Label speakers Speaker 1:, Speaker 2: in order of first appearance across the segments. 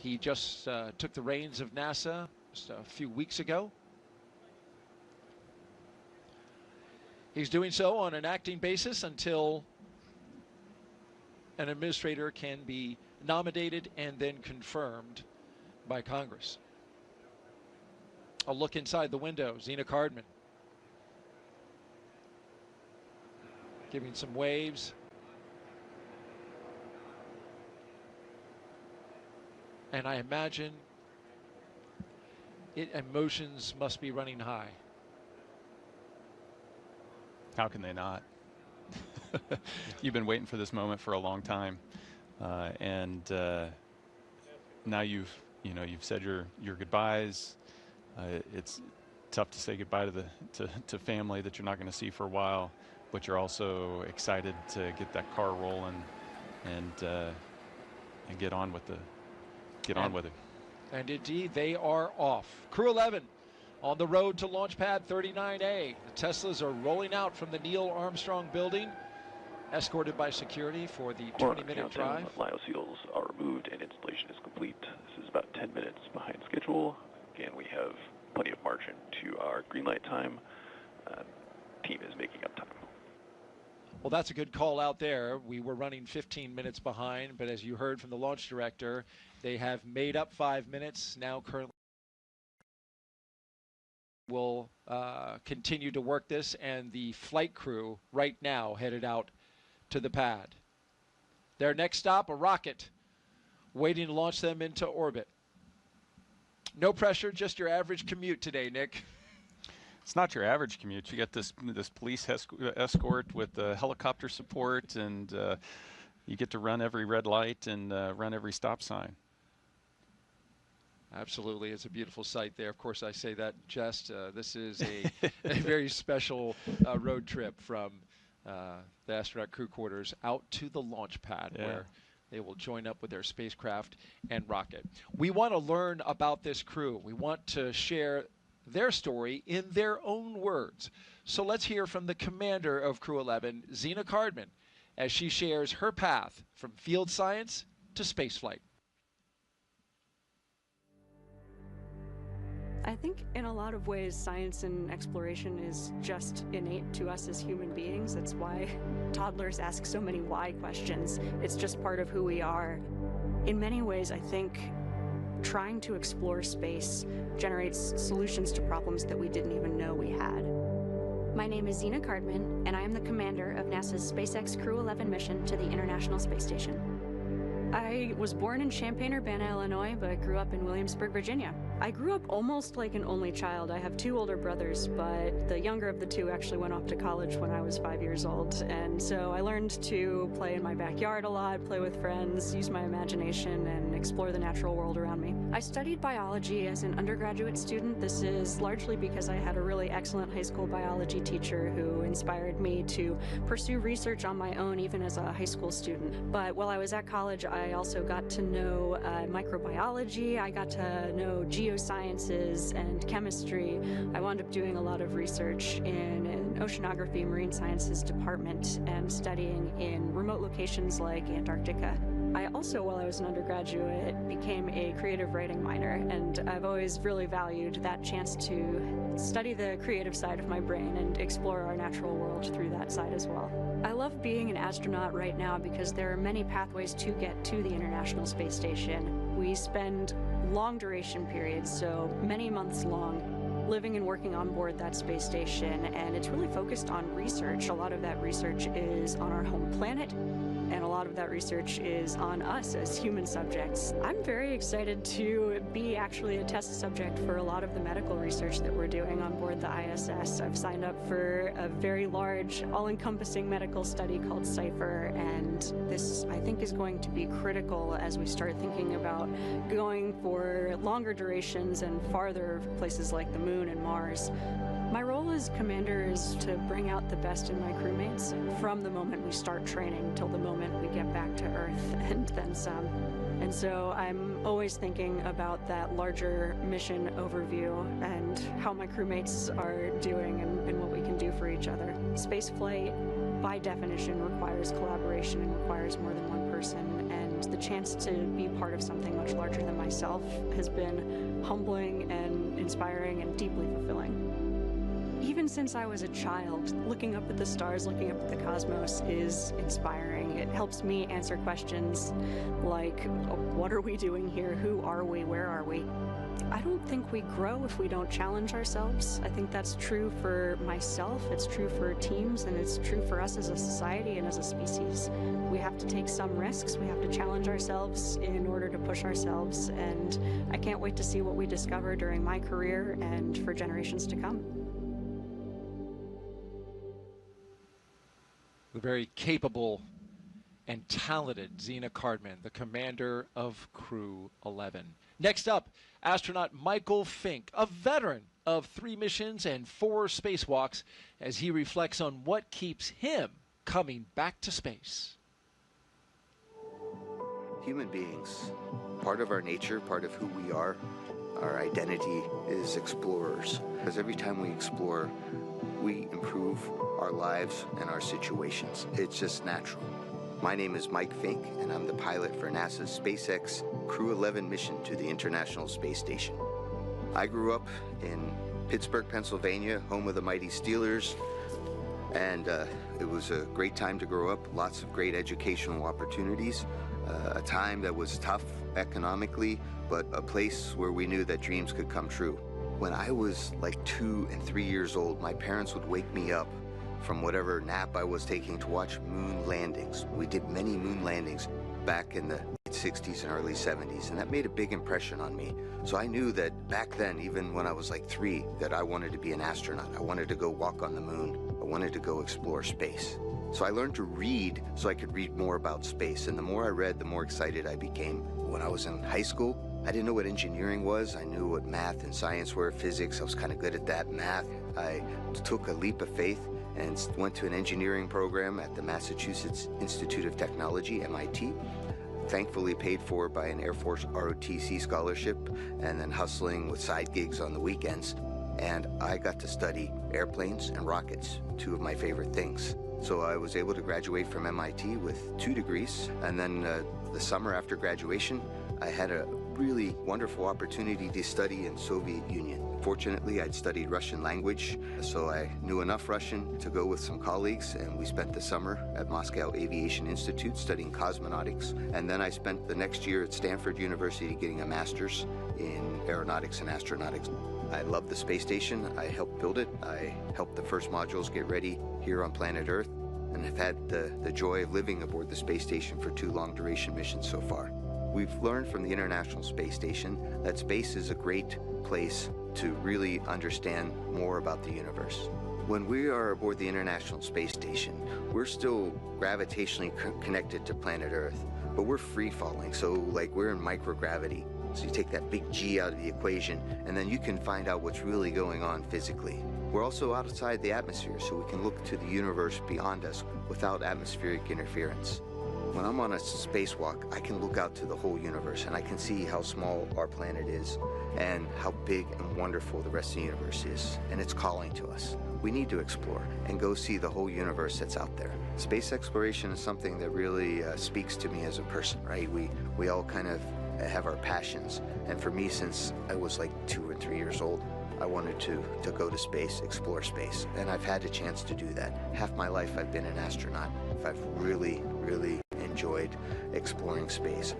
Speaker 1: He just took the reins of NASA just a few weeks ago. He's doing so on an acting basis until an administrator can be nominated and then confirmed by Congress. A look inside the window, Zena Cardman giving some waves. And I imagine emotions must be running high.
Speaker 2: How can they not? You've been waiting for this moment for a long time, and now you've said your goodbyes. It's tough to say goodbye to family that you're not going to see for a while, but you're also excited to get that car rolling and get on with it.
Speaker 1: And indeed, they are off. Crew-11 on the road to launchpad 39A. The Teslas are rolling out from the Neil Armstrong building, escorted by security for the 20-minute drive.
Speaker 3: Lyoseals are removed and installation is complete. This is about 10 minutes behind schedule. Again, we have plenty of margin to our green light time. Team is making up time.
Speaker 1: Well, that's a good call out there. We were running 15 minutes behind, but as you heard from the launch director, they have made up 5 minutes. Now currently will continue to work this, and the flight crew right now headed out to the pad. Their next stop, a rocket, waiting to launch them into orbit. No pressure, just your average commute today, Nick.
Speaker 2: It's not your average commute. You get this police escort with helicopter support, and you get to run every red light and run every stop sign.
Speaker 1: Absolutely. It's a beautiful sight there. Of course, I say that just. This is a very special road trip from the astronaut crew quarters out to the launch pad, where they will join up with their spacecraft and rocket. We want to learn about this crew. We want to share their story in their own words. So let's hear from the commander of Crew-11, Zena Cardman, as she shares her path from field science to spaceflight.
Speaker 4: I think in a lot of ways, science and exploration is just innate to us as human beings. That's why toddlers ask so many why questions. It's just part of who we are. In many ways, I think trying to explore space generates solutions to problems that we didn't even know we had. My name is Zena Cardman, and I am the commander of NASA's SpaceX Crew-11 mission to the International Space Station. I was born in Champaign-Urbana, Illinois, but grew up in Williamsburg, Virginia. I grew up almost like an only child. I have 2 older brothers, but the younger of the 2 actually went off to college when I was 5 years old. And so I learned to play in my backyard a lot, play with friends, use my imagination, and explore the natural world around me. I studied biology as an undergraduate student. This is largely because I had a really excellent high school biology teacher who inspired me to pursue research on my own, even as a high school student. But while I was at college, I also got to know microbiology. I got to know geosciences and chemistry. I wound up doing a lot of research in an oceanography marine sciences department and studying in remote locations like Antarctica. I also, while I was an undergraduate, became a creative writing minor, and I've always really valued that chance to study the creative side of my brain and explore our natural world through that side as well. I love being an astronaut right now because there are many pathways to get to the International Space Station. We spend long duration periods, so many months long, living and working on board that space station, and it's really focused on research. A lot of that research is on our home planet, and a lot of that research is on us as human subjects. I'm very excited to be actually a test subject for a lot of the medical research that we're doing on board the ISS. I've signed up for a very large, all-encompassing medical study called CIPHER, and this, I think, is going to be critical as we start thinking about going for longer durations and farther places like the Moon and Mars. My role as commander is to bring out the best in my crewmates from the moment we start training till the moment we get back to Earth and then some. And so I'm always thinking about that larger mission overview and how my crewmates are doing and what we can do for each other. Spaceflight by definition requires collaboration and requires more than one person, and the chance to be part of something much larger than myself has been humbling and inspiring and deeply fulfilling. Even since I was a child, looking up at the stars, looking up at the cosmos is inspiring. It helps me answer questions like, what are we doing here? Who are we? Where are we? I don't think we grow if we don't challenge ourselves. I think that's true for myself, it's true for teams, and it's true for us as a society and as a species. We have to take some risks, we have to challenge ourselves in order to push ourselves, and I can't wait to see what we discover during my career and for generations to come.
Speaker 1: The very capable and talented Zena Cardman, the commander of Crew-11. Next up, astronaut Michael Fincke, a veteran of 3 missions and 4 spacewalks, as he reflects on what keeps him coming back to space.
Speaker 5: Human beings, part of our nature, part of who we are, our identity is explorers. Because every time we explore, we improve our lives and our situations. It's just natural. My name is Mike Fincke, and I'm the pilot for NASA's SpaceX Crew-11 mission to the International Space Station. I grew up in Pittsburgh, Pennsylvania, home of the mighty Steelers, and it was a great time to grow up, lots of great educational opportunities, a time that was tough economically, but a place where we knew that dreams could come true. When I was like 2 and 3 years old, my parents would wake me up from whatever nap I was taking to watch moon landings. We did many moon landings back in the late 60s and early 70s, and that made a big impression on me. So I knew that back then, even when I was like 3, that I wanted to be an astronaut. I wanted to go walk on the moon. I wanted to go explore space. So I learned to read so I could read more about space, and the more I read, the more excited I became. When I was in high school, I didn't know what engineering was. I knew what math and science were, physics. I was kind of good at that. Math. I took a leap of faith and went to an engineering program at the Massachusetts Institute of Technology, MIT, thankfully paid for by an Air Force ROTC scholarship, and then hustling with side gigs on the weekends. And I got to study airplanes and rockets, 2 of my favorite things. So I was able to graduate from MIT with 2 degrees, and then the summer after graduation, I had a really wonderful opportunity to study in Soviet Union. Fortunately, I'd studied Russian language, so I knew enough Russian to go with some colleagues, and we spent the summer at Moscow Aviation Institute studying cosmonautics, and then I spent the next year at Stanford University getting a master's in aeronautics and astronautics. I love the space station. I helped build it. I helped the first modules get ready here on planet Earth, and have had the joy of living aboard the space station for 2 long-duration missions so far. We've learned from the International Space Station that space is a great place to really understand more about the universe. When we are aboard the International Space Station, we're still gravitationally connected to planet Earth, but we're free-falling, so like we're in microgravity. So you take that big G out of the equation, and then you can find out what's really going on physically. We're also outside the atmosphere, so we can look to the universe beyond us without atmospheric interference. When I'm on a spacewalk, I can look out to the whole universe, and I can see how small our planet is and how big and wonderful the rest of the universe is. And it's calling to us. We need to explore and go see the whole universe that's out there. Space exploration is something that really speaks to me as a person, right? We all kind of have our passions. And for me, since I was like 2 or 3 years old, I wanted to go to space, explore space. And I've had a chance to do that. Half my life I've been an astronaut. I've really, really enjoyed exploring space.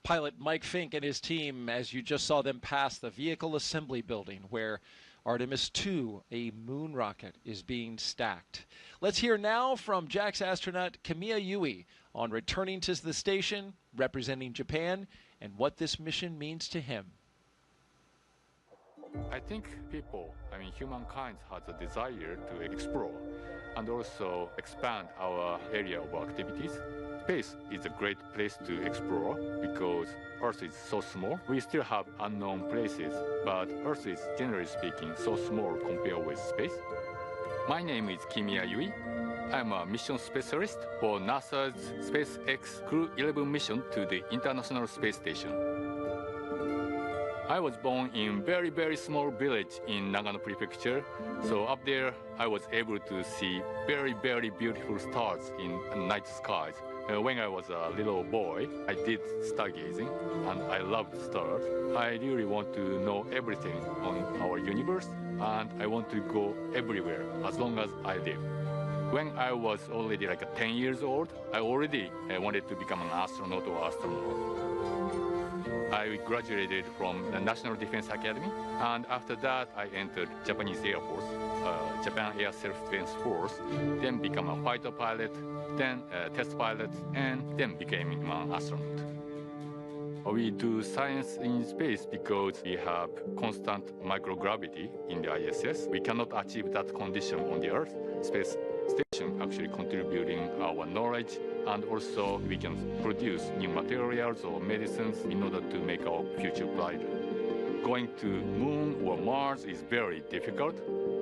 Speaker 1: Pilot Mike Fincke and his team, as you just saw them pass the vehicle assembly building where Artemis 2, a moon rocket, is being stacked. Let's hear now from JAXA astronaut Kimiya Yui on returning to the station, representing Japan, and what this mission means to him.
Speaker 6: I think humankind has a desire to explore and also expand our area of activities. Space is a great place to explore because Earth is so small. We still have unknown places, but Earth is, generally speaking, so small compared with space. My name is Kimiya Yui. I'm a mission specialist for NASA's SpaceX Crew-11 mission to the International Space Station. I was born in very, very small village in Nagano Prefecture. So up there, I was able to see very, very beautiful stars in night skies. When I was a little boy, I did stargazing, and I loved stars. I really want to know everything on our universe, and I want to go everywhere as long as I live. When I was already like 10 years old, I already wanted to become an astronaut or astronaut. I graduated from the National Defense Academy, and after that I entered Japanese Air Force, Japan Air Self-Defense Force, then become a fighter pilot, then test pilot, and then became an astronaut. We do science in space because we have constant microgravity in the ISS. We cannot achieve that condition on the Earth. Space station actually contributing our knowledge, and also we can produce new materials or medicines in order to make our future brighter. Going to Moon or Mars is very difficult,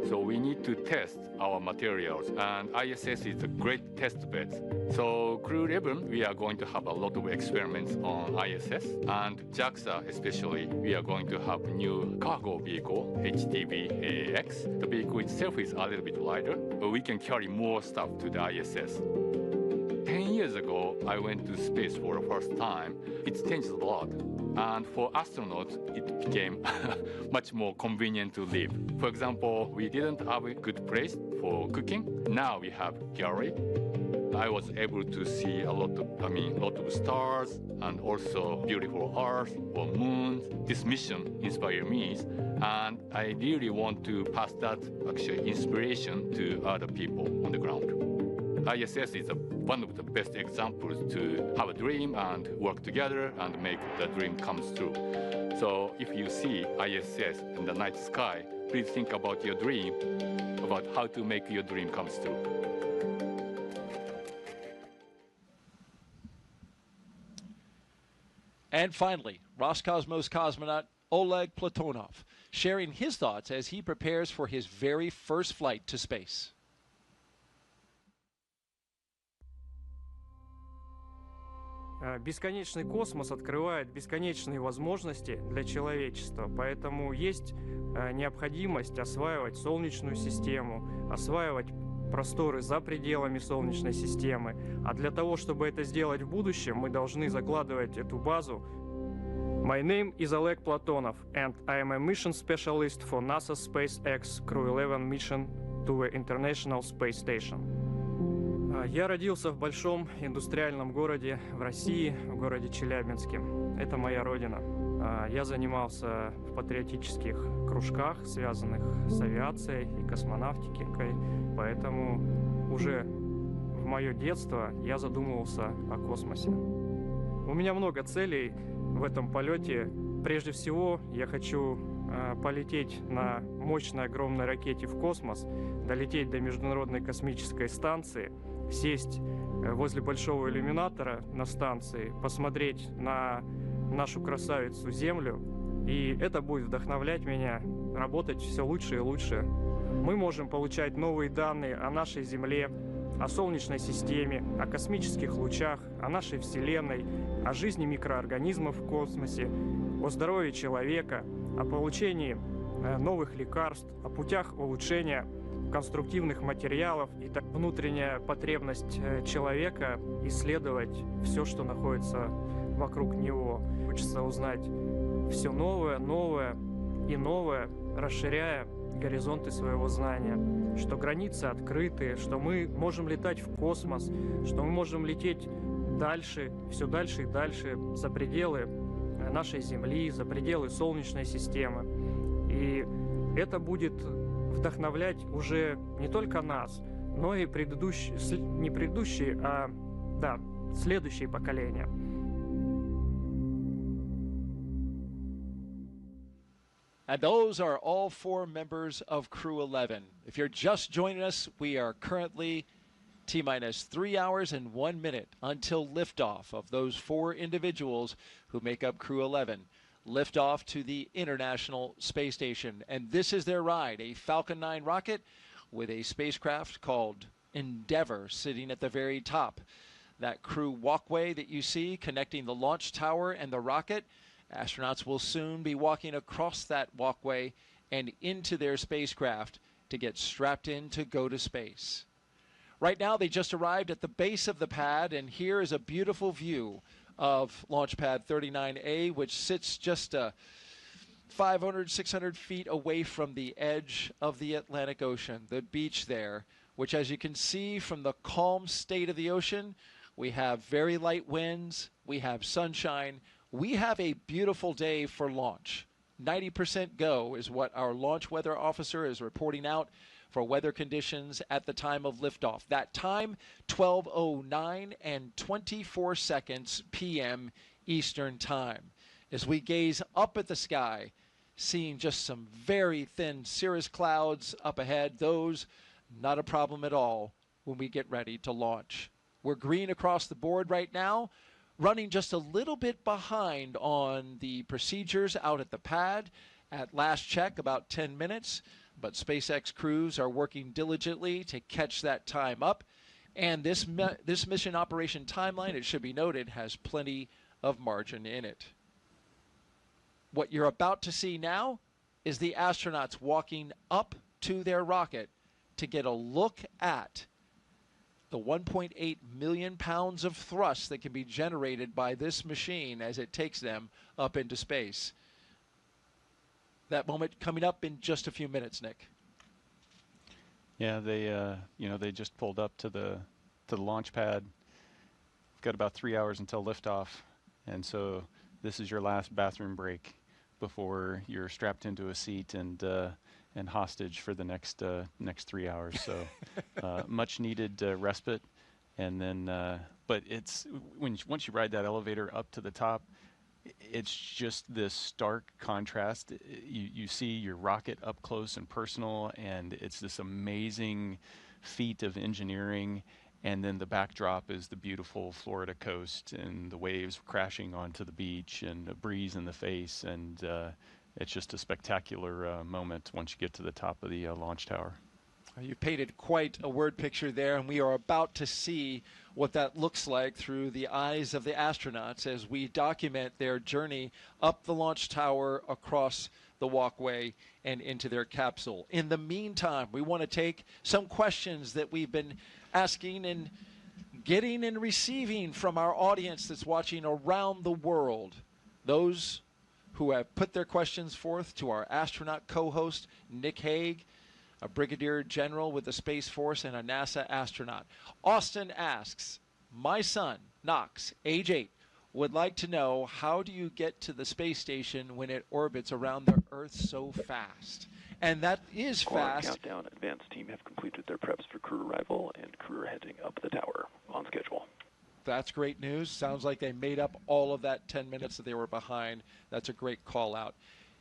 Speaker 6: so we need to test our materials, and ISS is a great test bed. So Crew-11, we are going to have a lot of experiments on ISS, and JAXA especially, we are going to have new cargo vehicle, HDV-AX. The vehicle itself is a little bit lighter, but we can carry more stuff to the ISS. 10 years ago, I went to space for the first time. It changed a lot. And for astronauts, it became much more convenient to live. For example, we didn't have a good place for cooking. Now we have gallery. I was able to see a lot of stars and also beautiful Earth or moon. This mission inspired me, and I really want to pass that actually inspiration to other people on the ground. ISS is one of the best examples to have a dream and work together and make the dream come true. So if you see ISS in the night sky, please think about your dream, about how to make your dream come true.
Speaker 1: And finally, Roscosmos cosmonaut Oleg Platonov, sharing his thoughts as he prepares for his very first flight to space.
Speaker 7: Бесконечный космос открывает бесконечные возможности для человечества, поэтому есть необходимость осваивать Солнечную систему, осваивать просторы за пределами Солнечной системы. А для того, чтобы это сделать в будущем, мы должны закладывать эту базу. My name is Oleg Platonov, and I am a mission specialist for NASA's SpaceX Crew-11 mission to the International Space Station. Я родился в большом индустриальном городе в России, в городе Челябинске. Это моя родина. Я занимался в патриотических кружках, связанных с авиацией и космонавтикой, поэтому уже в мое детство я задумывался о космосе. У меня много целей в этом полете. Прежде всего, я хочу полететь на мощной огромной ракете в космос, долететь до Международной космической станции, сесть возле большого иллюминатора на станции, посмотреть на нашу красавицу Землю, и это будет вдохновлять меня работать все лучше и лучше. Мы можем получать новые данные о нашей Земле, о Солнечной системе, о космических лучах, о нашей Вселенной, о жизни микроорганизмов в космосе, о здоровье человека, о получении новых лекарств, о путях улучшения конструктивных материалов и так внутренняя потребность человека исследовать все, что находится вокруг него. Хочется узнать все новое, новое и новое, расширяя горизонты своего знания, что границы открыты, что мы можем летать в космос, что мы можем лететь дальше, все дальше и дальше, за пределы нашей Земли, за пределы Солнечной системы. И это будет вдохновлять уже не только нас, но и следующие поколения.
Speaker 1: And those are all 4 members of Crew-11. If you're just joining us, we are currently T-minus 3 hours and 1 minute until liftoff of those 4 individuals who make up Crew-11. Liftoff to the International Space Station. And this is their ride, a Falcon 9 rocket with a spacecraft called Endeavour sitting at the very top. That crew walkway that you see connecting the launch tower and the rocket Astronauts will soon be walking across that walkway and into their spacecraft to get strapped in to go to space. Right now, they just arrived at the base of the pad, and here is a beautiful view of Launch Pad 39A, which sits just 500, 600 feet away from the edge of the Atlantic Ocean, the beach there, which, as you can see from the calm state of the ocean, we have very light winds, we have sunshine, we have a beautiful day for launch. 90% go is what our launch weather officer is reporting out for weather conditions at the time of liftoff. That time, 12:09 and 24 seconds p.m. Eastern Time. As we gaze up at the sky, seeing just some very thin cirrus clouds up ahead, those not a problem at all when we get ready to launch. We're green across the board right now, running just a little bit behind on the procedures out at the pad. At last check, about 10 minutes, but SpaceX crews are working diligently to catch that time up. And this mission operation timeline, it should be noted, has plenty of margin in it. What you're about to see now is the astronauts walking up to their rocket to get a look at the 1.8 million pounds of thrust that can be generated by this machine as it takes them up into space. That moment coming up in just a few minutes, Nick.
Speaker 2: Yeah, they just pulled up to the launch pad. We've got about 3 hours until liftoff, and so this is your last bathroom break before you're strapped into a seat and hostage for the next 3 hours. So much needed respite, and then but it's once you ride that elevator up to the top, it's just this stark contrast. You see your rocket up close and personal, and it's this amazing feat of engineering. And then the backdrop is the beautiful Florida coast and the waves crashing onto the beach and a breeze in the face. And it's just a spectacular moment once you get to the top of the launch tower.
Speaker 1: You painted quite a word picture there, and we are about to see what that looks like through the eyes of the astronauts as we document their journey up the launch tower, across the walkway, and into their capsule. In the meantime, we want to take some questions that we've been asking and getting and receiving from our audience that's watching around the world. Those who have put their questions forth to our astronaut co-host, Nick Hague, a brigadier general with the Space Force and a NASA astronaut. Austin asks, my son, Knox, age 8, would like to know, how do you get to the space station when it orbits around the Earth so fast? And that is fast.
Speaker 3: Countdown, advanced team have completed their preps for crew arrival, and crew are heading up the tower on schedule.
Speaker 1: That's great news. Sounds like they made up all of that 10 minutes that they were behind. That's a great call out.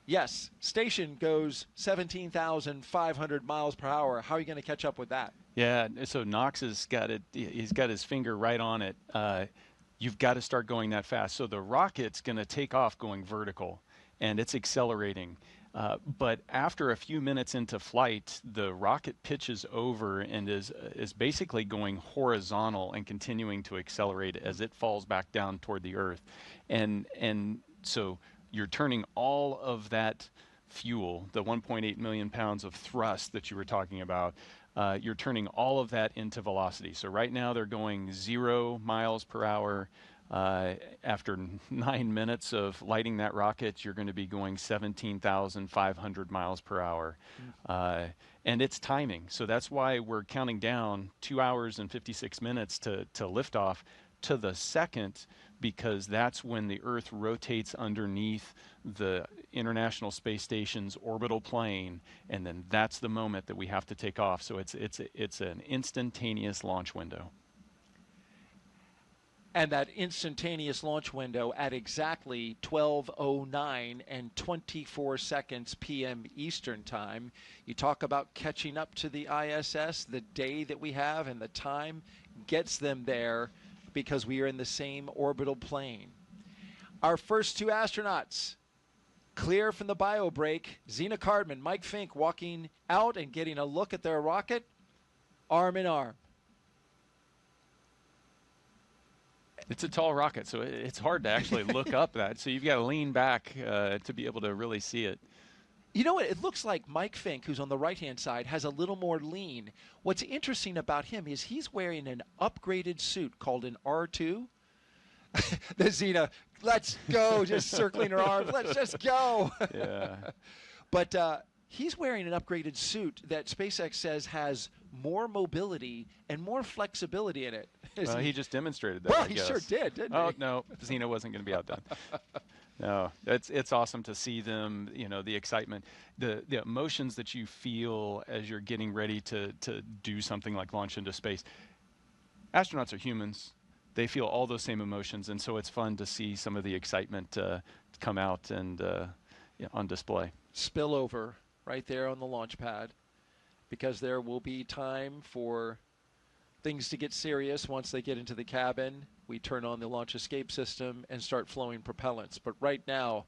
Speaker 1: Yes, station goes 17,500 miles per hour. How are you going to catch up with that?
Speaker 2: Yeah, so Knox has got it. He's got his finger right on it. You've got to start going that fast. So the rocket's going to take off going vertical, and it's accelerating. But after a few minutes into flight, the rocket pitches over and is basically going horizontal and continuing to accelerate as it falls back down toward the Earth. And so you're turning all of that fuel, the 1.8 million pounds of thrust that you were talking about, you're turning all of that into velocity. So right now they're going 0 miles per hour. After 9 minutes of lighting that rocket, you're going to be going 17,500 miles per hour. And it's timing. So that's why we're counting down 2 hours and 56 minutes to liftoff to the second, because that's when the Earth rotates underneath the International Space Station's orbital plane, and then that's the moment that we have to take off. So it's an instantaneous launch window.
Speaker 1: And that instantaneous launch window at exactly 12:09 and 24 seconds p.m. Eastern Time. You talk about catching up to the ISS, the day that we have and the time gets them there because we are in the same orbital plane. Our first two astronauts clear from the bio break. Zena Cardman, Mike Fincke walking out and getting a look at their rocket, arm in arm.
Speaker 2: It's a tall rocket, so it's hard to actually look up that. So you've got to lean back to be able to really see it.
Speaker 1: You know what? It looks like Mike Fincke, who's on the right-hand side, has a little more lean. What's interesting about him is he's wearing an upgraded suit called an R2. The Zena, let's go, just circling her arms. Let's just go.
Speaker 2: Yeah.
Speaker 1: But he's wearing an upgraded suit that SpaceX says has more mobility and more flexibility in it.
Speaker 2: Well, he just demonstrated that.
Speaker 1: Well,
Speaker 2: I
Speaker 1: he
Speaker 2: guess.
Speaker 1: sure did, didn't he?
Speaker 2: Oh, no, Zena wasn't going to be outdone. No, it's awesome to see them, you know, the excitement, the emotions that you feel as you're getting ready to do something like launch into space. Astronauts are humans. They feel all those same emotions, and so it's fun to see some of the excitement come out and on display.
Speaker 1: Spillover right there on the launch pad, because there will be time for things to get serious once they get into the cabin. We turn on the launch escape system and start flowing propellants. But right now,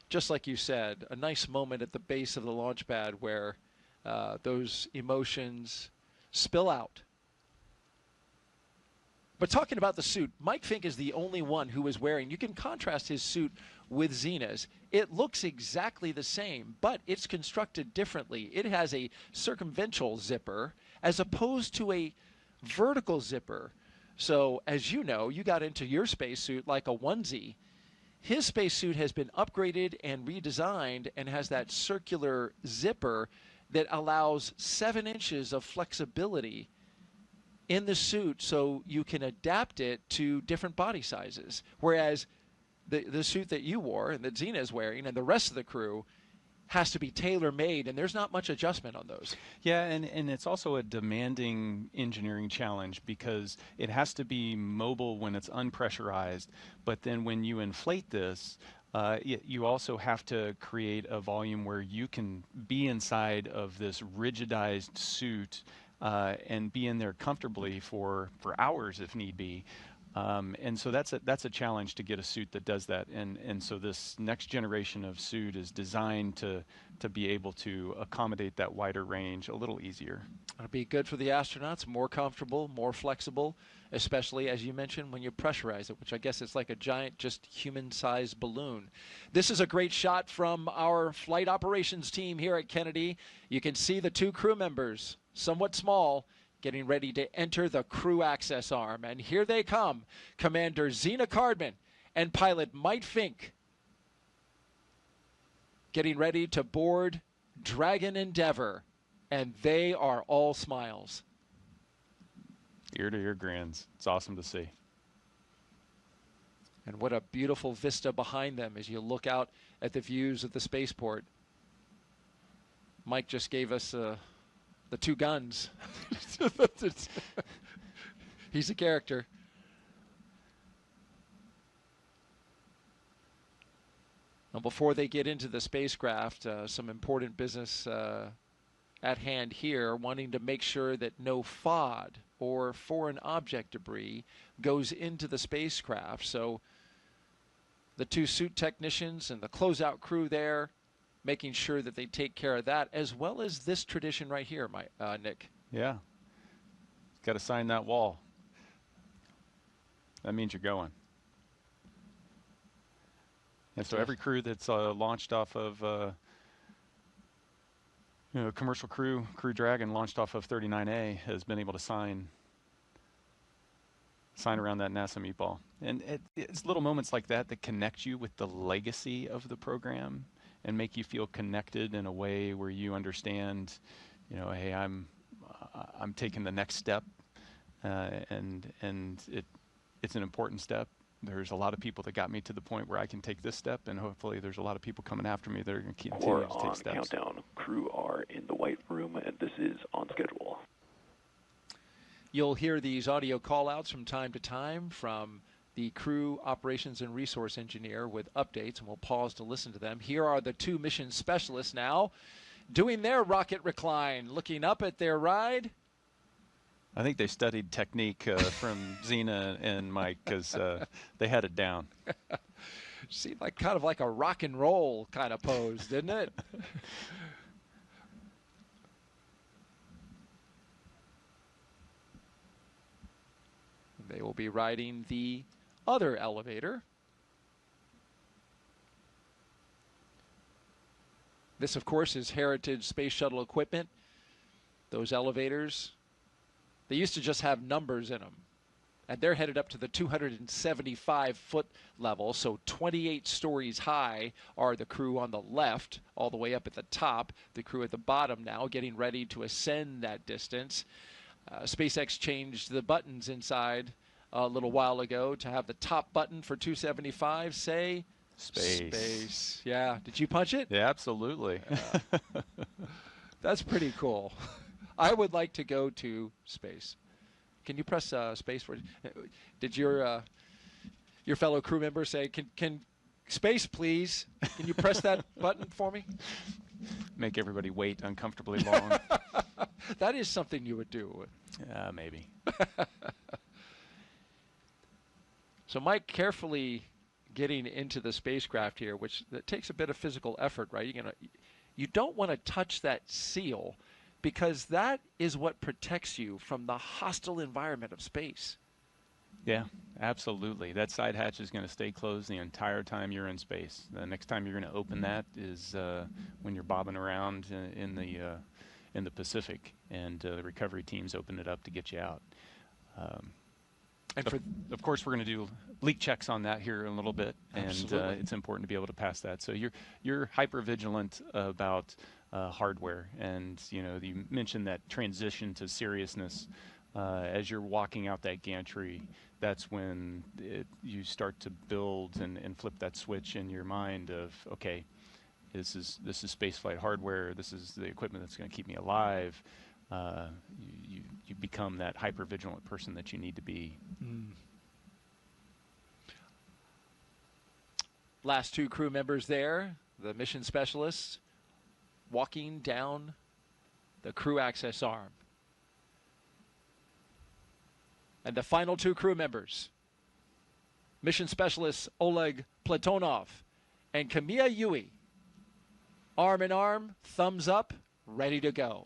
Speaker 1: just like you said, a nice moment at the base of the launch pad where those emotions spill out. But talking about the suit, Mike Fincke is the only one who is wearing, you can contrast his suit with Zena's. It looks exactly the same, but it's constructed differently. It has a circumventual zipper as opposed to a vertical zipper. So as you know, you got into your spacesuit like a onesie. His spacesuit has been upgraded and redesigned and has that circular zipper that allows 7 inches of flexibility in the suit so you can adapt it to different body sizes. Whereas the suit that you wore and that Zena is wearing and the rest of the crew has to be tailor-made, and there's not much adjustment on those.
Speaker 2: Yeah, and it's also a demanding engineering challenge because it has to be mobile when it's unpressurized, but then when you inflate this, you also have to create a volume where you can be inside of this rigidized suit and be in there comfortably for hours if need be. And so that's a challenge to get a suit that does that. And so this next generation of suit is designed to be able to accommodate that wider range a little easier.
Speaker 1: It'll be good for the astronauts, more comfortable, more flexible, especially, as you mentioned, when you pressurize it, which I guess is like a giant, just human-sized balloon. This is a great shot from our flight operations team here at Kennedy. You can see the 2 crew members, somewhat small, getting ready to enter the crew access arm. And here they come, Commander Zena Cardman and pilot Mike Fincke, getting ready to board Dragon Endeavour. And they are all smiles.
Speaker 2: Ear-to-ear grins. It's awesome to see.
Speaker 1: And what a beautiful vista behind them as you look out at the views of the spaceport. Mike just gave us the 2 guns. He's a character. Now, before they get into the spacecraft, some important business at hand here, wanting to make sure that no FOD or foreign object debris goes into the spacecraft. So the 2 suit technicians and the closeout crew there, making sure that they take care of that, as well as this tradition right here, Nick.
Speaker 2: Yeah. Got to sign that wall. That means you're going. And so every crew that's launched off of, commercial Crew Dragon launched off of 39A has been able to sign around that NASA meatball. And it's little moments like that that connect you with the legacy of the program and make you feel connected in a way where you understand, hey, I'm taking the next step, and it's an important step. There's a lot of people that got me to the point where I can take this step, and hopefully there's a lot of people coming after me that are going to continue to take steps.
Speaker 3: Countdown. Crew are in the white room, and this is on schedule.
Speaker 1: You'll hear these audio call-outs from time to time from the crew operations and resource engineer with updates, and we'll pause to listen to them. Here are the 2 mission specialists now doing their rocket recline, looking up at their ride.
Speaker 2: I think they studied technique from Zena and Mike because they had it down.
Speaker 1: Seemed like kind of like a rock and roll kind of pose, didn't it? They will be riding the other elevator. This, of course, is heritage space shuttle equipment. Those elevators, they used to just have numbers in them. And they're headed up to the 275-foot level, so 28 stories high are the crew on the left, all the way up at the top. The crew at the bottom now getting ready to ascend that distance. SpaceX changed the buttons inside a little while ago to have the top button for 275 say Space. Yeah. Did you punch it?
Speaker 2: Yeah, absolutely.
Speaker 1: That's pretty cool. I would like to go to space. Can you press space for it? Did your fellow crew member say, can space please? Can you press that button for me?
Speaker 2: Make everybody wait uncomfortably long.
Speaker 1: That is something you would do.
Speaker 2: Maybe.
Speaker 1: So Mike, carefully getting into the spacecraft here, which that takes a bit of physical effort, right? You don't want to touch that seal, because that is what protects you from the hostile environment of space.
Speaker 2: Yeah, absolutely. That side hatch is going to stay closed the entire time you're in space. The next time you're going to open that is when you're bobbing around in the Pacific, and the recovery teams open it up to get you out.
Speaker 1: And
Speaker 2: of course, we're going to do leak checks on that here in a little bit,
Speaker 1: Absolutely.
Speaker 2: and it's important to be able to pass that. So you're hyper vigilant about hardware, and you mentioned that transition to seriousness as you're walking out that gantry. That's when you start to build and flip that switch in your mind of, okay, this is spaceflight hardware. This is the equipment that's going to keep me alive. You become that hyper vigilant person that you need to be.
Speaker 1: Last two crew members there, the mission specialists, walking down the crew access arm. And the final two crew members, mission specialists Oleg Platonov and Kimiya Yui, arm in arm, thumbs up, ready to go.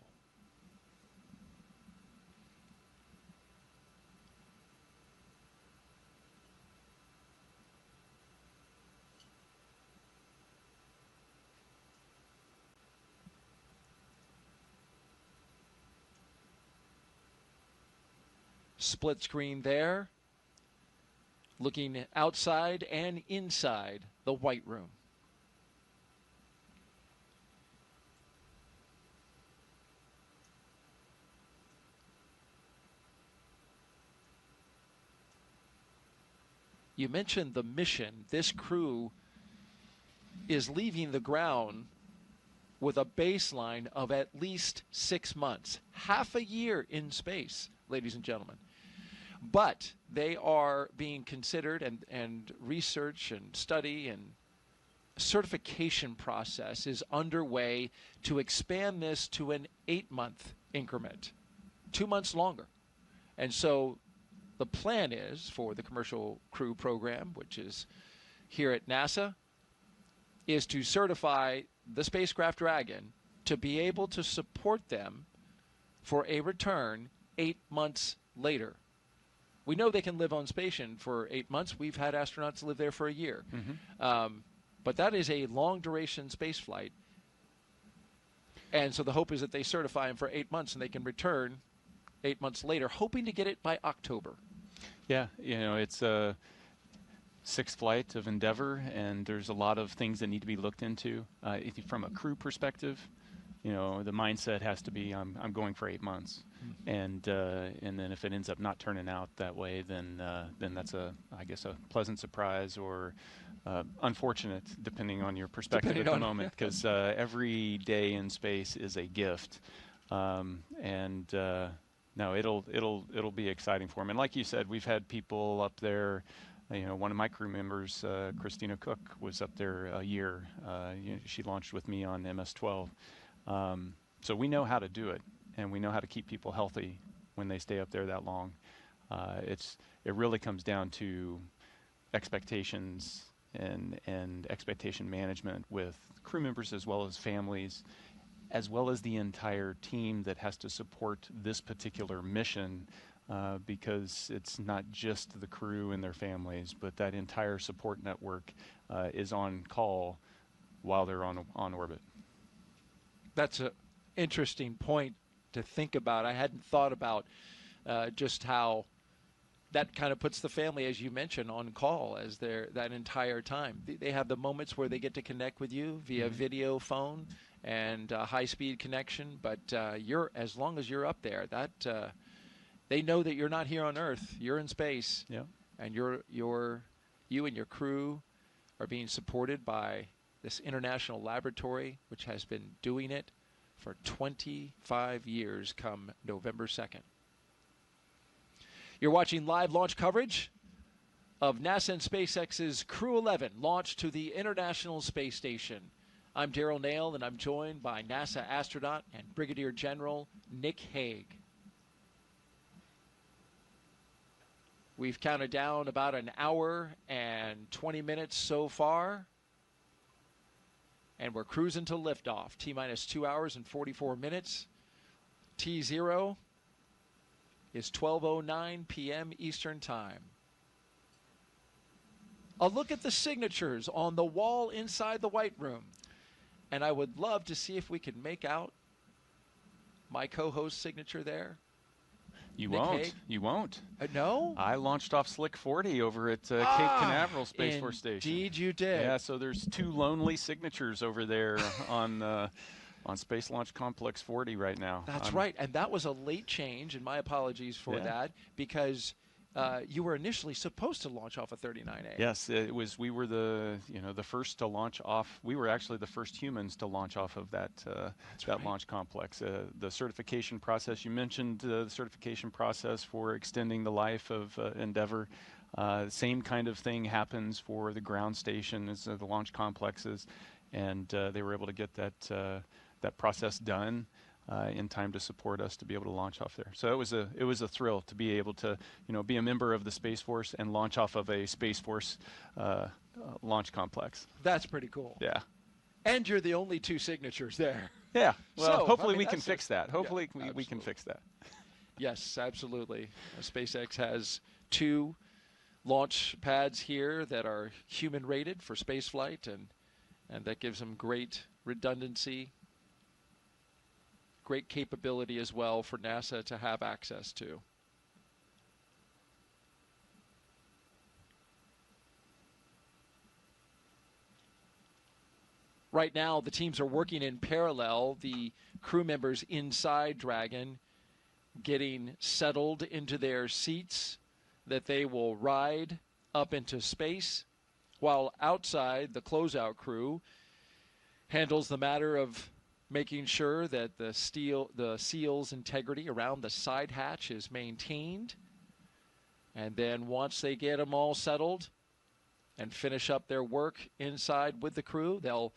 Speaker 1: Split screen there, looking outside and inside the White Room. You mentioned the mission. This crew is leaving the ground with a baseline of at least 6 months, half a year in space, ladies and gentlemen. But they are being considered, and research and study and certification process is underway to expand this to an 8-month increment, 2 months longer. And so the plan is for the commercial crew program, which is here at NASA, is to certify the spacecraft Dragon to be able to support them for a return 8 months later. We know they can live on station for 8 months. We've had astronauts live there for a year. But that is a long-duration space flight. And so the hope is that they certify them for 8 months and they can return 8 months later, hoping to get it by October.
Speaker 2: Yeah, it's a 6th flight of Endeavour, and there's a lot of things that need to be looked into. From a crew perspective, the mindset has to be, I'm going for 8 months. And then if it ends up not turning out that way, then that's I guess a pleasant surprise, or unfortunate, depending on your perspective at the moment, because every day in space is a gift. No, it'll be exciting for them. And like you said, we've had people up there. One of my crew members, Christina Cook, was up there a year. She launched with me on MS-12. So we know how to do it, and we know how to keep people healthy when they stay up there that long. It really comes down to expectations and expectation management with crew members as well as families, as well as the entire team that has to support this particular mission. because it's not just the crew and their families, but that entire support network is on call while they're on orbit.
Speaker 1: That's an interesting point to think about. I hadn't thought about just how that kind of puts the family, as you mentioned, on call as that entire time. They have the moments where they get to connect with you via video phone and high-speed connection, but as long as you're up there, they know that you're not here on Earth. You're in space, and you and your crew are being supported by this international laboratory, which has been doing it for 25 years come November 2nd. You're watching live launch coverage of NASA and SpaceX's Crew-11 launch to the International Space Station. I'm Daryl Nail, and I'm joined by NASA astronaut and Brigadier General Nick Hague. We've counted down about an hour and 20 minutes so far, and we're cruising to liftoff. T-minus 2 hours and 44 minutes. T0 is 12:09 p.m. Eastern Time. A look at the signatures on the wall inside the White Room. And I would love to see if we can make out my co-host's signature there.
Speaker 2: You
Speaker 1: Nick
Speaker 2: won't.
Speaker 1: Hague?
Speaker 2: You won't.
Speaker 1: No?
Speaker 2: I launched off Slick 40 over at Cape Canaveral Space Force Station.
Speaker 1: Indeed you did.
Speaker 2: Yeah, so there's two lonely signatures over there on Space Launch Complex 40 right now.
Speaker 1: That's right, and that was a late change, and my apologies for that, because you were initially supposed to launch off of 39A.
Speaker 2: Yes, it was. We were the first to launch off. We were actually the first humans to launch off of that launch complex. The certification process you mentioned, the certification process for extending the life of Endeavour. Same kind of thing happens for the ground station as the launch complexes, and they were able to get that process done in time to support us to be able to launch off there. So it was a thrill to be able to be a member of the Space Force and launch off of a Space Force launch complex.
Speaker 1: That's pretty cool.
Speaker 2: Yeah.
Speaker 1: And you're the only two signatures there.
Speaker 2: Yeah. Well,
Speaker 1: So,
Speaker 2: hopefully
Speaker 1: I mean,
Speaker 2: we can fix that. Hopefully we can
Speaker 1: absolutely.
Speaker 2: fix that.
Speaker 1: Yes, absolutely. SpaceX has 2 launch pads here that are human rated for space flight, and that gives them great redundancy, great capability as well for NASA to have access to. Right now, the teams are working in parallel. The crew members inside Dragon getting settled into their seats that they will ride up into space, while outside, the closeout crew handles the matter of making sure that the seal's integrity around the side hatch is maintained. And then once they get them all settled and finish up their work inside with the crew, they'll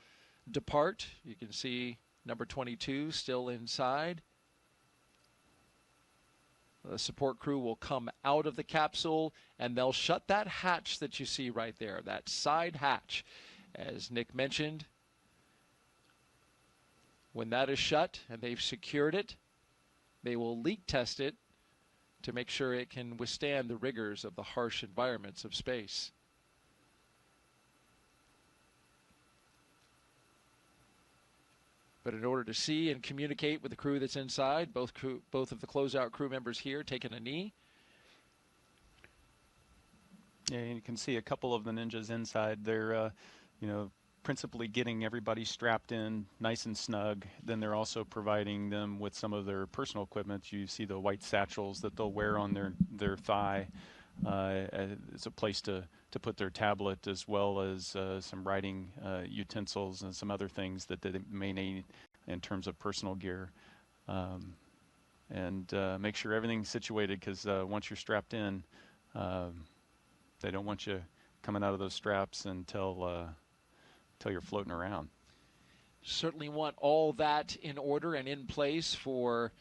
Speaker 1: depart. You can see number 22 still inside. The support crew will come out of the capsule, and they'll shut that hatch that you see right there, that side hatch. As Nick mentioned, when that is shut and they've secured it, they will leak test it to make sure it can withstand the rigors of the harsh environments of space. But in order to see and communicate with the crew that's inside, both of the closeout crew members here taking a knee.
Speaker 2: Yeah, you can see a couple of the ninjas inside. They're, principally getting everybody strapped in nice and snug. Then they're also providing them with some of their personal equipment. You see the white satchels that they'll wear on their thigh. It's a place to put their tablet, as well as some writing utensils and some other things that they may need in terms of personal gear. And make sure everything's situated, because once you're strapped in, they don't want you coming out of those straps until you're floating around.
Speaker 1: Certainly want all that in order and in place for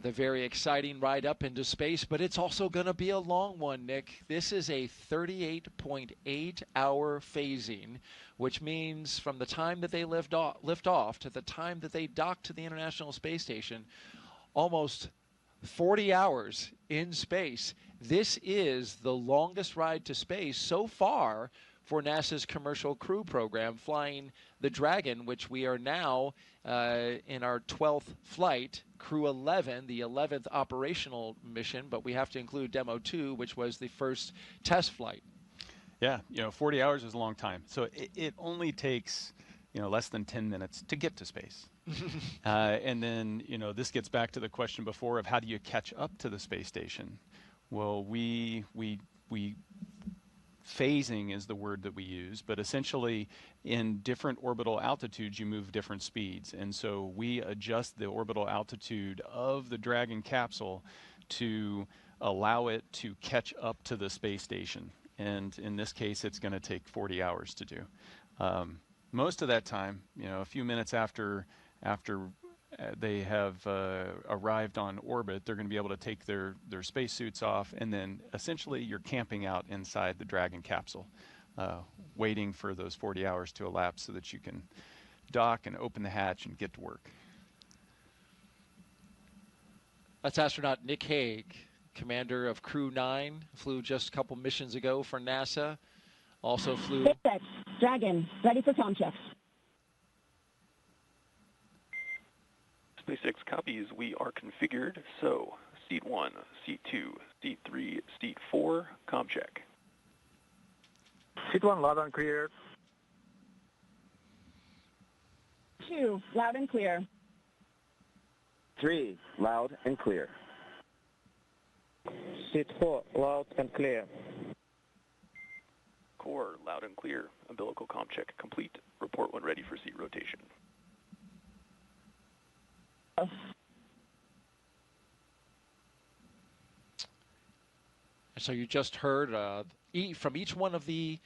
Speaker 1: the very exciting ride up into space, but it's also going to be a long one, Nick. This is a 38.8-hour phasing, which means from the time that they lift off to the time that they dock to the International Space Station, almost 40 hours in space. This is the longest ride to space so far for NASA's commercial crew program, flying the Dragon, which we are now in our 12th flight, Crew-11, the 11th operational mission, but we have to include Demo 2, which was the first test flight.
Speaker 2: Yeah, 40 hours is a long time. So it only takes, less than 10 minutes to get to space. And then, this gets back to the question before of how do you catch up to the space station? Well, we phasing is the word that we use, but essentially in different orbital altitudes you move different speeds, and so we adjust the orbital altitude of the Dragon capsule to allow it to catch up to the space station, and in this case it's going to take 40 hours to do. Most of that time, a few minutes after they have arrived on orbit, they're going to be able to take their spacesuits off, and then essentially you're camping out inside the Dragon capsule, waiting for those 40 hours to elapse so that you can dock and open the hatch and get to work.
Speaker 1: That's astronaut Nick Hague, commander of Crew-9, flew just a couple missions ago for NASA. Also flew...
Speaker 8: SpaceX Dragon, ready for com checks.
Speaker 3: SpaceX copies, we are configured, so seat 1, seat 2, seat 3, seat 4, com check.
Speaker 9: Seat 1, loud and clear.
Speaker 8: 2, loud and clear.
Speaker 9: 3, loud and clear. Seat 4, loud and clear.
Speaker 3: Core, loud and clear. Umbilical com check complete. Report when ready for seat rotation.
Speaker 1: So you just heard from each one of the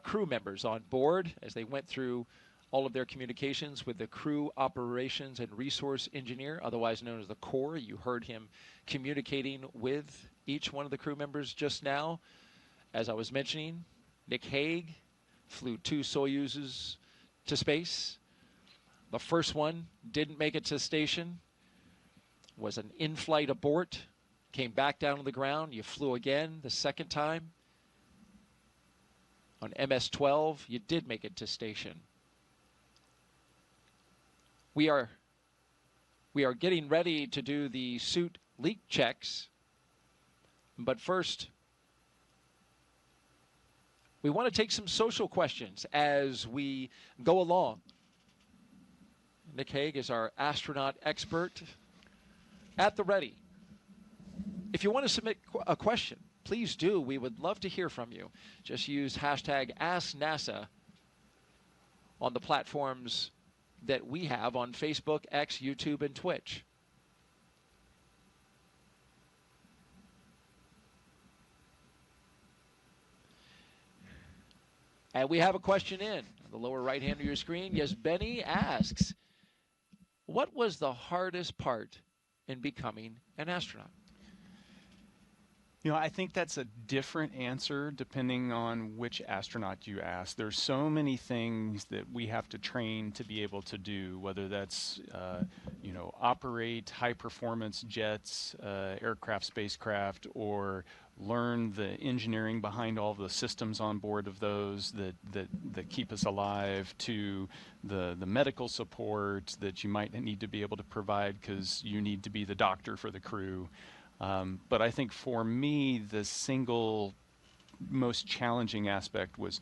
Speaker 1: crew members on board as they went through all of their communications with the Crew Operations and Resource Engineer, otherwise known as the Core. You heard him communicating with each one of the crew members just now. As I was mentioning, Nick Hague flew 2 Soyuzes to space. The first one didn't make it to station, was an in-flight abort, came back down to the ground. You flew again the second time. On MS-12, you did make it to station. We are getting ready to do the suit leak checks, but first, we want to take some social questions as we go along. Nick Hague is our astronaut expert at the ready. If you want to submit a question, please do. We would love to hear from you. Just use hashtag AskNASA on the platforms that we have on Facebook, X, YouTube, and Twitch. And we have a question in the lower right hand of your screen. Yes, Benny asks, what was the hardest part in becoming an astronaut?
Speaker 2: I think that's a different answer depending on which astronaut you ask. There's so many things that we have to train to be able to do, whether that's, operate high-performance jets, aircraft, spacecraft, or learn the engineering behind all the systems on board of those that keep us alive, to the medical support that you might need to be able to provide because you need to be the doctor for the crew. But I think for me, the single most challenging aspect was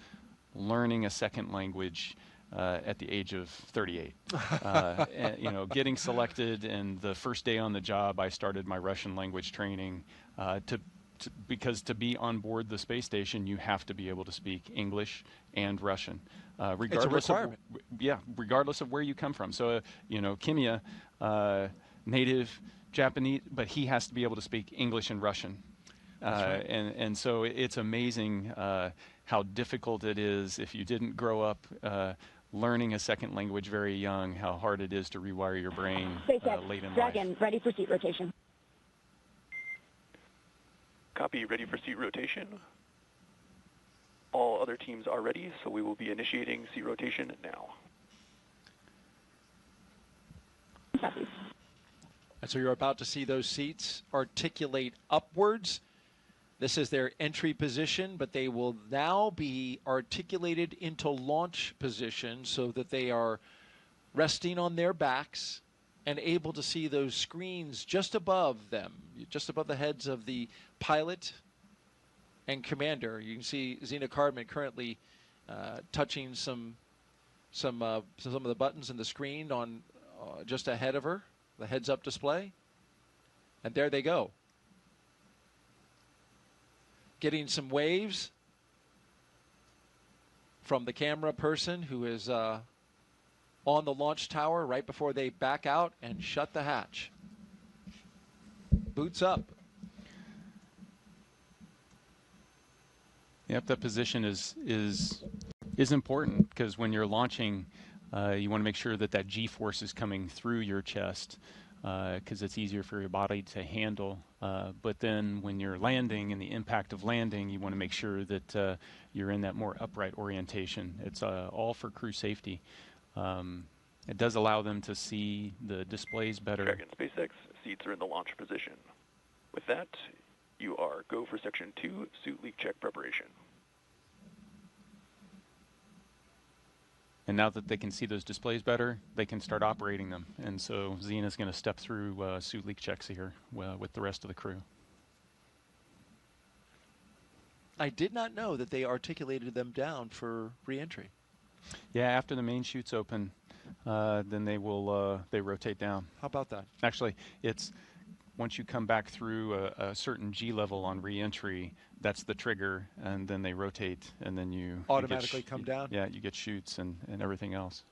Speaker 2: learning a second language at the age of 38. And, getting selected, and the first day on the job, I started my Russian language training because to be on board the space station, you have to be able to speak English and Russian.
Speaker 1: It's a requirement.
Speaker 2: Regardless of where you come from. So, Kimiya, native Japanese, but he has to be able to speak English and Russian.
Speaker 1: Right.
Speaker 2: And so it's amazing how difficult it is if you didn't grow up learning a second language very young, how hard it is to rewire your brain late in
Speaker 8: Dragon,
Speaker 2: life.
Speaker 8: ready for seat rotation.
Speaker 3: Copy, ready for seat rotation. All other teams are ready, so we will be initiating seat rotation now.
Speaker 8: Copy.
Speaker 1: And so you're about to see those seats articulate upwards. This is their entry position, but they will now be articulated into launch position so that they are resting on their backs and able to see those screens just above them, just above the heads of the pilot and commander. You can see Zena Cardman currently touching some of the buttons in the screen on just ahead of her, the heads-up display. And there they go. Getting some waves from the camera person who is on the launch tower right before they back out and shut the hatch. Boots up.
Speaker 2: Yep, that position is important, because when you're launching, you want to make sure that that G-force is coming through your chest, because it's easier for your body to handle. But then when you're landing and the impact of landing, you want to make sure that you're in that more upright orientation. It's all for crew safety. It does allow them to see the displays better.
Speaker 3: Dragon SpaceX seats are in the launch position. With that, you are go for Section 2, suit leak check preparation.
Speaker 2: And now that they can see those displays better, they can start operating them. And so Zena's going to step through suit leak checks here with the rest of the crew.
Speaker 1: I did not know that they articulated them down for re-entry.
Speaker 2: Yeah, after the main chutes open, then they will they rotate down.
Speaker 1: How about that?
Speaker 2: Actually, it's once you come back through a certain G level on re-entry, that's the trigger, and then they rotate, and then you
Speaker 1: automatically come down?
Speaker 2: Yeah, you get chutes and everything else.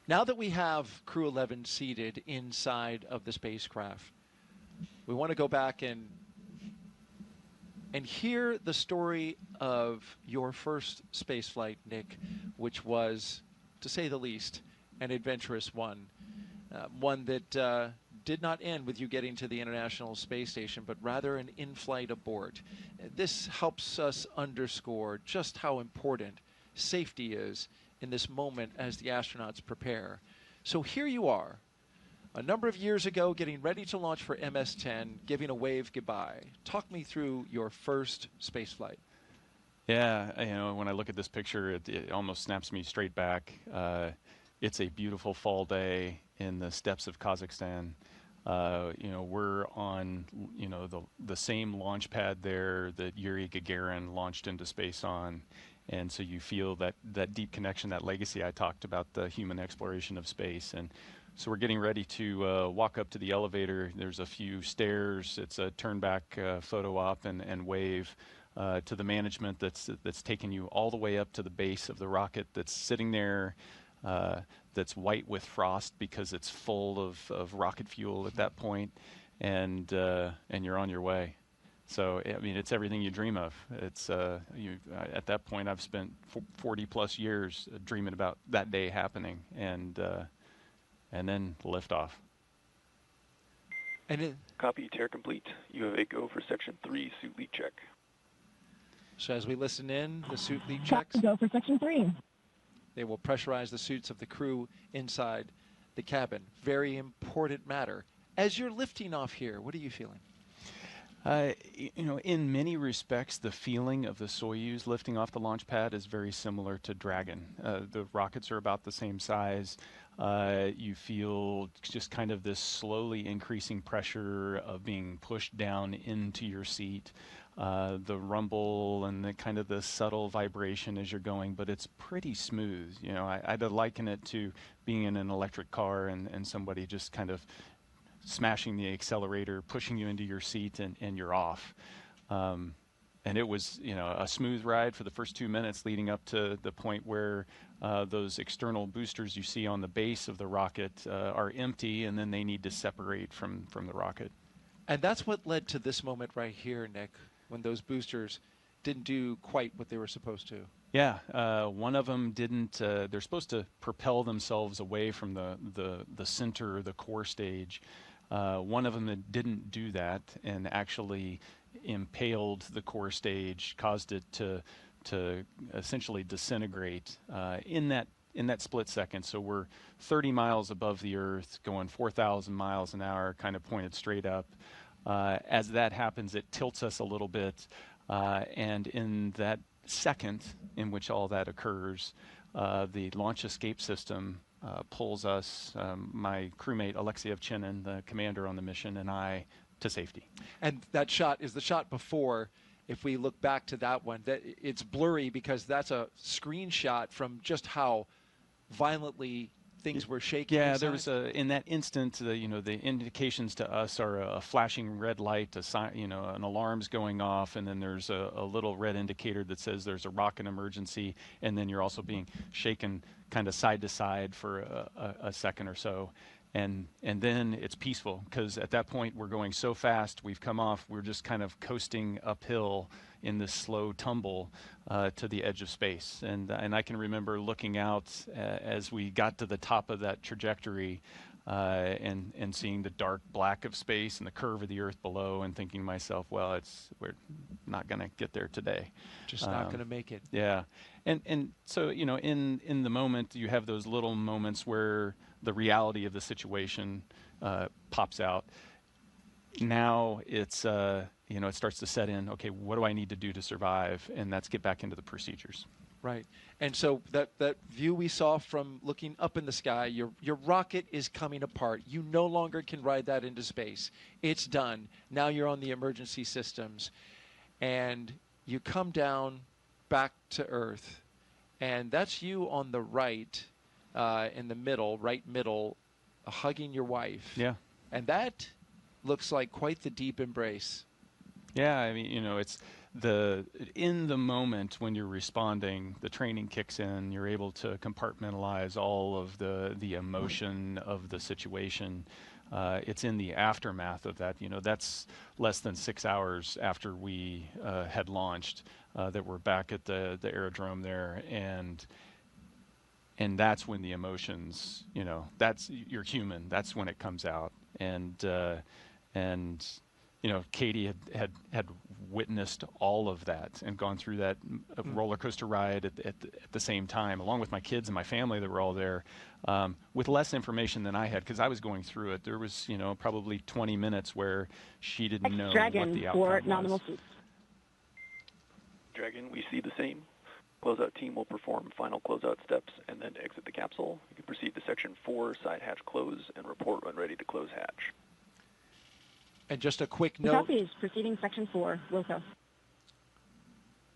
Speaker 1: Now that we have Crew-11 seated inside of the spacecraft, we want to go back and hear the story of your first spaceflight, Nick, which was, to say the least, an adventurous one. One that did not end with you getting to the International Space Station, but rather an in-flight abort. This helps us underscore just how important safety is in this moment as the astronauts prepare. So here you are, a number of years ago, getting ready to launch for MS-10, giving a wave goodbye. Talk me through your first spaceflight.
Speaker 2: Yeah, you know, when I look at this picture, it almost snaps me straight back. It's a beautiful fall day in the steppes of Kazakhstan. You know, we're on, you know, the same launch pad there that Yuri Gagarin launched into space on. And so you feel that deep connection, that legacy I talked about, the human exploration of space. And so we're getting ready to walk up to the elevator. There's a few stairs. It's a turn back photo op and wave to the management that's taken you all the way up to the base of the rocket that's sitting there, that's white with frost because it's full of rocket fuel at that point, and you're on your way. So, I mean, it's everything you dream of. It's at that point, I've spent 40 plus years dreaming about that day happening, and then liftoff.
Speaker 1: And
Speaker 3: Copy, tear complete. You have a go for Section 3, suit leak check.
Speaker 1: So as we listen in, the suit leak checks,
Speaker 8: Go for Section 3.
Speaker 1: they will pressurize the suits of the crew inside the cabin. Very important matter. As you're lifting off here, what are you feeling?
Speaker 2: You know, in many respects, the feeling of the Soyuz lifting off the launch pad is very similar to Dragon. The rockets are about the same size. You feel just kind of this slowly increasing pressure of being pushed down into your seat. The rumble and the kind of the subtle vibration as you're going, but it's pretty smooth. You know, I'd liken it to being in an electric car and somebody just kind of smashing the accelerator, pushing you into your seat, and you're off. And it was, you know, a smooth ride for the first 2 minutes leading up to the point where those external boosters you see on the base of the rocket are empty, and then they need to separate from the rocket.
Speaker 1: And that's what led to this moment right here, Nick, when those boosters didn't do quite what they were supposed to.
Speaker 2: Yeah, one of them didn't. They're supposed to propel themselves away from the center, the core stage. One of them that didn't do that and actually impaled the core stage, caused it to essentially disintegrate in that split second. So we're 30 miles above the Earth, going 4,000 miles an hour, kind of pointed straight up. As that happens, it tilts us a little bit, and in that second in which all that occurs, the launch escape system pulls us, my crewmate Alexei Ovchinin, the commander on the mission, and I, to safety.
Speaker 1: And that shot is the shot before. If we look back to that one, that it's blurry because that's a screenshot from just how violently things were shaking.
Speaker 2: Yeah,
Speaker 1: inside.
Speaker 2: there was in that instant, the indications to us are a flashing red light, an alarm's going off, and then there's a little red indicator that says there's a rocket emergency, and then you're also being shaken kind of side to side for a second or so. And then it's peaceful, because at that point we're going so fast, we've come off, we're just kind of coasting uphill in this slow tumble to the edge of space. And I can remember looking out as we got to the top of that trajectory and seeing the dark black of space and the curve of the Earth below, and thinking to myself, well, we're not going to get there today.
Speaker 1: Just not going to make it.
Speaker 2: Yeah. And so, in the moment, you have those little moments where the reality of the situation pops out. Now it's, it starts to set in, okay, what do I need to do to survive? And that's get back into the procedures.
Speaker 1: Right. And so that view we saw from looking up in the sky, your rocket is coming apart. You no longer can ride that into space. It's done. Now you're on the emergency systems. And you come down back to Earth. And that's you on the right, in the middle, right middle, hugging your wife.
Speaker 2: Yeah.
Speaker 1: And that looks like quite the deep embrace.
Speaker 2: Yeah, I mean, it's in the moment when you're responding, the training kicks in, you're able to compartmentalize all of the emotion of the situation. It's in the aftermath of that, that's less than 6 hours after we had launched, that we're back at the aerodrome there, and that's when the emotions, you're human, that's when it comes out. And Katie had witnessed all of that and gone through that roller coaster ride at the same time, along with my kids and my family that were all there, with less information than I had, because I was going through it. There was, probably 20 minutes where she didn't know what the outcome was.
Speaker 3: Dragon, we see the same. Closeout team will perform final closeout steps and then exit the capsule. You can proceed to Section 4, side hatch close, and report when ready to close hatch.
Speaker 1: And just a quick note.
Speaker 8: Copy is proceeding Section 4, Wilco.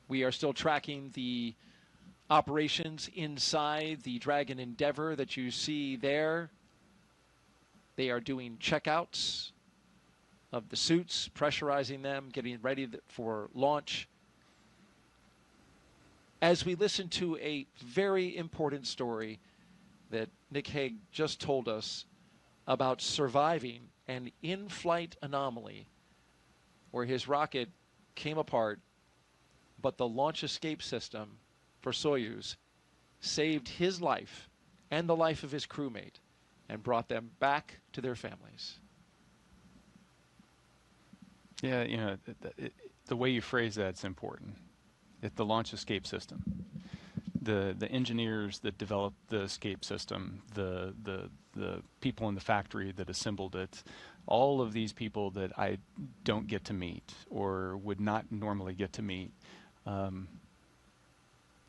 Speaker 1: We are still tracking the operations inside the Dragon Endeavor that you see there. They are doing checkouts of the suits, pressurizing them, getting ready for launch. As we listen to a very important story that Nick Hague just told us about surviving an in-flight anomaly where his rocket came apart, but the launch escape system for Soyuz saved his life and the life of his crewmate and brought them back to their families.
Speaker 2: Yeah, the way you phrase that's important. The launch escape system. The engineers that developed the escape system, the people in the factory that assembled it, all of these people that I don't get to meet or would not normally get to meet.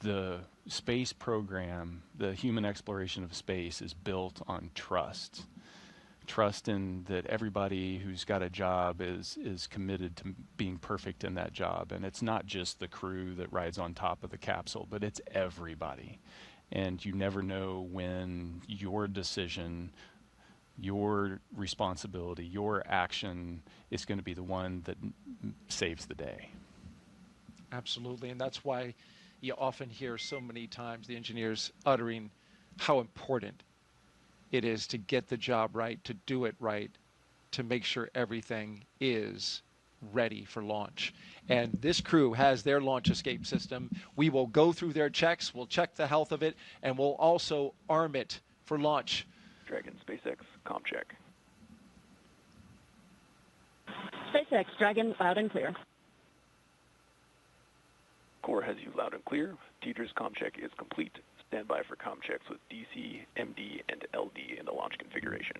Speaker 2: The space program, the human exploration of space, is built on trust. Trust in that everybody who's got a job is committed to being perfect in that job. And it's not just the crew that rides on top of the capsule, but it's everybody. And you never know when your decision, your responsibility, your action is going to be the one that saves the day.
Speaker 1: Absolutely, and that's why you often hear so many times the engineers uttering how important it is to get the job right, to do it right, to make sure everything is ready for launch. And this crew has their launch escape system. We will go through their checks, we'll check the health of it, and we'll also arm it for launch.
Speaker 3: Dragon, SpaceX, comm check.
Speaker 8: SpaceX Dragon, loud and clear.
Speaker 3: Core has you loud and clear. Teeter's comm check is complete. Stand by for comm checks with DC, MD, and LD in the launch configuration.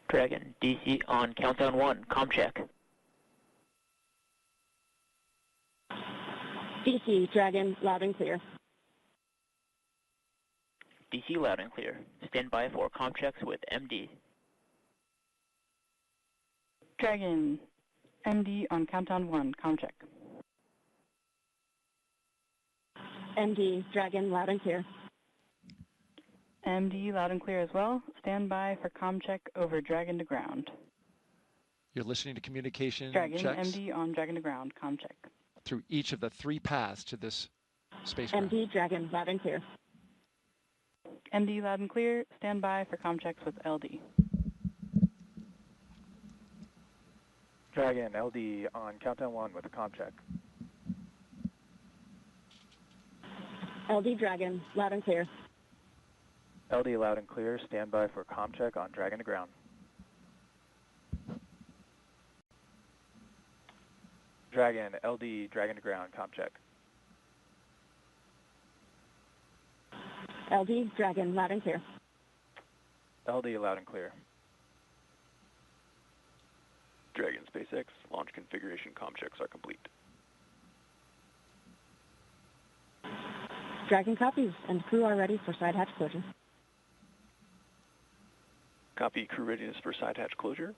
Speaker 10: Dragon, DC on countdown 1, comm check.
Speaker 8: DC, Dragon, loud and clear.
Speaker 10: DC loud and clear. Stand by for comm checks with MD.
Speaker 11: Dragon, MD on countdown 1, comm check.
Speaker 8: MD, Dragon, loud and clear.
Speaker 11: MD loud and clear as well. Stand by for comm check over Dragon to ground.
Speaker 1: You're listening to communication
Speaker 11: Dragon,
Speaker 1: checks
Speaker 11: MD on Dragon to ground, comm check.
Speaker 1: through each of the 3 paths to this spacecraft.
Speaker 8: MD, Dragon, loud and clear.
Speaker 11: MD loud and clear. Stand by for comm checks with LD.
Speaker 9: Dragon, LD on countdown 1 with a comm check.
Speaker 8: LD, Dragon, loud and clear.
Speaker 9: LD loud and clear. Stand by for comm check on Dragon to ground. Dragon, LD, Dragon to ground, comm check.
Speaker 8: LD, Dragon, loud and clear.
Speaker 9: LD loud and clear.
Speaker 3: Dragon SpaceX, launch configuration comm checks are complete.
Speaker 8: Dragon copies, and crew are ready for side hatch closure.
Speaker 3: Copy, crew readiness for side hatch closure.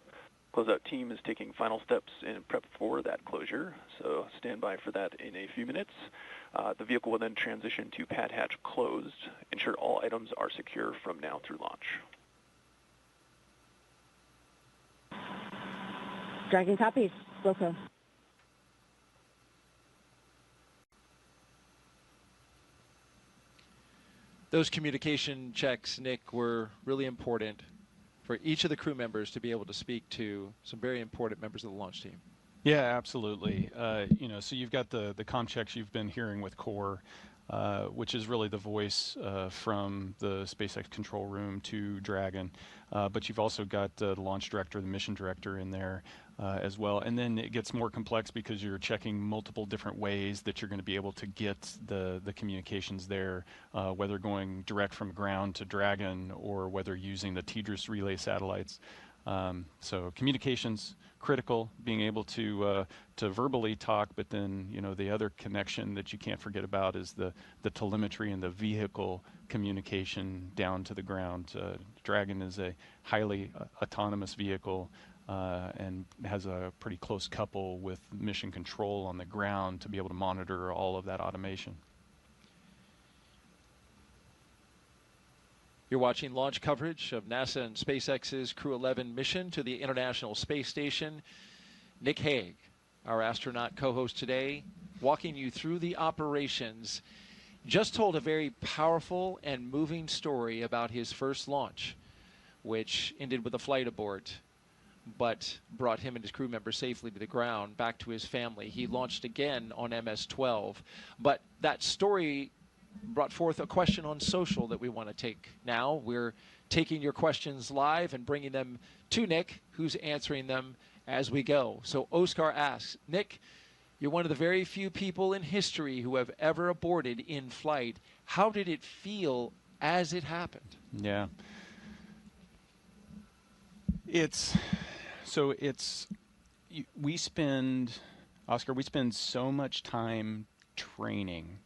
Speaker 3: Closeout team is taking final steps in prep for that closure, so stand by for that in a few minutes. The vehicle will then transition to pad hatch closed. Ensure all items are secure from now through launch.
Speaker 8: Dragon copies, Wilco.
Speaker 1: Those communication checks, Nick, were really important for each of the crew members to be able to speak to some very important members of the launch team.
Speaker 2: Yeah, absolutely. You know, so you've got the comm checks you've been hearing with Core, which is really the voice from the SpaceX control room to Dragon. But you've also got the launch director, the mission director in there as well. And then it gets more complex because you're checking multiple different ways that you're going to be able to get the communications there, whether going direct from ground to Dragon or whether using the TDRS relay satellites. So communications critical, being able to verbally talk, but then the other connection that you can't forget about is the telemetry and the vehicle communication down to the ground. Dragon is a highly autonomous vehicle and has a pretty close couple with mission control on the ground to be able to monitor all of that automation.
Speaker 1: You're watching launch coverage of NASA and SpaceX's Crew-11 mission to the International Space Station. Nick Hague, our astronaut co-host today, walking you through the operations, just told a very powerful and moving story about his first launch, which ended with a flight abort, but brought him and his crew members safely to the ground, back to his family. He launched again on MS-12, but that story brought forth a question on social that we want to take now. We're taking your questions live and bringing them to Nick, who's answering them as we go. So Oscar asks, Nick, you're one of the very few people in history who have ever aborted in flight. How did it feel as it happened?
Speaker 2: Yeah. We spend so much time training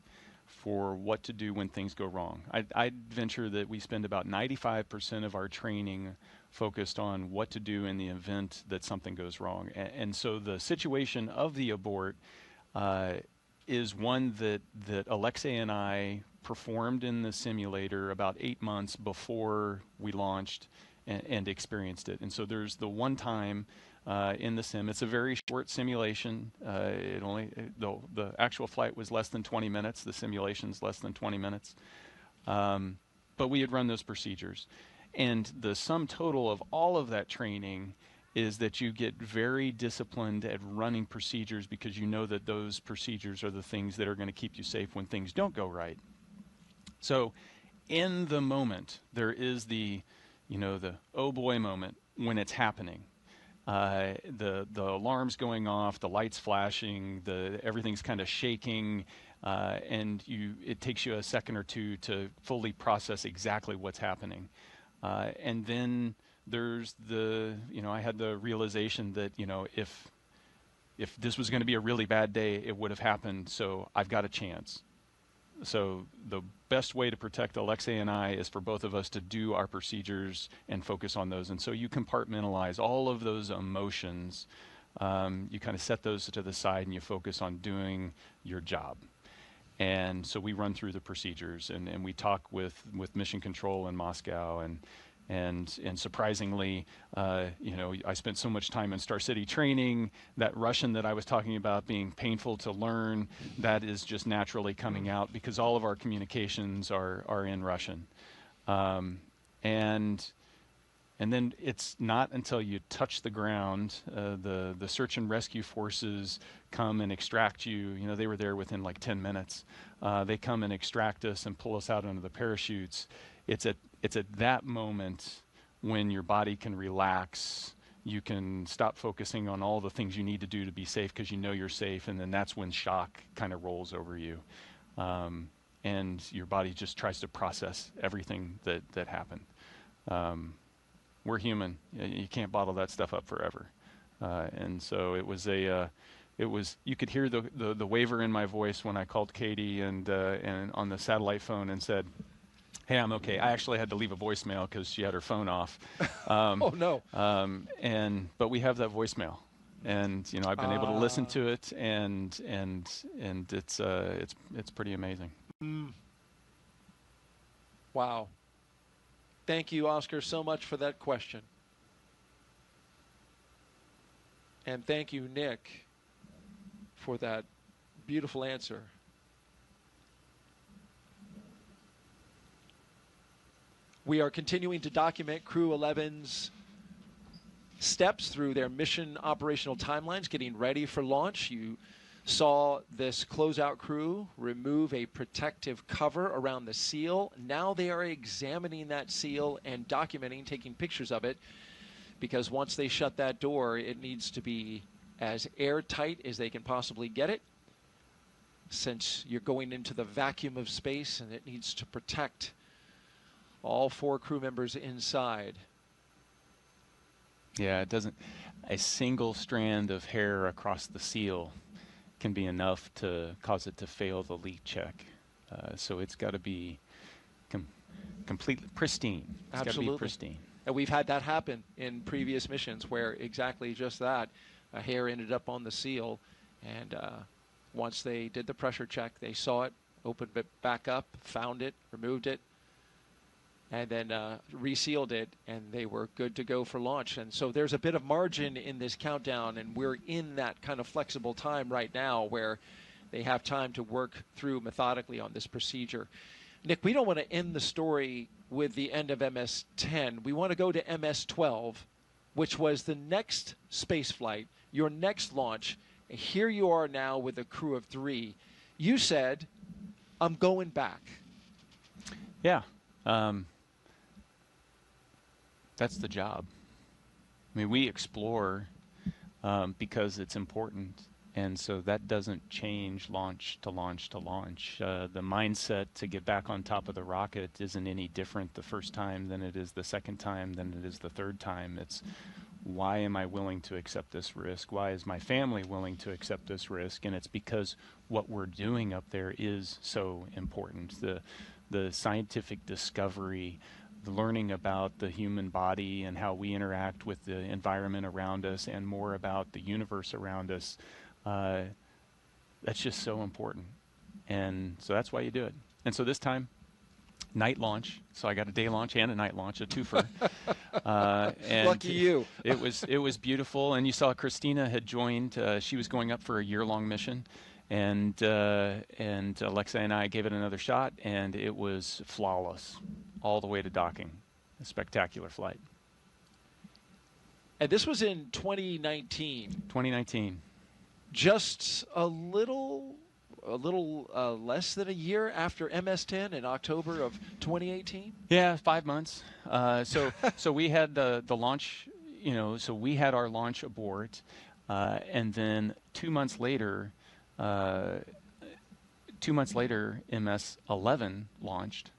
Speaker 2: for what to do when things go wrong. I'd venture that we spend about 95% of our training focused on what to do in the event that something goes wrong. And so the situation of the abort is one that Alexei and I performed in the simulator about 8 months before we launched and experienced it. And so there's the one time in the sim. It's a very short simulation. The actual flight was less than 20 minutes. The simulation's less than 20 minutes. But we had run those procedures. And the sum total of all of that training is that you get very disciplined at running procedures because you know that those procedures are the things that are going to keep you safe when things don't go right. So in the moment, there is the oh boy moment when it's happening. the alarms going off, the lights flashing, everything's kind of shaking, and it takes you a second or two to fully process exactly what's happening. And then there's I had the realization that, if this was going to be a really bad day, it would have happened, so I've got a chance. So the best way to protect Alexei and I is for both of us to do our procedures and focus on those. And so you compartmentalize all of those emotions. You kind of set those to the side and you focus on doing your job. And so we run through the procedures and we talk with Mission Control in Moscow, and surprisingly, I spent so much time in Star City training, that Russian that I was talking about being painful to learn, that is just naturally coming out because all of our communications are in Russian. And then it's not until you touch the ground, the search and rescue forces come and extract you. They were there within like 10 minutes. They come and extract us and pull us out under the parachutes. It's at that moment when your body can relax. You can stop focusing on all the things you need to do to be safe because you know you're safe, and then that's when shock kind of rolls over you. And your body just tries to process everything that happened. We're human. You can't bottle that stuff up forever. And so it was you could hear the waver in my voice when I called Katie and on the satellite phone and said, "Hey, I'm okay." I actually had to leave a voicemail because she had her phone off.
Speaker 1: Oh no!
Speaker 2: But we have that voicemail, and I've been able to listen to it, and it's pretty amazing.
Speaker 1: Wow! Thank you, Oscar, so much for that question, and thank you, Nick, for that beautiful answer. We are continuing to document Crew-11's steps through their mission operational timelines, getting ready for launch. You saw this closeout crew remove a protective cover around the seal. Now they are examining that seal and documenting, taking pictures of it, because once they shut that door, it needs to be as airtight as they can possibly get it, since you're going into the vacuum of space, and it needs to protect all 4 crew members inside.
Speaker 2: Yeah, a single strand of hair across the seal can be enough to cause it to fail the leak check. So it's got to be completely pristine. It's got to be pristine.
Speaker 1: And we've had that happen in previous missions where exactly just that, a hair ended up on the seal, and once they did the pressure check, they saw it, opened it back up, found it, removed it, and then resealed it, and they were good to go for launch. And so there's a bit of margin in this countdown, and we're in that kind of flexible time right now where they have time to work through methodically on this procedure. Nick, we don't want to end the story with the end of MS-10. We want to go to MS-12, which was the next space flight, your next launch. And here you are now with a crew of 3. You said, "I'm going back."
Speaker 2: Yeah. That's the job. I mean, we explore because it's important, and so that doesn't change launch to launch to launch. The mindset to get back on top of the rocket isn't any different the first time than it is the second time, than it is the third time. It's, why am I willing to accept this risk? Why is my family willing to accept this risk? And it's because what we're doing up there is so important. The scientific discovery, the learning about the human body and how we interact with the environment around us, and more about the universe around us, that's just so important. And so that's why you do it. And so this time, night launch. So I got a day launch and a night launch, a twofer. And
Speaker 1: lucky you.
Speaker 2: It was beautiful. And you saw Christina had joined. She was going up for a year-long mission. And Alexei and I gave it another shot, and it was flawless all the way to docking. A spectacular flight.
Speaker 1: And this was in 2019.
Speaker 2: 2019.
Speaker 1: Just a little less than a year after MS-10 in October of 2018.
Speaker 2: Yeah, 5 months. So we had the launch so we had our launch abort, and then 2 months later, MS-11 launched,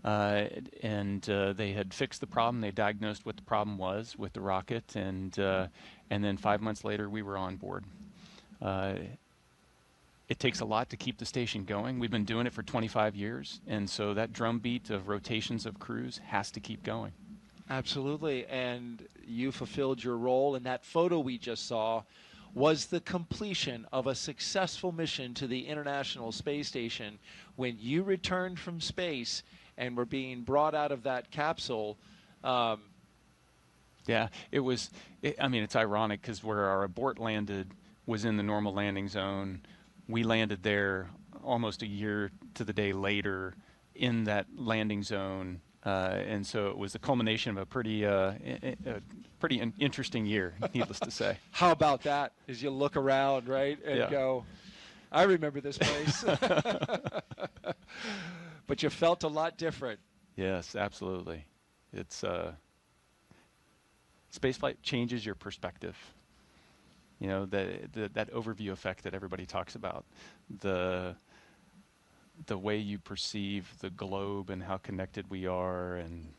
Speaker 2: and they had fixed the problem. They diagnosed what the problem was with the rocket, and then 5 months later, we were on board. It takes a lot to keep the station going. We've been doing it for 25 years, and so that drumbeat of rotations of crews has to keep going.
Speaker 1: Absolutely, and you fulfilled your role, and that photo we just saw was the completion of a successful mission to the International Space Station when you returned from space and were being brought out of that capsule.
Speaker 2: Yeah, I mean, it's ironic because where our abort landed was in the normal landing zone. We landed there almost a year to the day later in that landing zone. And so it was the culmination of a pretty interesting year, needless to say.
Speaker 1: How about that, as you look around, right, and go, I remember this place. But you felt a lot different.
Speaker 2: Yes, absolutely. It's spaceflight changes your perspective. You know, that overview effect that everybody talks about, the way you perceive the globe and how connected we are and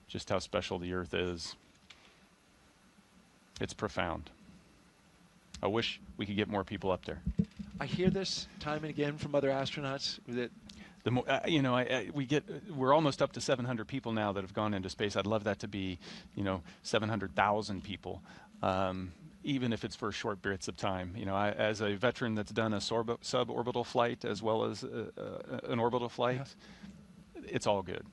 Speaker 2: just how special the Earth is. It's profound. I wish we could get more people up there.
Speaker 1: I hear this time and again from other astronauts that
Speaker 2: the more, we're almost up to 700 people now that have gone into space. I'd love that to be, 700,000 people. Even if it's for short periods of time. As a veteran that's done a suborbital flight as well as an orbital flight, yes, it's all good.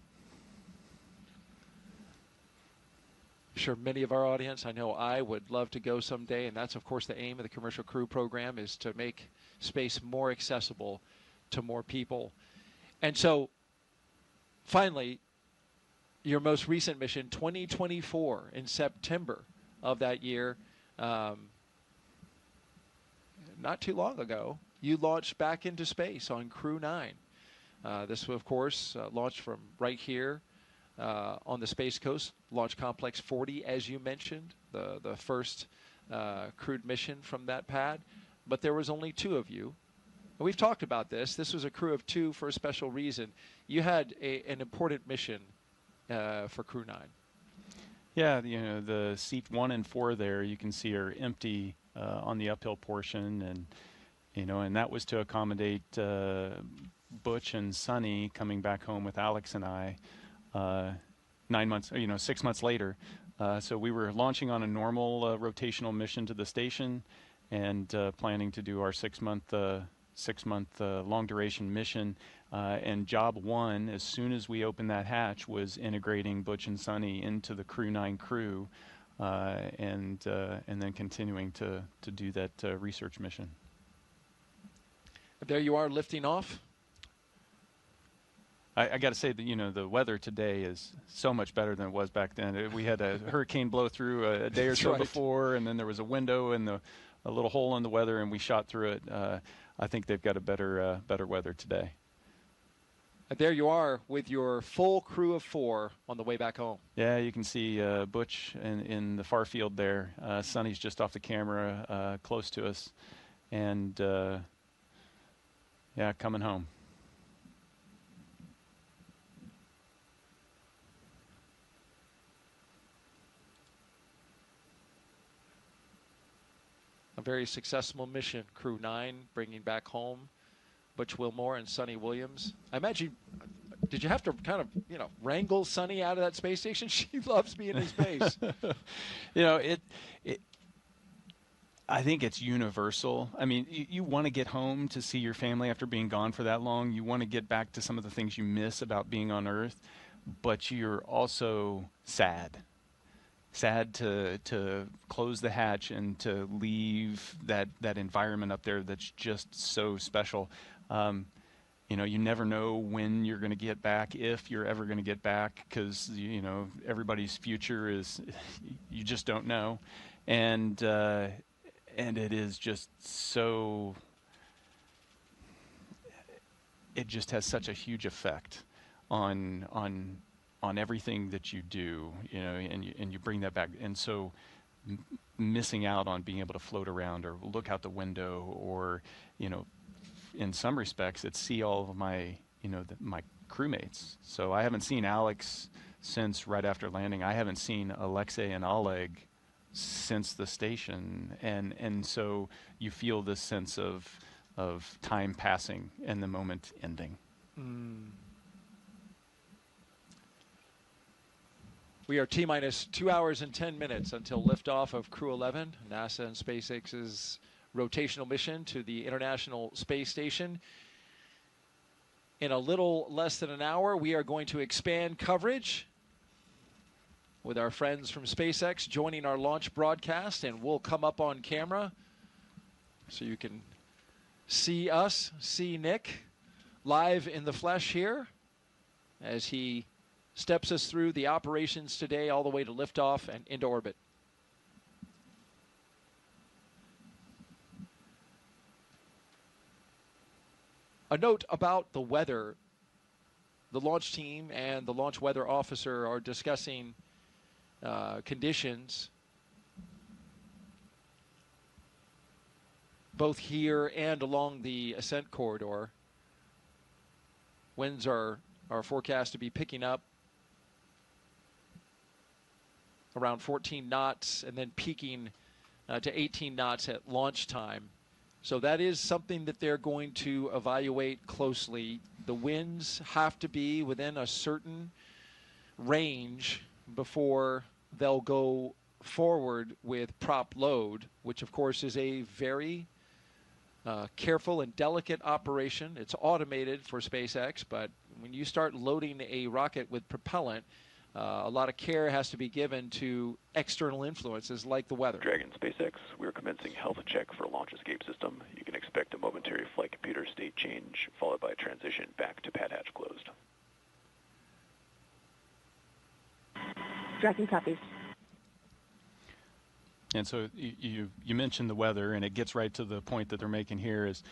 Speaker 1: Sure, many of our audience, I know I would love to go someday, and that's, of course, the aim of the Commercial Crew program, is to make space more accessible to more people. And so, finally, your most recent mission, 2024, in September of that year, not too long ago, you launched back into space on Crew-9. This, of course, launched from right here on the Space Coast, Launch Complex 40, as you mentioned, the first crewed mission from that pad. But there was only 2 of you. And we've talked about this. This was a crew of 2 for a special reason. You had an important mission for Crew-9.
Speaker 2: Yeah, the seat 1 and 4 there you can see are empty on the uphill portion, and that was to accommodate Butch and Sonny coming back home with Alex and I 6 months later. So we were launching on a normal rotational mission to the station and planning to do our 6-month long duration mission. And job 1, as soon as we opened that hatch, was integrating Butch and Sonny into the Crew-9 crew, and then continuing to do that research mission.
Speaker 1: There you are, lifting off.
Speaker 2: I got to say that the weather today is so much better than it was back then. We had a hurricane blow through a day or so before, and then there was a window and a little hole in the weather, and we shot through it. I think they've got a better weather today.
Speaker 1: There you are with your full crew of 4 on the way back home.
Speaker 2: Yeah, you can see Butch in the far field there. Sonny's just off the camera, close to us, and coming home.
Speaker 1: A very successful mission, Crew-9, bringing back home Butch Wilmore and Sonny Williams. I imagine, did you have to kind of, wrangle Sonny out of that space station? She loves being in space.
Speaker 2: I think it's universal. I mean, you want to get home to see your family after being gone for that long. You want to get back to some of the things you miss about being on Earth, but you're also sad to close the hatch and to leave that environment up there that's just so special. You never know when you're going to get back, if you're ever going to get back, because everybody's future is, you just don't know, and it is just so. It just has such a huge effect on everything that you do, and you bring that back. And so missing out on being able to float around or look out the window, or, you know, in some respects, it's see all of my, you know, my crewmates. So I haven't seen Alex since right after landing. I haven't seen Alexei and Oleg since the station, and so you feel this sense of time passing and the moment ending.
Speaker 1: We are T-minus 2 hours and 10 minutes until liftoff of Crew-11, NASA and SpaceX's rotational mission to the International Space Station. In a little less than an hour, we are going to expand coverage with our friends from SpaceX joining our launch broadcast, and we'll come up on camera so you can see us, see Nick live in the flesh here as he steps us through the operations today all the way to liftoff and into orbit. A note about the weather. The launch team and the launch weather officer are discussing conditions both here and along the ascent corridor. Winds are forecast to be picking up around 14 knots and then peaking to 18 knots at launch time. So that is something that they're going to evaluate closely. The winds have to be within a certain range before they'll go forward with prop load, which of course is a very careful and delicate operation. It's automated for SpaceX, but when you start loading a rocket with propellant, a lot of care has to be given to external influences like the weather.
Speaker 3: Dragon SpaceX, we're commencing health check for launch escape system. You can expect a momentary flight computer state change, followed by transition back to pad hatch closed.
Speaker 8: Dragon copies.
Speaker 2: And so you mentioned the weather, and it gets right to the point that they're making here is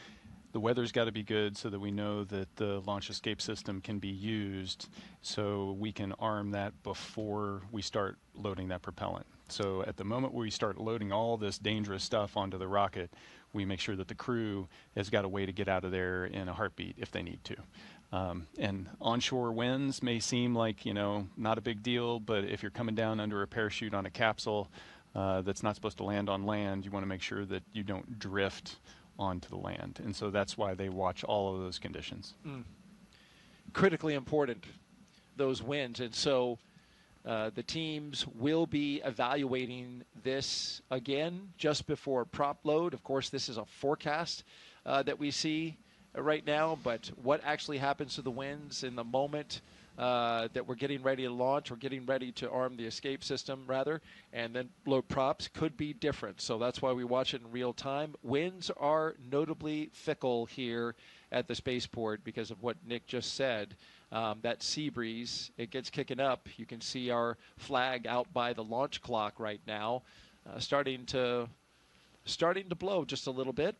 Speaker 2: the weather's got to be good so that we know that the launch escape system can be used, so we can arm that before we start loading that propellant. So at the moment where we start loading all this dangerous stuff onto the rocket, we make sure that the crew has got a way to get out of there in a heartbeat if they need to. And onshore winds may seem like, you know, not a big deal, but if you're coming down under a parachute on a capsule that's not supposed to land on land, you want to make sure that you don't drift onto the land. And so that's why they watch all of those conditions.
Speaker 1: Critically important, those winds. And so the teams will be evaluating this again just before prop load. Of course, this is a forecast that we see right now, but what actually happens to the winds in the moment that we're getting ready to launch or getting ready to arm the escape system, rather, and then load props could be different. So that's why we watch it in real time. Winds are notably fickle here at the spaceport because of what Nick just said. That sea breeze, it gets kicking up. You can see our flag out by the launch clock right now, starting to blow just a little bit.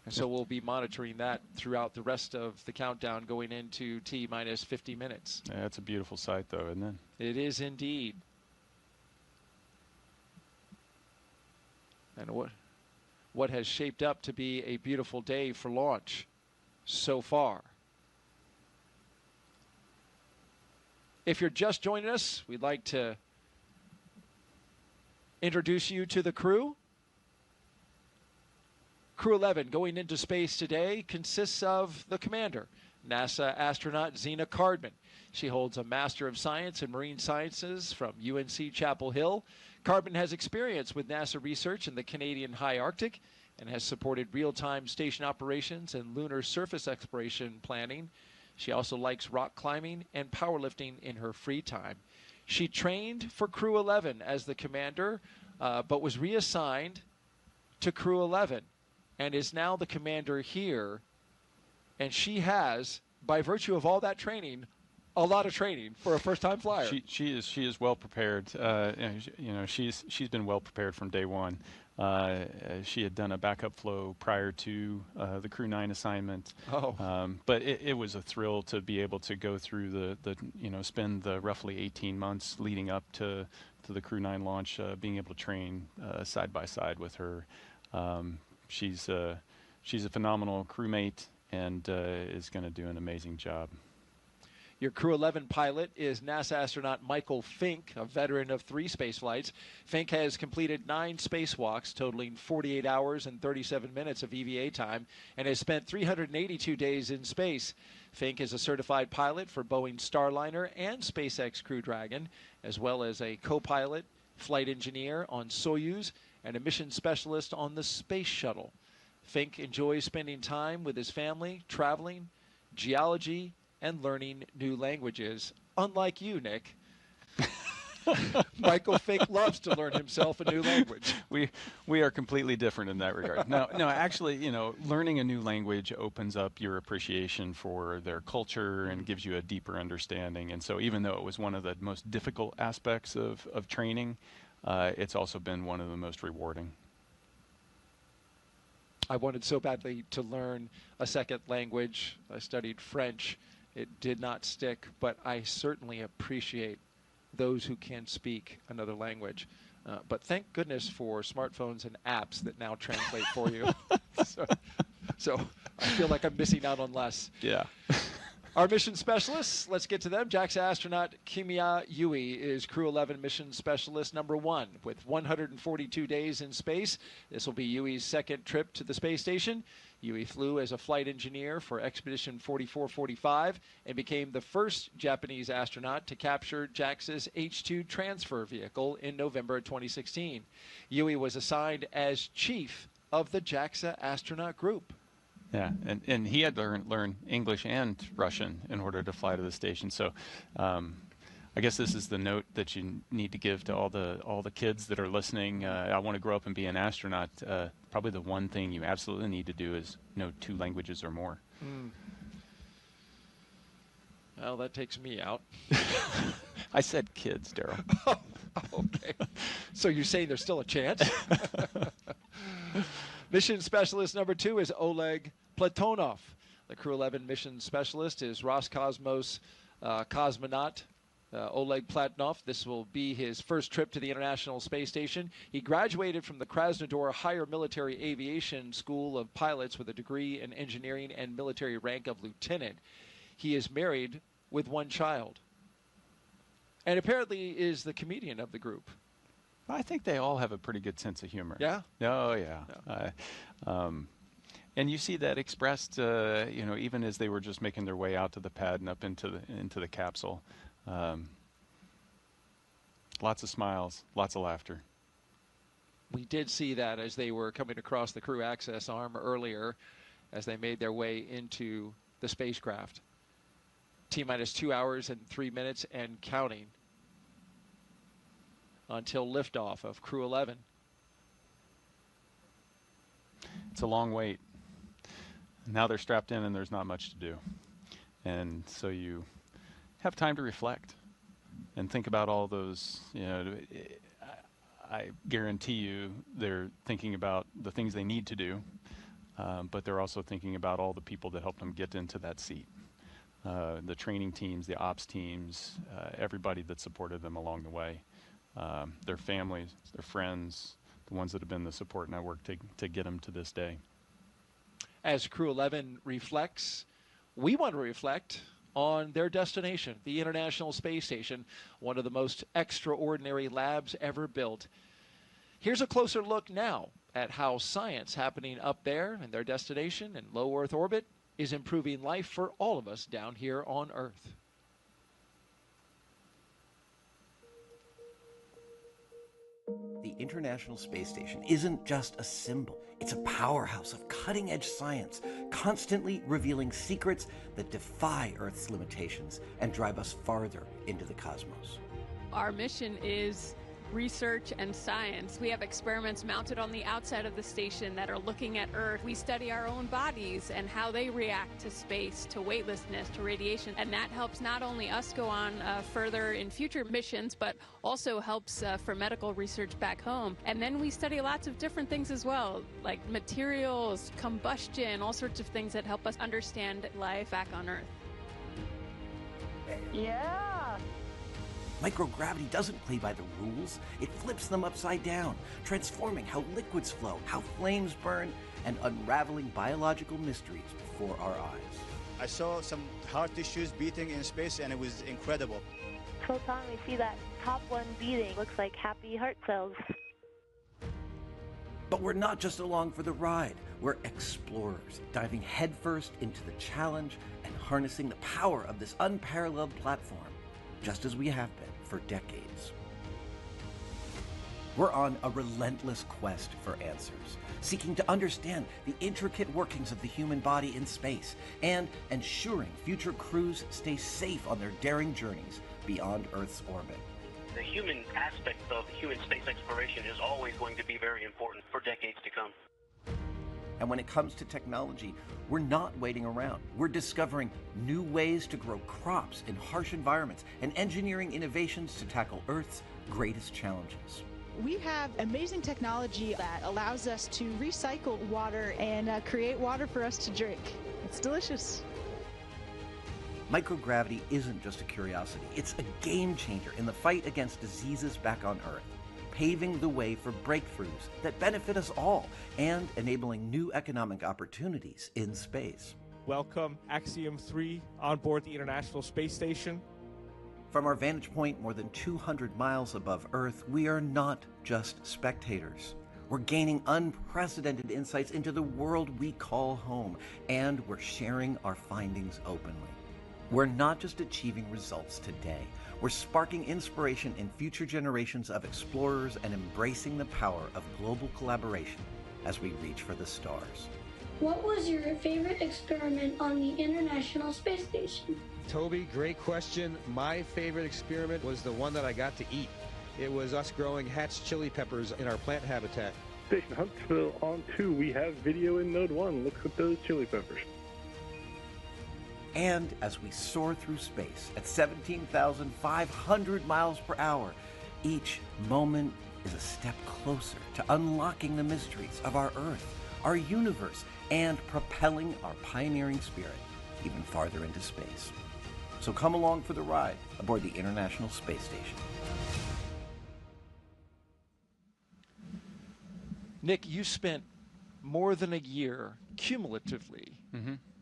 Speaker 1: And so we'll be monitoring that throughout the rest of the countdown going into T-minus 50 minutes.
Speaker 2: Yeah, it's a beautiful sight, though, isn't it?
Speaker 1: It is indeed. And what has shaped up to be a beautiful day for launch so far. If you're just joining us, we'd like to introduce you to the crew. Crew-11 going into space today consists of the commander, NASA astronaut Zena Cardman. She holds a Master of Science in Marine Sciences from UNC Chapel Hill. Cardman has experience with NASA research in the Canadian High Arctic and has supported real-time station operations and lunar surface exploration planning. She also likes rock climbing and powerlifting in her free time. She trained for Crew-11 as the commander, but was reassigned to Crew-11. And is now the commander here, and she has, by virtue of all that training, a lot of training for a first-time flyer.
Speaker 2: She is well prepared. You know, she's been well prepared from day one. She had done a backup flow prior to the Crew-9 assignment.
Speaker 1: Oh.
Speaker 2: But it was a thrill to be able to go through spend the roughly 18 months leading up to the Crew-9 launch, being able to train side by side with her. She's a phenomenal crewmate and is going to do an amazing job.
Speaker 1: Your Crew-11 pilot is NASA astronaut Michael Fincke, a veteran of 3 space flights. Fincke has completed 9 spacewalks, totaling 48 hours and 37 minutes of EVA time, and has spent 382 days in space. Fincke is a certified pilot for Boeing Starliner and SpaceX Crew Dragon, as well as a co-pilot, flight engineer on Soyuz, and a mission specialist on the Space Shuttle. Fincke enjoys spending time with his family, traveling, geology, and learning new languages. Unlike you, Nick, Michael Fincke loves to learn himself a new language.
Speaker 2: We are completely different in that regard. No, actually, learning a new language opens up your appreciation for their culture and gives you a deeper understanding. And so even though it was one of the most difficult aspects of training, it's also been one of the most rewarding.
Speaker 1: I wanted so badly to learn a second language. I studied French. It did not stick, but I certainly appreciate those who can speak another language. But thank goodness for smartphones and apps that now translate for you. So I feel like I'm missing out on less.
Speaker 2: Yeah.
Speaker 1: Our mission specialists, let's get to them. JAXA astronaut Kimiya Yui is Crew-11 mission specialist number 1 with 142 days in space. This will be Yui's second trip to the space station. Yui flew as a flight engineer for Expedition 4445 and became the first Japanese astronaut to capture JAXA's H-2 transfer vehicle in November 2016. Yui was assigned as chief of the JAXA astronaut group.
Speaker 2: Yeah, and he had to learn English and Russian in order to fly to the station. So I guess this is the note that you need to give to all the kids that are listening. I want to grow up and be an astronaut. Probably the one thing you absolutely need to do is know 2 languages or more.
Speaker 1: Well, that takes me out.
Speaker 2: I said kids, Daryl.
Speaker 1: Okay. So you're saying there's still a chance? Mission specialist number 2 is Oleg Platonov. The Crew-11 mission specialist is Roscosmos Cosmonaut Oleg Platonov. This will be his first trip to the International Space Station. He graduated from the Krasnodar Higher Military Aviation School of Pilots with a degree in engineering and military rank of lieutenant. He is married with 1 child, and apparently is the comedian of the group.
Speaker 2: I think they all have a pretty good sense of humor.
Speaker 1: Yeah?
Speaker 2: Oh, yeah. And you see that expressed, even as they were just making their way out to the pad and up into the capsule. Lots of smiles, lots of laughter.
Speaker 1: We did see that as they were coming across the crew access arm earlier, as they made their way into the spacecraft. T-minus 2 hours and 3 minutes and counting until liftoff of Crew-11.
Speaker 2: It's a long wait. Now they're strapped in and there's not much to do. And so you have time to reflect and think about all those, I guarantee you they're thinking about the things they need to do, but they're also thinking about all the people that helped them get into that seat. The training teams, the ops teams, everybody that supported them along the way. Their families, their friends, the ones that have been the support network to get them to this day.
Speaker 1: As Crew-11 reflects, we want to reflect on their destination, the International Space Station, one of the most extraordinary labs ever built. Here's a closer look now at how science happening up there in their destination in low Earth orbit is improving life for all of us down here on Earth.
Speaker 12: The International Space Station isn't just a symbol. It's a powerhouse of cutting-edge science, constantly revealing secrets that defy Earth's limitations and drive us farther into the cosmos.
Speaker 13: Our mission is research and science. We have experiments mounted on the outside of the station that are looking at Earth. We study our own bodies and how they react to space, to weightlessness, to radiation, and that helps not only us go on further in future missions, but also helps for medical research back home. And then we study lots of different things as well, like materials, combustion, all sorts of things that help us understand life back on Earth.
Speaker 11: Yeah!
Speaker 12: Microgravity doesn't play by the rules. It flips them upside down, transforming how liquids flow, how flames burn, and unraveling biological mysteries before our eyes.
Speaker 14: I saw some heart tissues beating in space, and it was incredible.
Speaker 15: Photon, we see that top one beating. Looks like happy heart cells.
Speaker 12: But we're not just along for the ride. We're explorers, diving headfirst into the challenge and harnessing the power of this unparalleled platform, just as we have been for decades. We're on a relentless quest for answers, seeking to understand the intricate workings of the human body in space and ensuring future crews stay safe on their daring journeys beyond Earth's orbit.
Speaker 16: The human aspect of human space exploration is always going to be very important for decades to come.
Speaker 12: And when it comes to technology, we're not waiting around. We're discovering new ways to grow crops in harsh environments and engineering innovations to tackle Earth's greatest challenges.
Speaker 17: We have amazing technology that allows us to recycle water and create water for us to drink. It's delicious.
Speaker 12: Microgravity isn't just a curiosity. It's a game changer in the fight against diseases back on Earth, paving the way for breakthroughs that benefit us all and enabling new economic opportunities in space.
Speaker 18: Welcome, Axiom 3 on board the International Space Station.
Speaker 12: From our vantage point more than 200 miles above Earth, we are not just spectators. We're gaining unprecedented insights into the world we call home, and we're sharing our findings openly. We're not just achieving results today. We're sparking inspiration in future generations of explorers and embracing the power of global collaboration as we reach for the stars.
Speaker 19: What was your favorite experiment on the International Space Station?
Speaker 20: Toby, great question. My favorite experiment was the one that I got to eat. It was us growing hatch chili peppers in our plant habitat.
Speaker 21: Station Huntsville on 2, we have video in Node 1. Look at those chili peppers.
Speaker 12: And as we soar through space at 17,500 miles per hour, each moment is a step closer to unlocking the mysteries of our Earth, our universe, and propelling our pioneering spirit even farther into space. So come along for the ride aboard the International Space Station.
Speaker 1: Nick, you spent more than a year cumulatively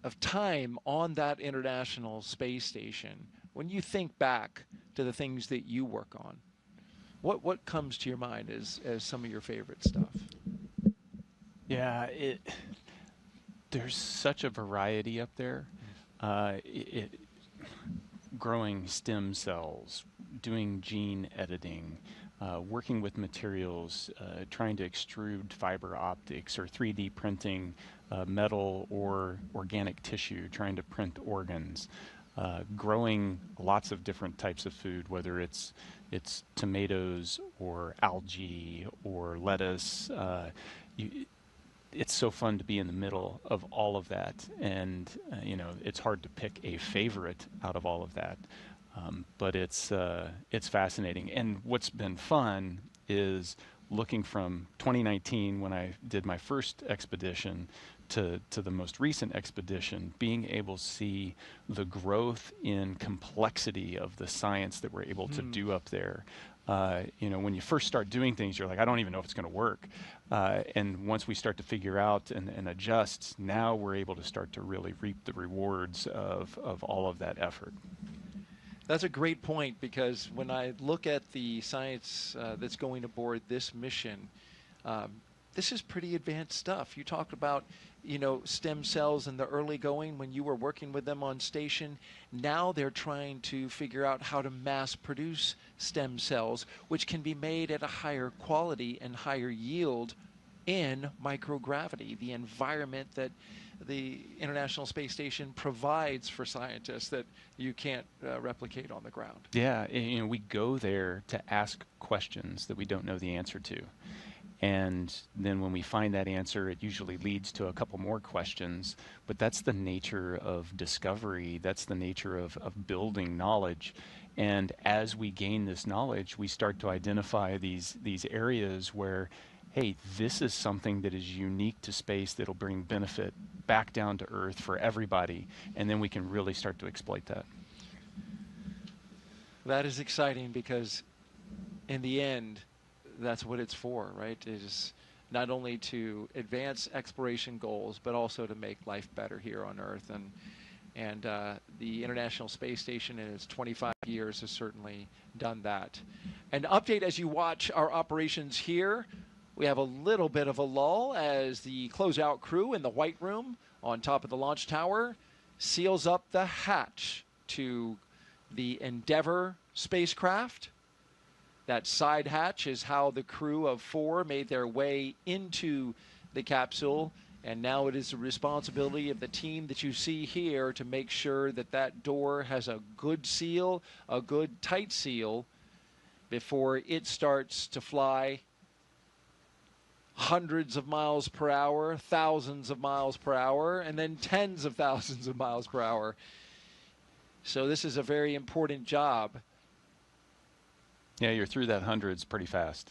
Speaker 1: of time on that International Space Station. When you think back to the things that you work on, what comes to your mind as some of your favorite stuff?
Speaker 2: Yeah, there's such a variety up there. Growing stem cells, doing gene editing, working with materials, trying to extrude fiber optics or 3D printing metal or organic tissue, trying to print organs, growing lots of different types of food, whether it's tomatoes or algae or lettuce. It's so fun to be in the middle of all of that, and it's hard to pick a favorite out of all of that. But it's fascinating. And what's been fun is looking from 2019, when I did my first expedition, to the most recent expedition, being able to see the growth in complexity of the science that we're able to do up there. When you first start doing things, you're like, I don't even know if it's going to work. And once we start to figure out and adjust, now we're able to start to really reap the rewards of all of that effort.
Speaker 1: That's a great point, because when I look at the science that's going aboard this mission, this is pretty advanced stuff. You talked about, stem cells in the early going when you were working with them on station. Now they're trying to figure out how to mass produce stem cells, which can be made at a higher quality and higher yield in microgravity, the environment that the International Space Station provides for scientists that you can't replicate on the ground.
Speaker 2: Yeah, you know, we go there to ask questions that we don't know the answer to. And then when we find that answer, it usually leads to a couple more questions. But that's the nature of discovery. That's the nature of building knowledge. And as we gain this knowledge, we start to identify these areas where, hey, this is something that is unique to space that'll bring benefit back down to Earth for everybody. And then we can really start to exploit that.
Speaker 1: That is exciting because in the end, that's what it's for, right? It is not only to advance exploration goals, but also to make life better here on Earth. And the International Space Station in its 25 years has certainly done that. An update as you watch our operations here. We have a little bit of a lull as the closeout crew in the White Room on top of the launch tower seals up the hatch to the Endeavour spacecraft. That side hatch is how the crew of 4 made their way into the capsule, and now it is the responsibility of the team that you see here to make sure that that door has a good seal, a good tight seal, before it starts to fly hundreds of miles per hour, thousands of miles per hour, and then tens of thousands of miles per hour. So this is a very important job.
Speaker 2: Yeah, you're through that hundreds pretty fast.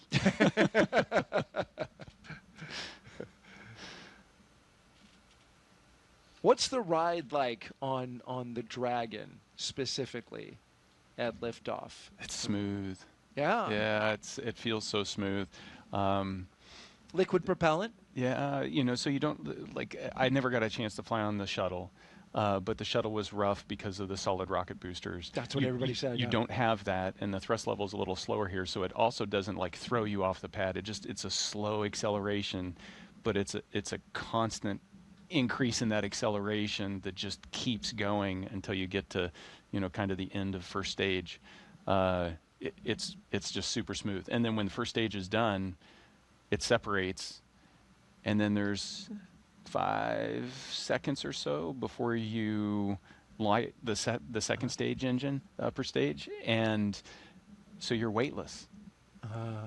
Speaker 1: What's the ride like on the Dragon specifically at liftoff?
Speaker 2: It's smooth.
Speaker 1: Yeah.
Speaker 2: Yeah, it feels so smooth.
Speaker 1: Liquid propellant?
Speaker 2: Yeah, you know, so you don't, like, I never got a chance to fly on the shuttle. But the shuttle was rough because of the solid rocket boosters.
Speaker 1: That's what everybody said.
Speaker 2: You don't have that, and the thrust level is a little slower here, so it also doesn't like throw you off the pad. It's a slow acceleration, but it's a constant increase in that acceleration that just keeps going until you get to, you know, kind of the end of first stage. It's just super smooth. And then when the first stage is done, it separates, and then there's 5 seconds or so before you light the second stage engine per stage, and so you're weightless.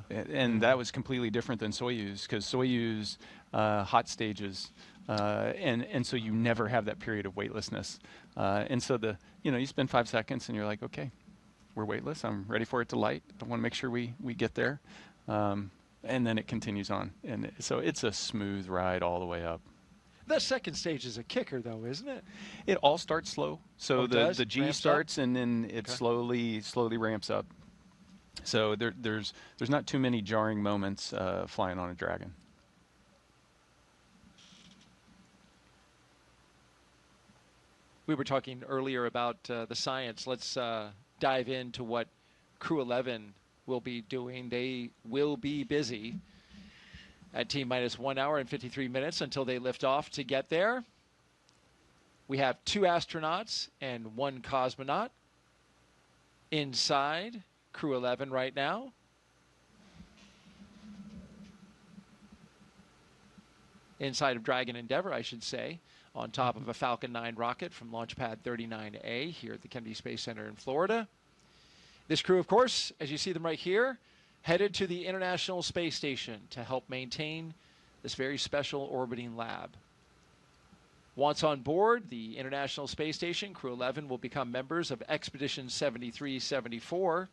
Speaker 2: And that was completely different than Soyuz, because Soyuz hot stages, and so you never have that period of weightlessness. And so you spend 5 seconds and you're like, okay, we're weightless. I'm ready for it to light. I want to make sure we get there, and then it continues on. And so it's a smooth ride all the way up.
Speaker 1: The second stage is a kicker, though, isn't it?
Speaker 2: It all starts slow. So the G
Speaker 1: ramps
Speaker 2: starts
Speaker 1: up?
Speaker 2: and then it slowly ramps up. So there's not too many jarring moments flying on a Dragon.
Speaker 1: We were talking earlier about the science. Let's dive into what Crew-11 will be doing. They will be busy at T-minus 1 hour and 53 minutes until they lift off to get there. We have 2 astronauts and 1 cosmonaut inside Crew-11 right now. Inside of Dragon Endeavour, I should say, on top of a Falcon 9 rocket from launchpad 39A here at the Kennedy Space Center in Florida. This crew, of course, as you see them right here, headed to the International Space Station to help maintain this very special orbiting lab. Once on board the International Space Station, Crew-11 will become members of Expedition 7374.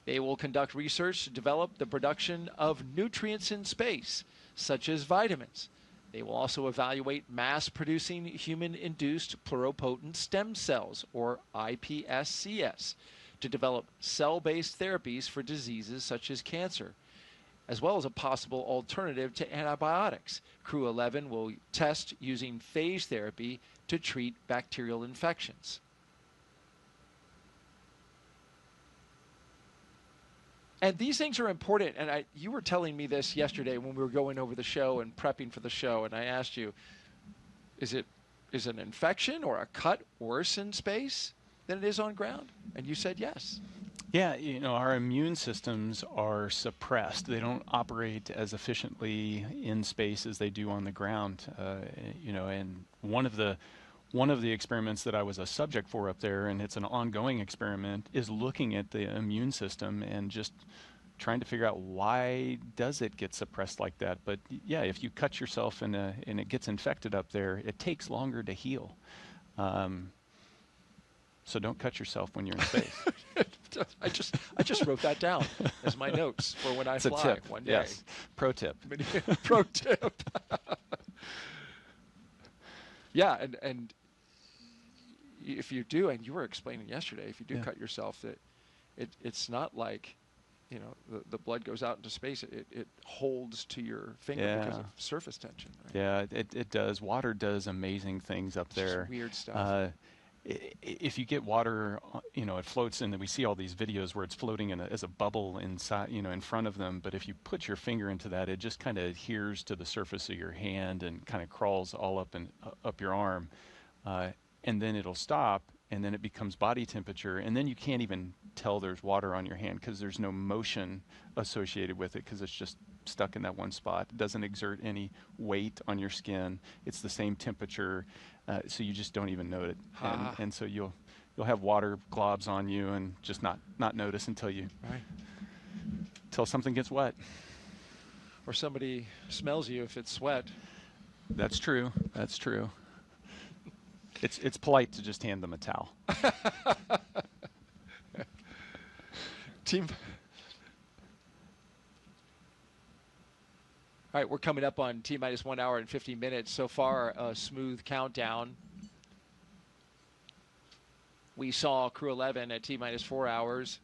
Speaker 1: They will conduct research to develop the production of nutrients in space, such as vitamins. They will also evaluate mass-producing human-induced pluripotent stem cells, or iPSCs, to develop cell-based therapies for diseases such as cancer, as well as a possible alternative to antibiotics. Crew-11 will test using phage therapy to treat bacterial infections. And these things are important, and you were telling me this yesterday when we were going over the show and prepping for the show, and I asked you, is an infection or a cut worse in space than it is on ground? And you said yes.
Speaker 2: Yeah, you know, our immune systems are suppressed. They don't operate as efficiently in space as they do on the ground. You know, and one of the experiments that I was a subject for up there, and it's an ongoing experiment, is looking at the immune system and just trying to figure out why does it get suppressed like that. But yeah, if you cut yourself and it gets infected up there, it takes longer to heal. So don't cut yourself when you're in space.
Speaker 1: I just wrote that down as my notes for when I
Speaker 2: It's a
Speaker 1: fly
Speaker 2: tip.
Speaker 1: one day.
Speaker 2: Yes. Pro tip.
Speaker 1: Pro tip. Yeah, and if you do, and you were explaining yesterday, if you do cut yourself, it's not like, you know, the blood goes out into space. It holds to your finger because of surface tension. Right?
Speaker 2: Yeah, it does. Water does amazing things up there.
Speaker 1: Just weird stuff.
Speaker 2: If you get water, you know, it floats in, and we see all these videos where it's floating as a bubble inside, you know, in front of them. But if you put your finger into that, it just kind of adheres to the surface of your hand and kind of crawls all up and up your arm, and then it'll stop, and then it becomes body temperature, and then you can't even tell there's water on your hand because there's no motion associated with it because it's just stuck in that one spot. It doesn't exert any weight on your skin. It's the same temperature, so you just don't even know it. And so you'll have water globs on you and just not notice until something gets wet.
Speaker 1: Or somebody smells you if it's sweat. That's
Speaker 2: true. That's true. It's polite to just hand them a towel.
Speaker 1: Team. All right, we're coming up on T-minus 1 hour and 50 minutes. So far, a smooth countdown. We saw Crew-11 at T-minus 4 hours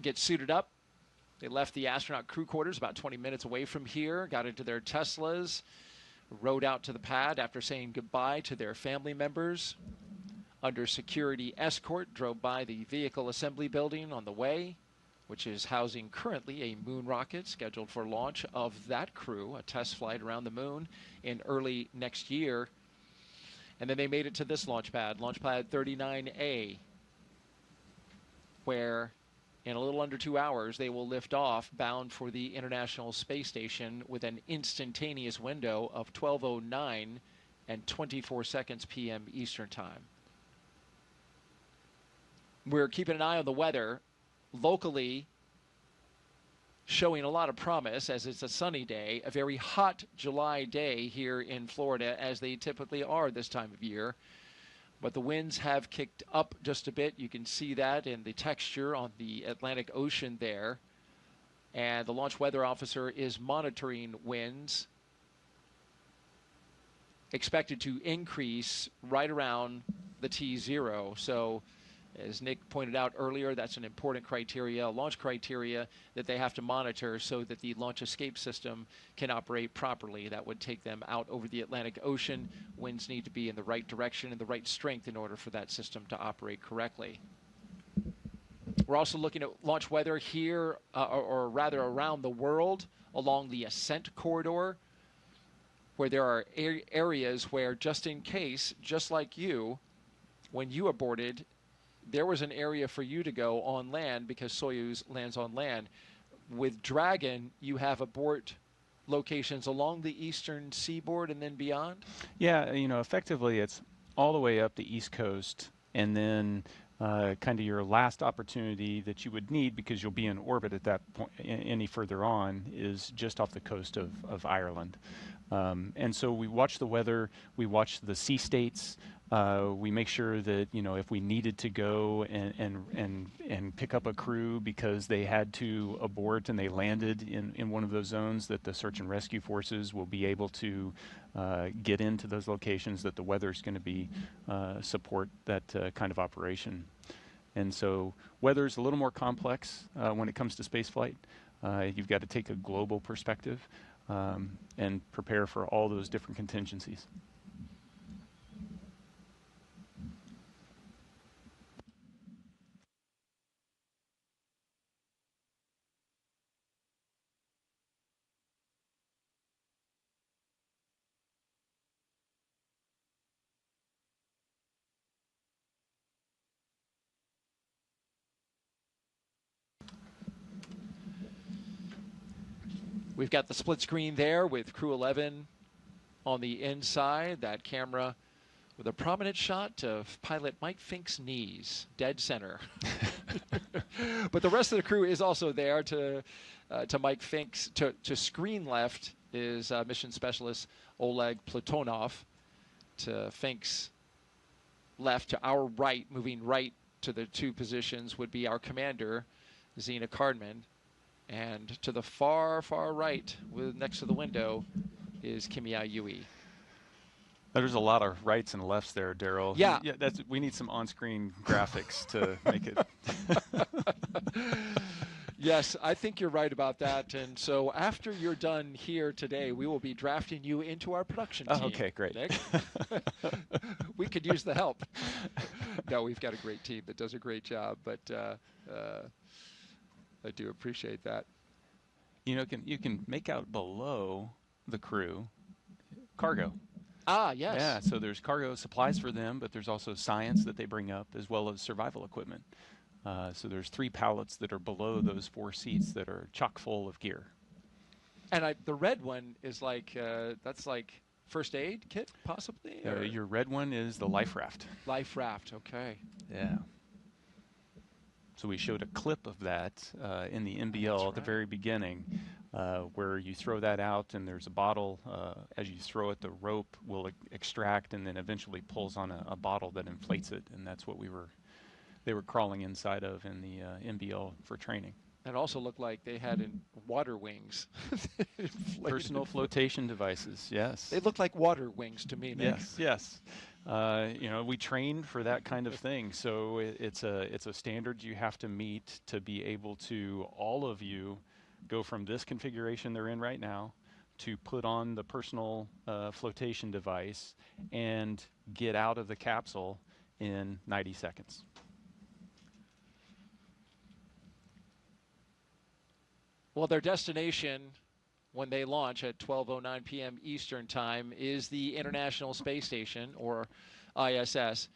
Speaker 1: get suited up. They left the astronaut crew quarters about 20 minutes away from here, got into their Teslas, rode out to the pad after saying goodbye to their family members. Under security escort, drove by the vehicle assembly building on the way, which is housing currently a moon rocket scheduled for launch of that crew, a test flight around the moon in early next year. And then they made it to this launch pad 39A, where in a little under 2 hours they will lift off bound for the International Space Station with an instantaneous window of 12:09 and 24 seconds p.m. Eastern Time. We're keeping an eye on the weather. Locally, showing a lot of promise as it's a sunny day, a very hot July day here in Florida, as they typically are this time of year. But the winds have kicked up just a bit. You can see that in the texture on the Atlantic Ocean there. And the launch weather officer is monitoring winds, expected to increase right around the T0. So, as Nick pointed out earlier, that's an important criteria, a launch criteria that they have to monitor so that the launch escape system can operate properly. That would take them out over the Atlantic Ocean. Winds need to be in the right direction and the right strength in order for that system to operate correctly. We're also looking at launch weather here, or rather around the world, along the ascent corridor, where there are areas where, just in case, just like you, when you aborted, there was an area for you to go on land because Soyuz lands on land. With Dragon, you have abort locations along the eastern seaboard and then beyond?
Speaker 2: Yeah, you know, effectively it's all the way up the East Coast, and then kind of your last opportunity that you would need, because you'll be in orbit at that point, any further on, is just off the coast of Ireland. And so we watch the weather, we watch the sea states, we make sure that, you know, if we needed to go and pick up a crew because they had to abort and they landed in one of those zones, that the search and rescue forces will be able to get into those locations, that the weather's going to be support that kind of operation. And so weather's a little more complex when it comes to spaceflight. You've got to take a global perspective and prepare for all those different contingencies.
Speaker 1: We've got the split screen there with Crew-11 on the inside. That camera with a prominent shot of pilot Mike Fincke's knees, dead center. But the rest of the crew is also there. To Mike Fincke's, to screen left is mission specialist Oleg Platonov. To Fincke's left, to our right, moving right to the two positions, would be our commander, Zena Cardman. And to the far, far right, next to the window, is Kimiya Yui.
Speaker 2: There's a lot of rights and lefts there, Daryl.
Speaker 1: Yeah.
Speaker 2: We need some on-screen graphics to make it.
Speaker 1: Yes, I think you're right about that. And so after you're done here today, we will be drafting you into our production team.
Speaker 2: Oh, okay, great.
Speaker 1: Nick. We could use the help. No, we've got a great team that does a great job, but I do appreciate that.
Speaker 2: You can make out below the crew cargo.
Speaker 1: Ah, yes.
Speaker 2: Yeah, so there's cargo supplies for them, but there's also science that they bring up as well as survival equipment. So there's 3 pallets that are below those 4 seats that are chock full of gear.
Speaker 1: And the red one is like, that's like first aid kit, possibly?
Speaker 2: Your red one is the life raft.
Speaker 1: Life raft, okay.
Speaker 2: Yeah. So we showed a clip of that in the NBL at the very beginning, where you throw that out and there's a bottle. As you throw it, the rope will extract and then eventually pulls on a bottle that inflates it, and that's what they were crawling inside of in the NBL for training.
Speaker 1: It also looked like they had water wings.
Speaker 2: Personal flotation devices, yes.
Speaker 1: They look like water wings to me, Nick.
Speaker 2: Yes. We train for that kind of thing, so it's a standard you have to meet to be able to, all of you, go from this configuration they're in right now to put on the personal flotation device and get out of the capsule in 90 seconds.
Speaker 1: Well, their destination when they launch at 12:09 p.m. Eastern Time is the International Space Station, or ISS.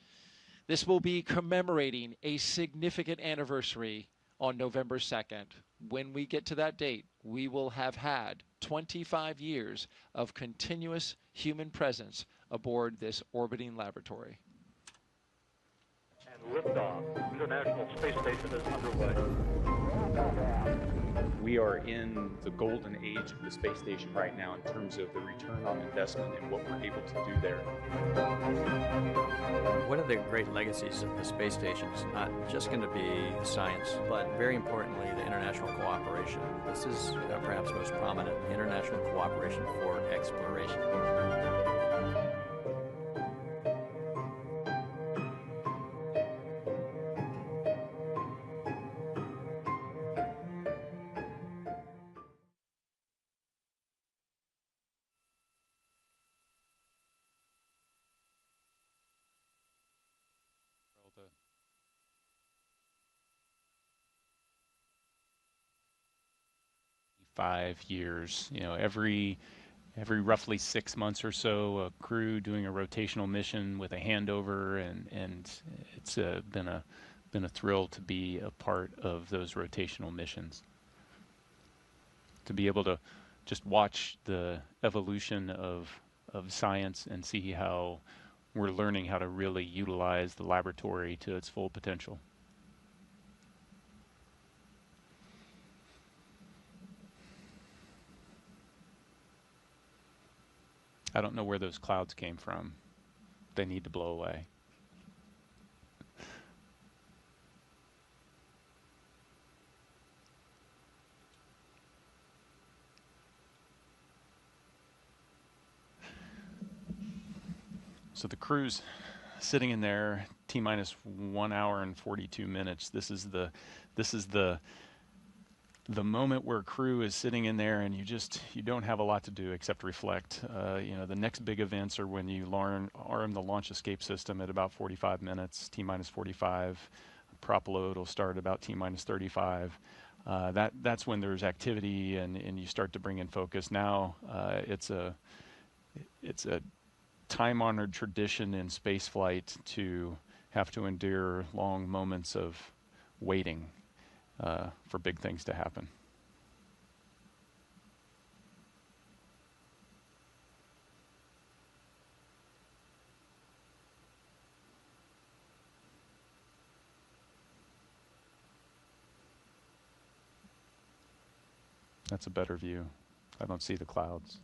Speaker 1: This will be commemorating a significant anniversary on November 2nd. When we get to that date, we will have had 25 years of continuous human presence aboard this orbiting laboratory.
Speaker 4: And liftoff. International Space Station is underway.
Speaker 2: We are in the golden age of the space station right now in terms of the return on investment and what we're able to do there.
Speaker 22: One of the great legacies of the space station is not just going to be science, but very importantly, the international cooperation. This is perhaps most prominent, international cooperation for exploration.
Speaker 2: Years, every roughly 6 months or so, a crew doing a rotational mission with a handover, and it's been a thrill to be a part of those rotational missions. To be able to just watch the evolution of science and see how we're learning how to really utilize the laboratory to its full potential. I don't know where those clouds came from. They need to blow away. So the crew's sitting in there, T-minus 1 hour and 42 minutes. This is the moment where crew is sitting in there and you don't have a lot to do except reflect. The next big events are when you arm the launch escape system at about 45 minutes, T-minus 45. Prop load will start about T-minus 35. That's when there's activity and you start to bring in focus. Now it's a time-honored tradition in spaceflight to have to endure long moments of waiting for big things to happen. That's a better view. I don't see the clouds.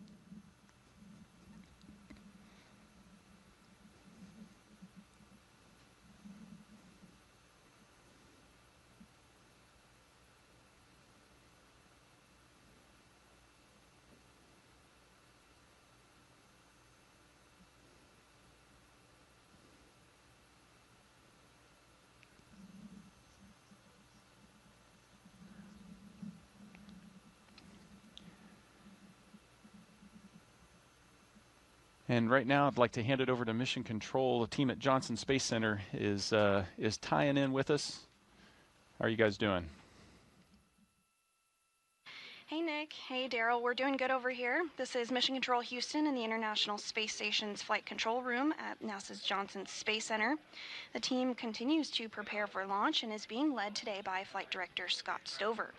Speaker 2: And right now, I'd like to hand it over to Mission Control. The team at Johnson Space Center is tying in with us. How are you guys doing?
Speaker 5: Hey Nick, hey Daryl, we're doing good over here. This is Mission Control Houston in the International Space Station's Flight Control Room at NASA's Johnson Space Center. The team continues to prepare for launch and is being led today by Flight Director Scott Stover.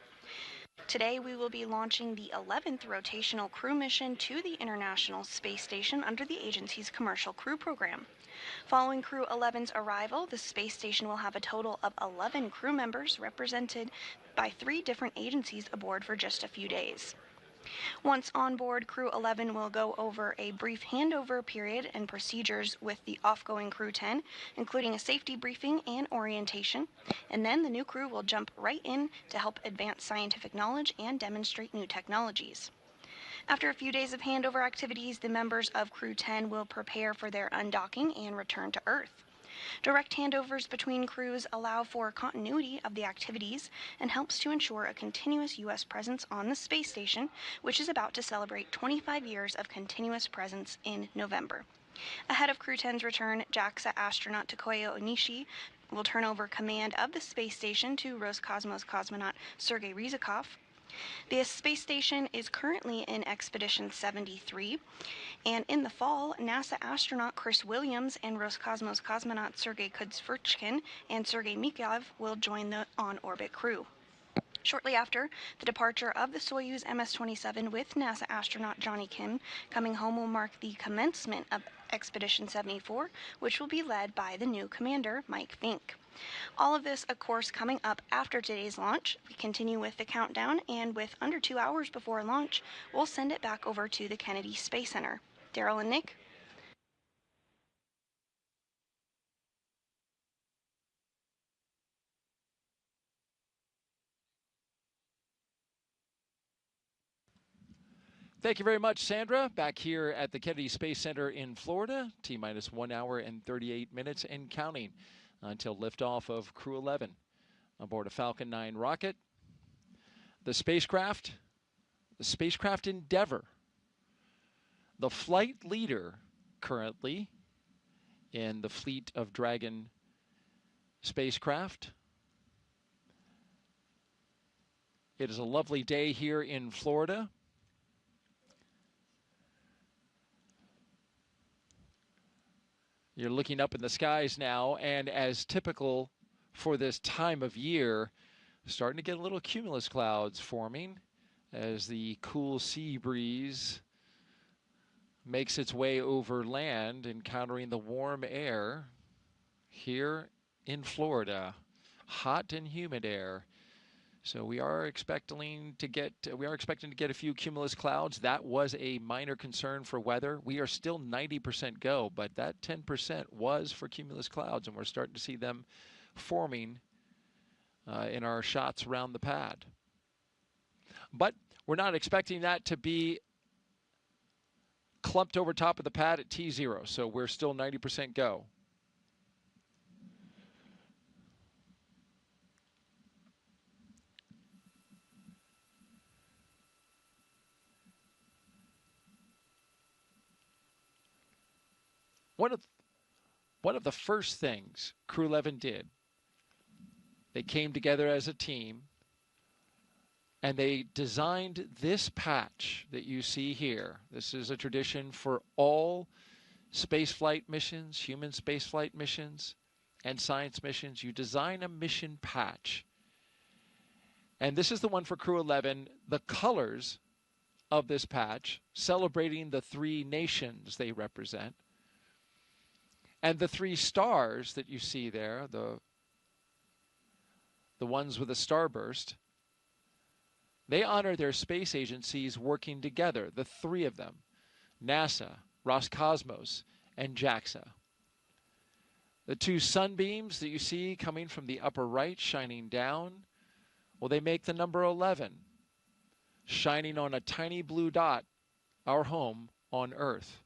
Speaker 5: Today we will be launching the 11th rotational crew mission to the International Space Station under the agency's Commercial Crew Program. Following Crew-11's arrival, the space station will have a total of 11 crew members represented by 3 different agencies aboard for just a few days. Once on board, Crew-11 will go over a brief handover period and procedures with the off-going Crew-10, including a safety briefing and orientation, and then the new crew will jump right in to help advance scientific knowledge and demonstrate new technologies. After a few days of handover activities, the members of Crew-10 will prepare for their undocking and return to Earth. Direct handovers between crews allow for continuity of the activities and helps to ensure a continuous U.S. presence on the space station, which is about to celebrate 25 years of continuous presence in November. Ahead of Crew-10's return, JAXA astronaut Takuya Onishi will turn over command of the space station to Roscosmos cosmonaut Sergei Ryzhikov. The space station is currently in Expedition 73, and in the fall, NASA astronaut Chris Williams and Roscosmos cosmonaut Sergei Kudzverchkin and Sergei Mikhailov will join the on-orbit crew. Shortly after the departure of the Soyuz MS-27 with NASA astronaut Johnny Kim coming home will mark the commencement of Expedition 74, which will be led by the new commander, Mike Fincke. All of this, of course, coming up after today's launch. We continue with the countdown, and with under 2 hours before launch, we'll send it back over to the Kennedy Space Center. Daryl and Nick?
Speaker 1: Thank you very much, Sandra. Back here at the Kennedy Space Center in Florida, T-minus 1 hour and 38 minutes and counting until liftoff of Crew-11 aboard a Falcon 9 rocket. The spacecraft Endeavour, the flight leader currently in the fleet of Dragon spacecraft. It is a lovely day here in Florida. You're looking up in the skies now, and as typical for this time of year, starting to get a little cumulus clouds forming as the cool sea breeze makes its way over land, encountering the warm air here in Florida. Hot and humid air. So we are expecting to get a few cumulus clouds. That was a minor concern for weather. We are still 90% go, but that 10% was for cumulus clouds, and we're starting to see them forming in our shots around the pad. But we're not expecting that to be clumped over top of the pad at T0, so we're still 90% go. One of the first things Crew-11 did, they came together as a team and they designed this patch that you see here. This is a tradition for all spaceflight missions, human spaceflight missions, and science missions. You design a mission patch. And this is the one for Crew-11. The colors of this patch, celebrating the 3 nations they represent. And the 3 stars that you see there, the ones with a starburst, They honor their space agencies working together, the three of them, NASA, Roscosmos, and JAXA. The two sunbeams that you see coming from the upper right shining down, well, they make the number 11, shining on a tiny blue dot, our home on Earth.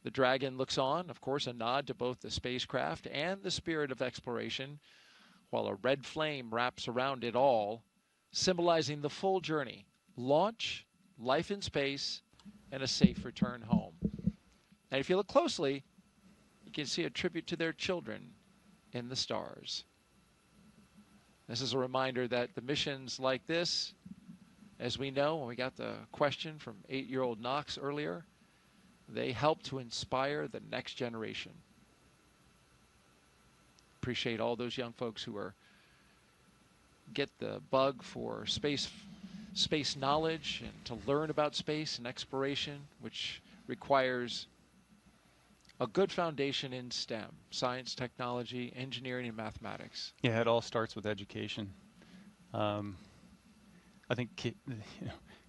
Speaker 1: The Dragon looks on, of course, a nod to both the spacecraft and the spirit of exploration, while a red flame wraps around it all, symbolizing the full journey, launch, life in space, and a safe return home. And if you look closely, you can see a tribute to their children in the stars. This is a reminder that the missions like this, as we know, when we got the question from 8-year-old Knox earlier, they help to inspire the next generation. Appreciate all those young folks who get the bug for space knowledge and to learn about space and exploration, which requires a good foundation in STEM, science, technology, engineering, and mathematics.
Speaker 2: Yeah, it all starts with education. I think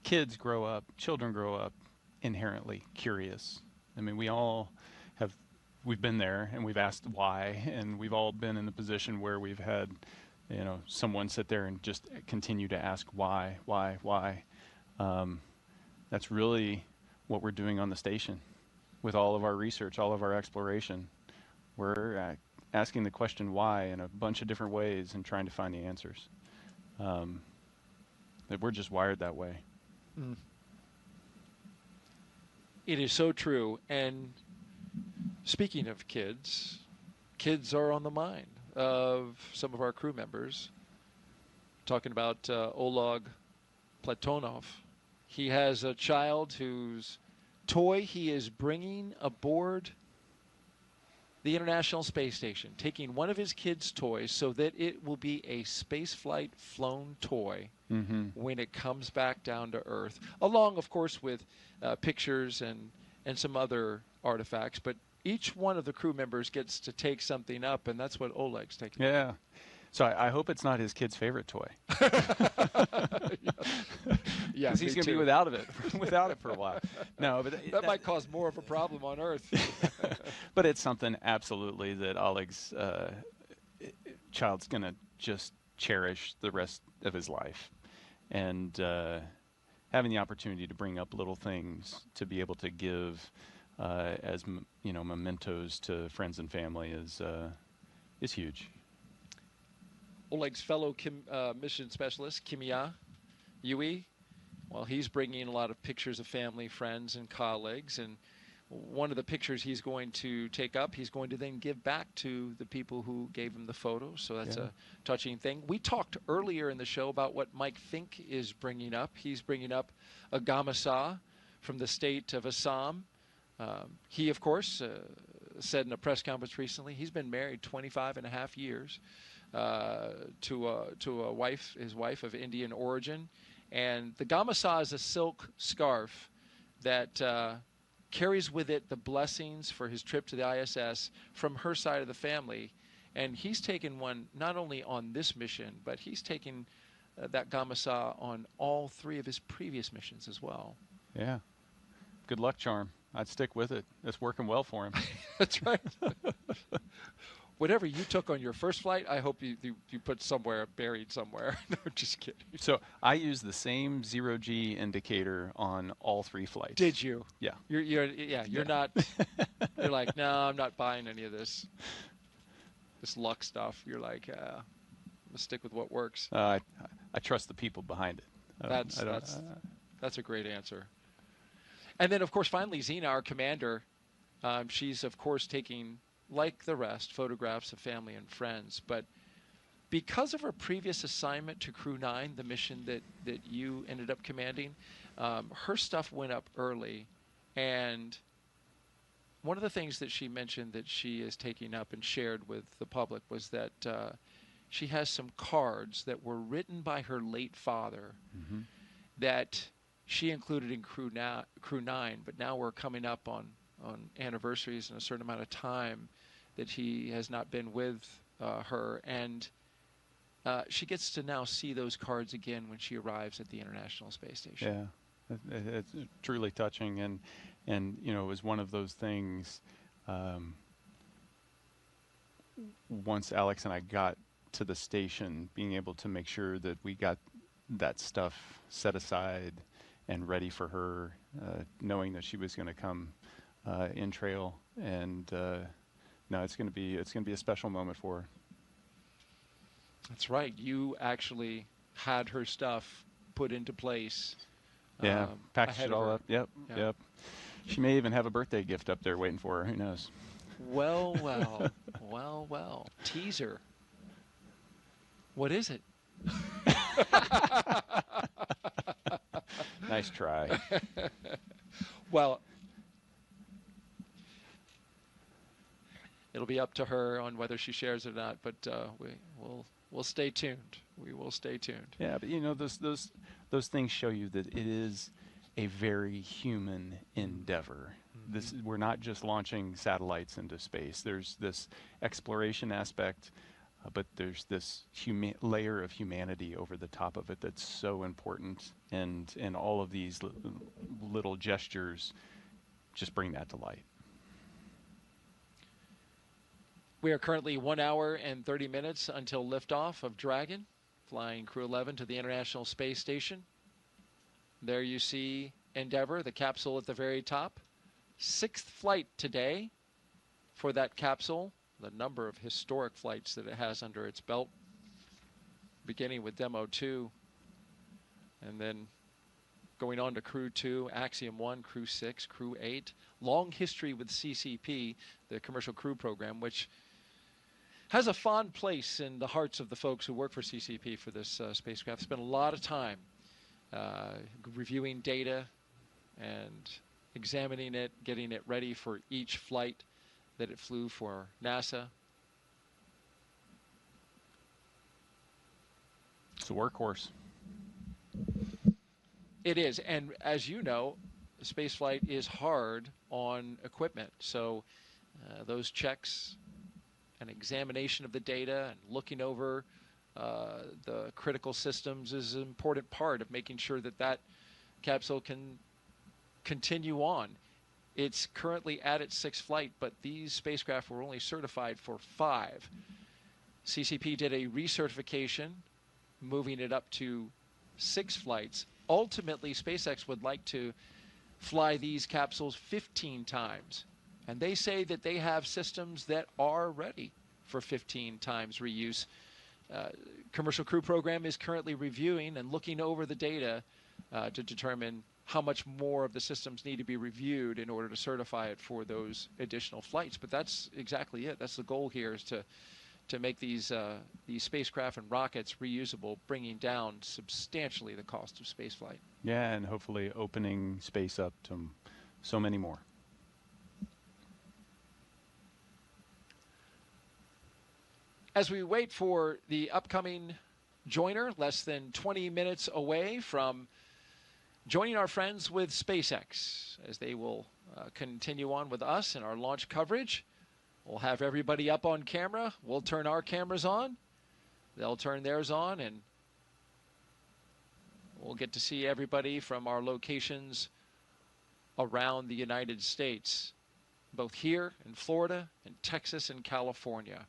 Speaker 2: kids grow up, children grow up inherently curious. I mean, we've been there and we've asked why, and we've all been in the position where we've had, someone sit there and just continue to ask why. That's really what we're doing on the station with all of our research, all of our exploration. We're asking the question why in a bunch of different ways and trying to find the answers. That we're just wired that way.
Speaker 1: Mm. It is so true. And speaking of kids, kids are on the mind of some of our crew members. Talking about Oleg Platonov. He has a child whose toy he is bringing aboard the International Space Station, taking one of his kids' toys so that it will be a spaceflight flown toy when it comes back down to Earth, along, of course, with pictures and some other artifacts. But each one of the crew members gets to take something up, and that's what Oleg's taking.
Speaker 2: Yeah. So I hope it's not his kid's favorite toy.
Speaker 1: Yeah,
Speaker 2: because he's going to be without it for a while. No, but
Speaker 1: that might cause more of a problem on Earth.
Speaker 2: But it's something absolutely that Oleg's child's going to just cherish the rest of his life, and having the opportunity to bring up little things to be able to give as mementos to friends and family is huge.
Speaker 1: Oleg's fellow mission specialist, Kimiya Yui, well, he's bringing a lot of pictures of family, friends, and colleagues. And one of the pictures he's going to take up, he's going to then give back to the people who gave him the photo. So that's a touching thing. We talked earlier in the show about what Mike Fincke is bringing up. He's bringing up a gamasa from the state of Assam. He, of course, said in a press conference recently, he's been married 25 and a half years. To a wife, his wife of Indian origin, and the gamasa is a silk scarf that carries with it the blessings for his trip to the ISS from her side of the family, and he's taken one not only on this mission, but he's taken that gamasa on all 3 of his previous missions as well.
Speaker 2: Yeah, good luck charm. I'd stick with it. It's working well for him.
Speaker 1: That's right. Whatever you took on your first flight, I hope you put somewhere, buried somewhere. No, just kidding.
Speaker 2: So I used the same 0G indicator on all 3 flights.
Speaker 1: Did you?
Speaker 2: Yeah.
Speaker 1: You're not. You're like, no, I'm not buying any of this luck stuff. You're like, I'm gonna stick with what works.
Speaker 2: I trust the people behind it.
Speaker 1: That's a great answer. And then, of course, finally, Zena, our commander, she's of course taking, like the rest, photographs of family and friends. But because of her previous assignment to Crew-9, the mission that you ended up commanding, her stuff went up early. And one of the things that she mentioned that she is taking up and shared with the public was that she has some cards that were written by her late father that she included in Crew-9, but now we're coming up on anniversaries in a certain amount of time that he has not been with her. And she gets to now see those cards again when she arrives at the International Space Station.
Speaker 2: Yeah, it's truly touching, and you know, it was one of those things. Once Alex and I got to the station, being able to make sure that we got that stuff set aside and ready for her, knowing that she was going to come in trail, and no, it's going to be a special moment for her.
Speaker 1: That's right. You actually had her stuff put into place.
Speaker 2: Yeah, packaged it all up. Yep,
Speaker 1: Yeah.
Speaker 2: yep. She may even have a birthday gift up there waiting for her. Who knows?
Speaker 1: Well, well, well, well. Teaser. What is it?
Speaker 2: Nice try.
Speaker 1: Well, it'll be up to her on whether she shares it or not, but we'll stay tuned. We will stay tuned.
Speaker 2: Yeah, but you know, those things show you that it is a very human endeavor. We're not just launching satellites into space. There's this exploration aspect, but there's this layer of humanity over the top of it that's so important, and all of these little gestures just bring that to light.
Speaker 1: We are currently 1 hour and 30 minutes until liftoff of Dragon, flying Crew-11 to the International Space Station. There you see Endeavour, the capsule at the very top. 6th flight today for that capsule. The number of historic flights that it has under its belt, beginning with Demo 2, and then going on to Crew 2, Axiom 1, Crew 6, Crew 8. Long history with CCP, the Commercial Crew Program, which has a fond place in the hearts of the folks who work for CCP for this spacecraft. Spent a lot of time reviewing data and examining it, getting it ready for each flight that it flew for NASA.
Speaker 2: It's a workhorse.
Speaker 1: It is, and as you know, spaceflight is hard on equipment. So those checks and examination of the data and looking over the critical systems is an important part of making sure that that capsule can continue on. It's currently at its 6th flight, but these spacecraft were only certified for 5. CCP did a recertification, moving it up to 6 flights. Ultimately, SpaceX would like to fly these capsules 15 times. And they say that they have systems that are ready for 15 times reuse. Commercial Crew Program is currently reviewing and looking over the data to determine how much more of the systems need to be reviewed in order to certify it for those additional flights. But that's exactly it. That's the goal here, is to make these spacecraft and rockets reusable, bringing down substantially the cost of spaceflight.
Speaker 2: Yeah, and hopefully opening space up to so many more.
Speaker 1: As we wait for the upcoming joiner, less than 20 minutes away from joining our friends with SpaceX, as they will continue on with us in our launch coverage. We'll have everybody up on camera. We'll turn our cameras on. They'll turn theirs on, and we'll get to see everybody from our locations around the United States, both here in Florida and Texas and California.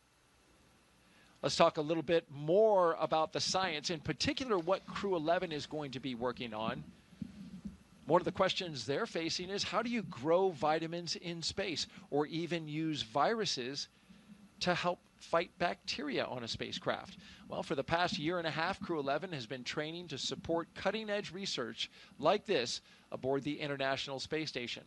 Speaker 1: Let's talk a little bit more about the science, in particular what Crew-11 is going to be working on. One of the questions they're facing is, how do you grow vitamins in space, or even use viruses to help fight bacteria on a spacecraft? Well, for the past year and a half, Crew-11 has been training to support cutting-edge research like this aboard the International Space Station.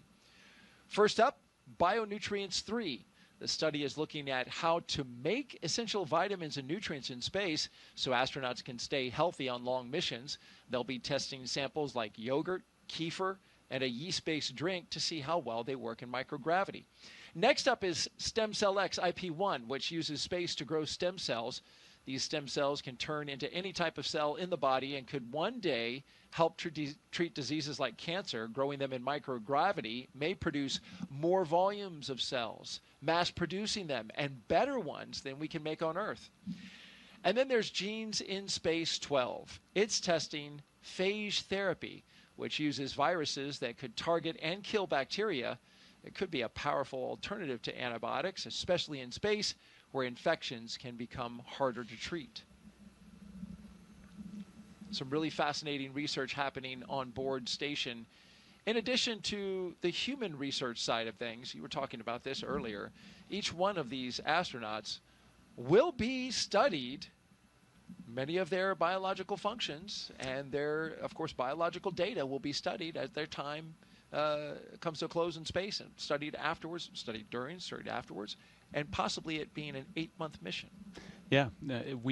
Speaker 1: First up, Bionutrients 3. The study is looking at how to make essential vitamins and nutrients in space so astronauts can stay healthy on long missions. They'll be testing samples like yogurt, kefir, and a yeast-based drink to see how well they work in microgravity. Next up is Stem Cell X IP1, which uses space to grow stem cells. These stem cells can turn into any type of cell in the body and could one day help treat diseases like cancer. Growing them in microgravity may produce more volumes of cells, mass producing them, and better ones than we can make on Earth. And then there's Genes in Space 12. It's testing phage therapy, which uses viruses that could target and kill bacteria. It could be a powerful alternative to antibiotics, especially in space where infections can become harder to treat. Some really fascinating research happening on board station. In addition to the human research side of things, you were talking about this earlier, each one of these astronauts will be studied, many of their biological functions and their, of course, biological data will be studied as their time comes to a close in space, and studied afterwards, studied during, studied afterwards, and possibly it being an 8-month mission.
Speaker 2: Yeah,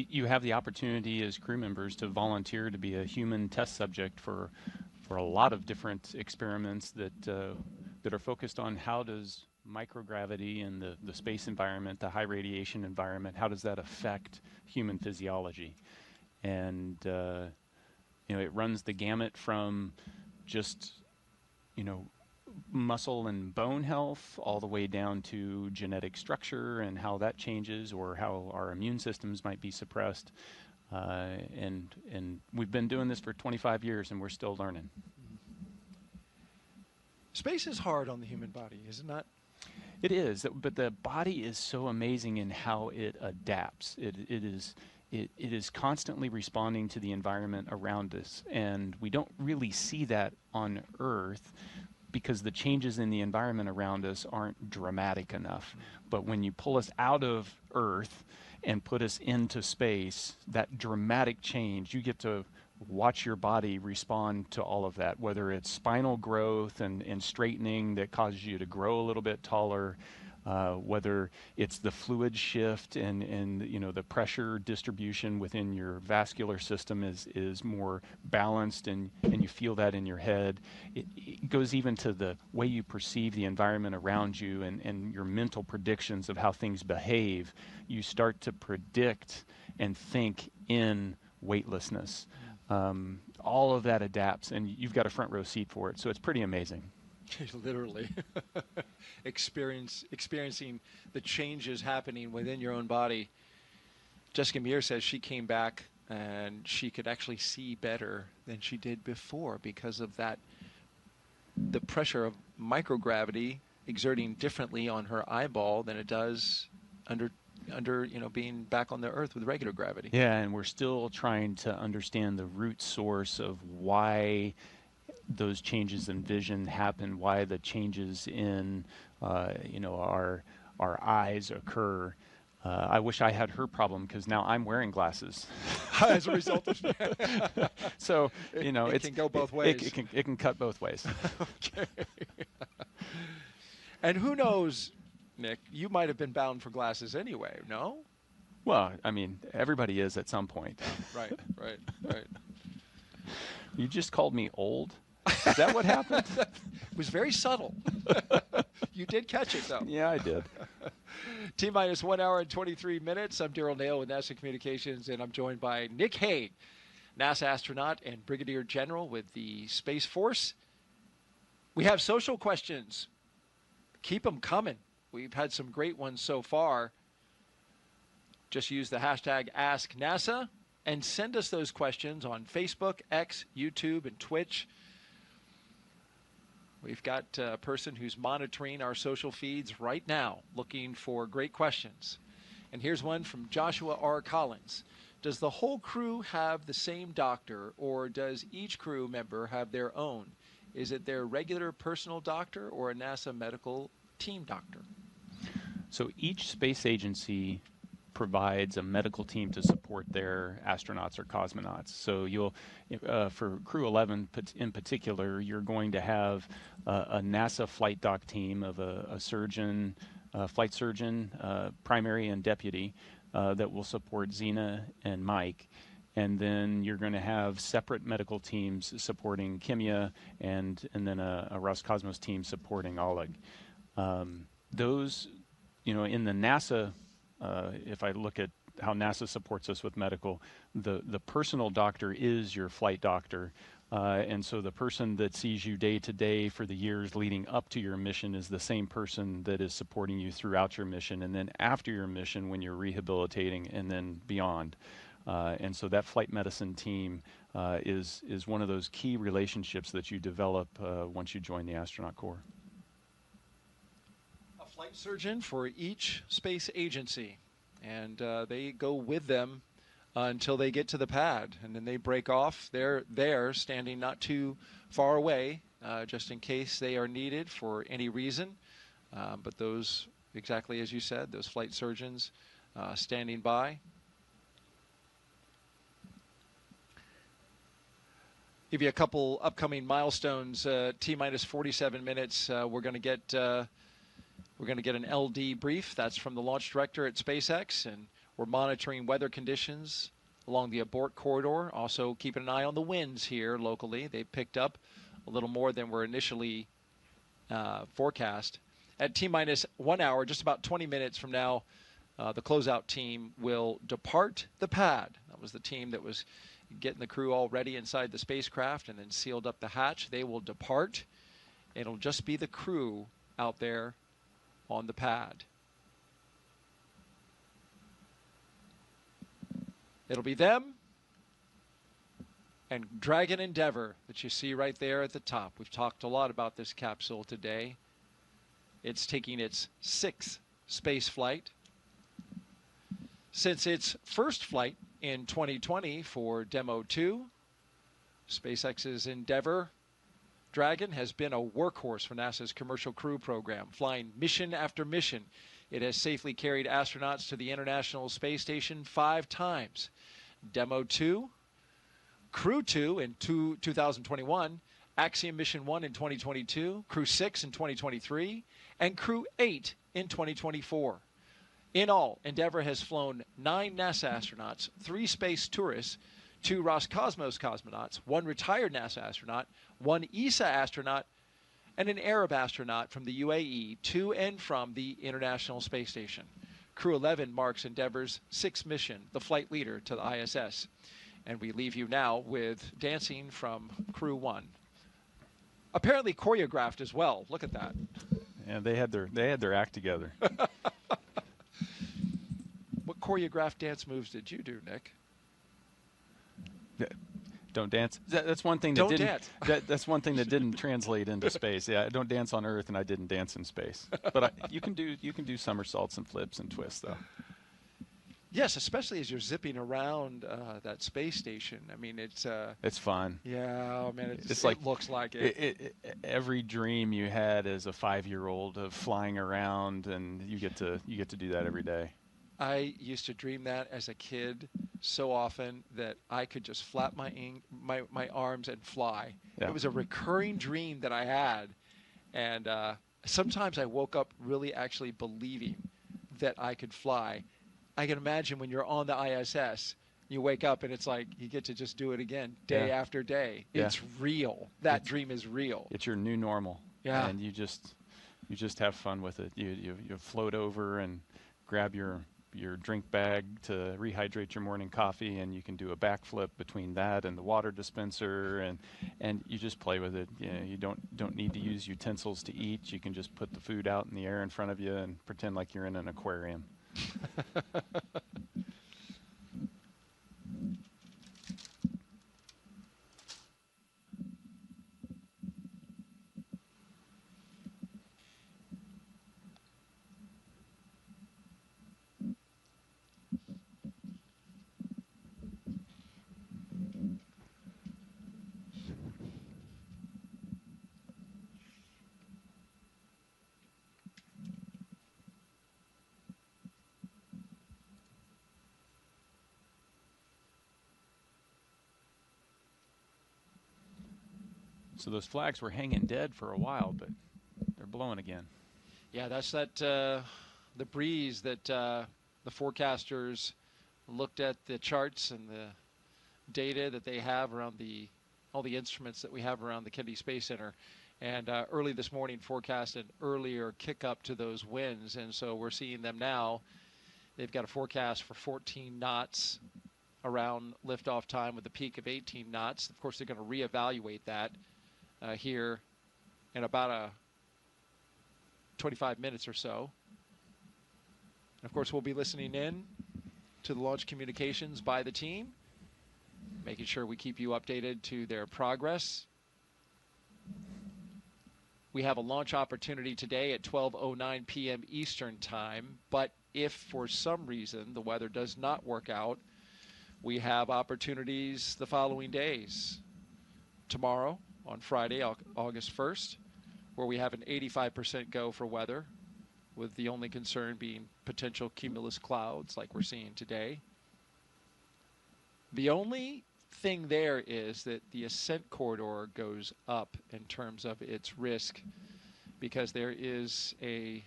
Speaker 2: you have the opportunity as crew members to volunteer to be a human test subject for a lot of different experiments that are focused on how does microgravity and the space environment, the high radiation environment, how does that affect human physiology? And it runs the gamut from just muscle and bone health all the way down to genetic structure and how that changes, or how our immune systems might be suppressed. And we've been doing this for 25 years and we're still learning.
Speaker 1: Space is hard on the human body, is it not?
Speaker 2: It is, but the body is so amazing in how it adapts. It is constantly responding to the environment around us, and we don't really see that on Earth because the changes in the environment around us aren't dramatic enough. But when you pull us out of Earth and put us into space, that dramatic change, you get to watch your body respond to all of that, whether it's spinal growth and straightening that causes you to grow a little bit taller, whether it's the fluid shift and the pressure distribution within your vascular system is more balanced, and you feel that in your head. It goes even to the way you perceive the environment around you and your mental predictions of how things behave. You start to predict and think in weightlessness. All of that adapts, and you've got a front row seat for it, so it's pretty amazing.
Speaker 1: Literally. Experiencing the changes happening within your own body. Jessica Muir says she came back and she could actually see better than she did before because of that, the pressure of microgravity exerting differently on her eyeball than it does under being back on the Earth with regular gravity.
Speaker 2: Yeah, and we're still trying to understand the root source of why those changes in vision happen, why the changes in our eyes occur. I wish I had her problem because now I'm wearing glasses
Speaker 1: as a result of that.
Speaker 2: So
Speaker 1: it can go both ways.
Speaker 2: It can cut both ways.
Speaker 1: Okay. And who knows, Nick, you might have been bound for glasses anyway, no?
Speaker 2: Well, I mean, everybody is at some point.
Speaker 1: Right.
Speaker 2: You just called me old? Is that what happened?
Speaker 1: It was very subtle. You did catch it, though.
Speaker 2: Yeah, I did.
Speaker 1: T-minus 1 hour and 23 minutes. I'm Daryl Nail with NASA Communications, and I'm joined by Nick Hague, NASA astronaut and Brigadier General with the Space Force. We have social questions. Keep them coming. We've had some great ones so far. Just use the hashtag AskNASA and send us those questions on Facebook, X, YouTube, and Twitch. We've got a person who's monitoring our social feeds right now, looking for great questions. And here's one from Joshua R. Collins. Does the whole crew have the same doctor, or does each crew member have their own? Is it their regular personal doctor or a NASA medical team doctor?
Speaker 2: So each space agency provides a medical team to support their astronauts or cosmonauts. So you'll, for Crew-11 in particular, you're going to have a NASA flight doc team of a surgeon, flight surgeon, primary and deputy, that will support Zena and Mike. And then you're going to have separate medical teams supporting Kimiya and then a Roscosmos team supporting Oleg. Those, in the NASA, if I look at how NASA supports us with medical, the personal doctor is your flight doctor. And so the person that sees you day to day for the years leading up to your mission is the same person that is supporting you throughout your mission, and then after your mission when you're rehabilitating, and then beyond. And so that flight medicine team is one of those key relationships that you develop once you join the astronaut corps.
Speaker 1: A flight surgeon for each space agency, and they go with them until they get to the pad, and then they break off. They're there, standing not too far away, just in case they are needed for any reason. But those, exactly as you said, those flight surgeons standing by. Give you a couple upcoming milestones. T-minus 47 minutes. We're going to get an LD brief. That's from the launch director at SpaceX, and we're monitoring weather conditions along the abort corridor. Also keeping an eye on the winds here locally. They picked up a little more than were initially forecast. At T-minus 1 hour, just about 20 minutes from now, the closeout team will depart the pad. That was the team that was getting the crew all ready inside the spacecraft and then sealed up the hatch. They will depart. It'll just be the crew out there on the pad. It'll be them and Dragon Endeavour that you see right there at the top. We've talked a lot about this capsule today. It's taking its 6th space flight. Since its first flight in 2020 for Demo 2, SpaceX's Endeavour Dragon has been a workhorse for NASA's Commercial Crew program, flying mission after mission. It has safely carried astronauts to the International Space Station 5 times. Demo 2, Crew 2 in 2021, Axiom Mission 1 in 2022, Crew 6 in 2023, and Crew 8 in 2024. In all, Endeavour has flown 9 NASA astronauts, 3 space tourists, 2 Roscosmos cosmonauts, 1 retired NASA astronaut, 1 ESA astronaut, and an Arab astronaut from the UAE to and from the International Space Station. Crew-11 marks Endeavour's 6th mission, the flight leader to the ISS. And we leave you now with dancing from Crew-1. Apparently choreographed as well. Look at that.
Speaker 2: Yeah, they had their act together.
Speaker 1: What choreographed dance moves did you do, Nick?
Speaker 2: Don't dance. That's one thing that
Speaker 1: don't
Speaker 2: didn't.
Speaker 1: Dance.
Speaker 2: That's one thing that didn't translate into space. Yeah, I don't dance on Earth, and I didn't dance in space. But you can do somersaults and flips and twists, though.
Speaker 1: Yes, especially as you're zipping around that space station. I mean, it's
Speaker 2: fun.
Speaker 1: Yeah, man,
Speaker 2: it's like,
Speaker 1: it looks like it.
Speaker 2: Every dream you had as a 5-year-old of flying around, and you get to do that every day.
Speaker 1: I used to dream that as a kid so often that I could just flap my arms and fly. Yeah. It was a recurring dream that I had, and sometimes I woke up really actually believing that I could fly. I can imagine when you're on the ISS, you wake up and it's like you get to just do it again day after day. Yeah. It's real. That dream is real.
Speaker 2: It's your new normal.
Speaker 1: Yeah.
Speaker 2: And you just have fun with it. You float over and grab your drink bag to rehydrate your morning coffee, and you can do a backflip between that and the water dispenser, and you just play with it. You don't need to use utensils to eat. You can just put the food out in the air in front of you and pretend like you're in an aquarium. So those flags were hanging dead for a while, but they're blowing again.
Speaker 1: Yeah, that's the breeze that the forecasters looked at the charts and the data that they have around all the instruments that we have around the Kennedy Space Center. And early this morning forecasted earlier kick up to those winds, and so we're seeing them now. They've got a forecast for 14 knots around liftoff time with a peak of 18 knots. Of course, they're going to reevaluate that here in about 25 minutes or so. Of course, we'll be listening in to the launch communications by the team, making sure we keep you updated to their progress. We have a launch opportunity today at 12:09 p.m. Eastern Time, but if for some reason the weather does not work out, we have opportunities the following days. Tomorrow, on Friday, August 1st, where we have an 85% go for weather, with the only concern being potential cumulus clouds like we're seeing today. The only thing there is that the ascent corridor goes up in terms of its risk, because there is a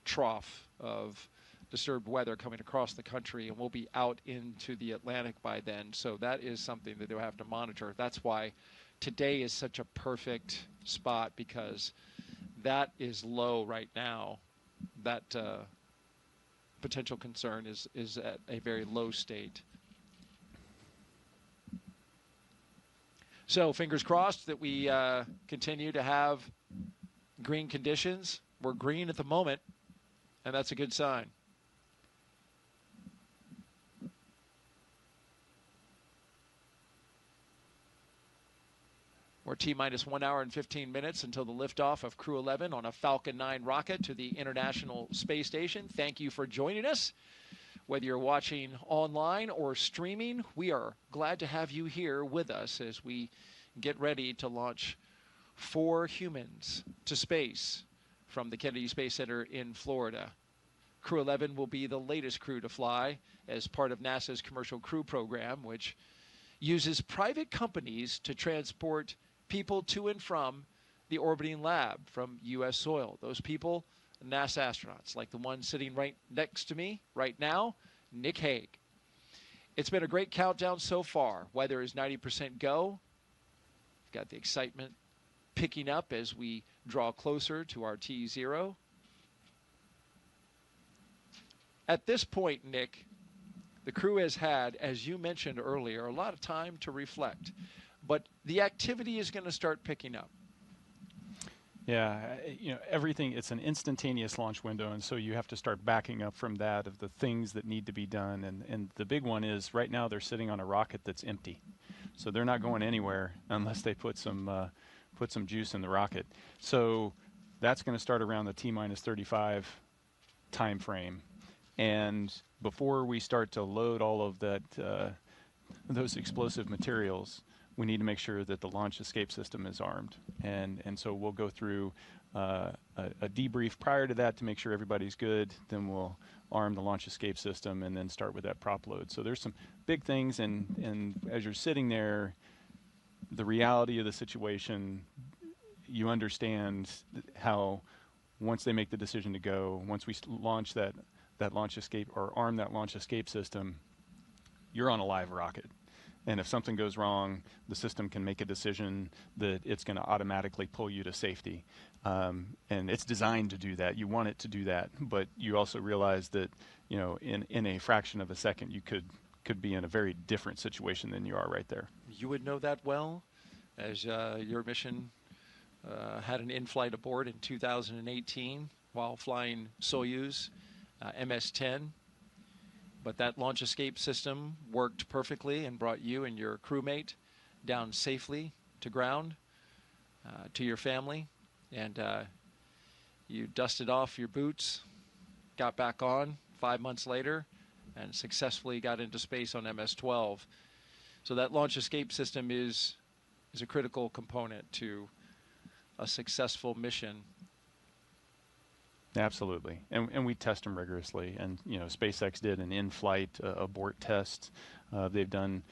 Speaker 1: trough of disturbed weather coming across the country, and we'll be out into the Atlantic by then. So that is something that they'll have to monitor. That's why today is such a perfect spot, because that is low right now. That potential concern is at a very low state. So fingers crossed that we continue to have green conditions. We're green at the moment, and that's a good sign. We're T-minus 1 hour and 15 minutes until the liftoff of Crew-11 on a Falcon 9 rocket to the International Space Station. Thank you for joining us. Whether you're watching online or streaming, we are glad to have you here with us as we get ready to launch 4 humans to space from the Kennedy Space Center in Florida. Crew-11 will be the latest crew to fly as part of NASA's Commercial Crew Program, which uses private companies to transport people to and from the orbiting lab from U.S. soil. Those people, NASA astronauts, like the one sitting right next to me right now, Nick Hague. It's been a great countdown so far. Weather is 90% go. Got the excitement picking up as we draw closer to our T0. At this point, Nick, the crew has had, as you mentioned earlier, a lot of time to reflect. But the activity is going to start picking up.
Speaker 2: Yeah, you know, everything, it's an instantaneous launch window, and so you have to start backing up from that of the things that need to be done. And the big one is right now they're sitting on a rocket that's empty. So they're not going anywhere unless they put some juice in the rocket. So that's going to start around the T-minus 35 time frame. And before we start to load all of that, those explosive materials, we need to make sure that the launch escape system is armed. And so we'll go through a debrief prior to that to make sure everybody's good. Then we'll arm the launch escape system and then start with that prop load. So there's some big things, and as you're sitting there, the reality of the situation, you understand how once they make the decision to go, once we launch that launch escape or arm that launch escape system, you're on a live rocket. And if something goes wrong, the system can make a decision that it's going to automatically pull you to safety. And it's designed to do that. You want it to do that. But you also realize that, you know, in a fraction of a second, you could be in a very different situation than you are right there.
Speaker 1: You would know that well, as your mission had an in-flight abort in 2018 while flying Soyuz MS-10. But that launch escape system worked perfectly and brought you and your crewmate down safely to ground, to your family. And you dusted off your boots, got back on 5 months later, and successfully got into space on MS-12. So that launch escape system is a critical component to a successful mission.
Speaker 2: Absolutely, and we test them rigorously. And you know, SpaceX did an in-flight abort test. They've done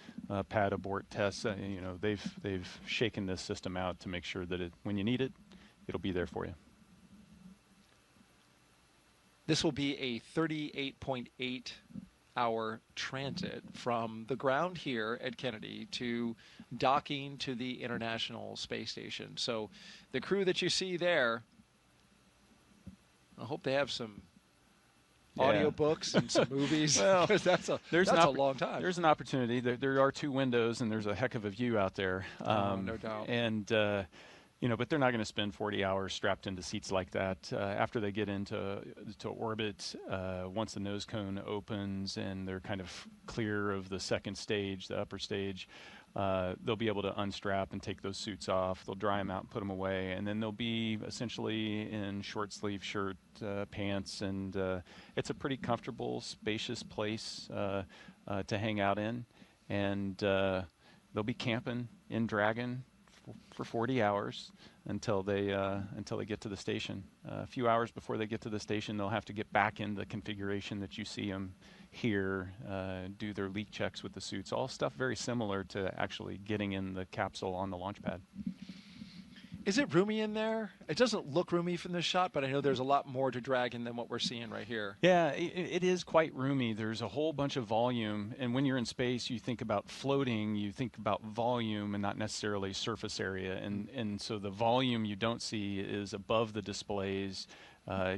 Speaker 2: pad abort tests. You know, they've shaken this system out to make sure that when you need it, it'll be there for you.
Speaker 1: This will be a 38.8 hour transit from the ground here at Kennedy to docking to the International Space Station. So the crew that you see there, I hope they have some audiobooks and some movies?
Speaker 2: Well,
Speaker 1: that's a long time.
Speaker 2: There's an opportunity. There are 2 windows, and there's a heck of a view out there.
Speaker 1: No doubt.
Speaker 2: And but they're not going to spend 40 hours strapped into seats like that. After they get into orbit, once the nose cone opens and they're kind of clear of the second stage, the upper stage, they'll be able to unstrap and take those suits off. They'll dry them out and put them away, and then they'll be essentially in short sleeve shirt, pants, and it's a pretty comfortable, spacious place to hang out in. And they'll be camping in Dragon for 40 hours until they get to the station. A few hours before they get to the station, they'll have to get back in the configuration that you see them here, do their leak checks with the suits, all stuff very similar to actually getting in the capsule on the launch pad.
Speaker 1: Is it roomy in there? It doesn't look roomy from this shot, but I know there's a lot more to Dragon than what we're seeing right here.
Speaker 2: Yeah, it is quite roomy. There's a whole bunch of volume, and when you're in space, you think about floating, you think about volume and not necessarily surface area, and so the volume you don't see is above the displays.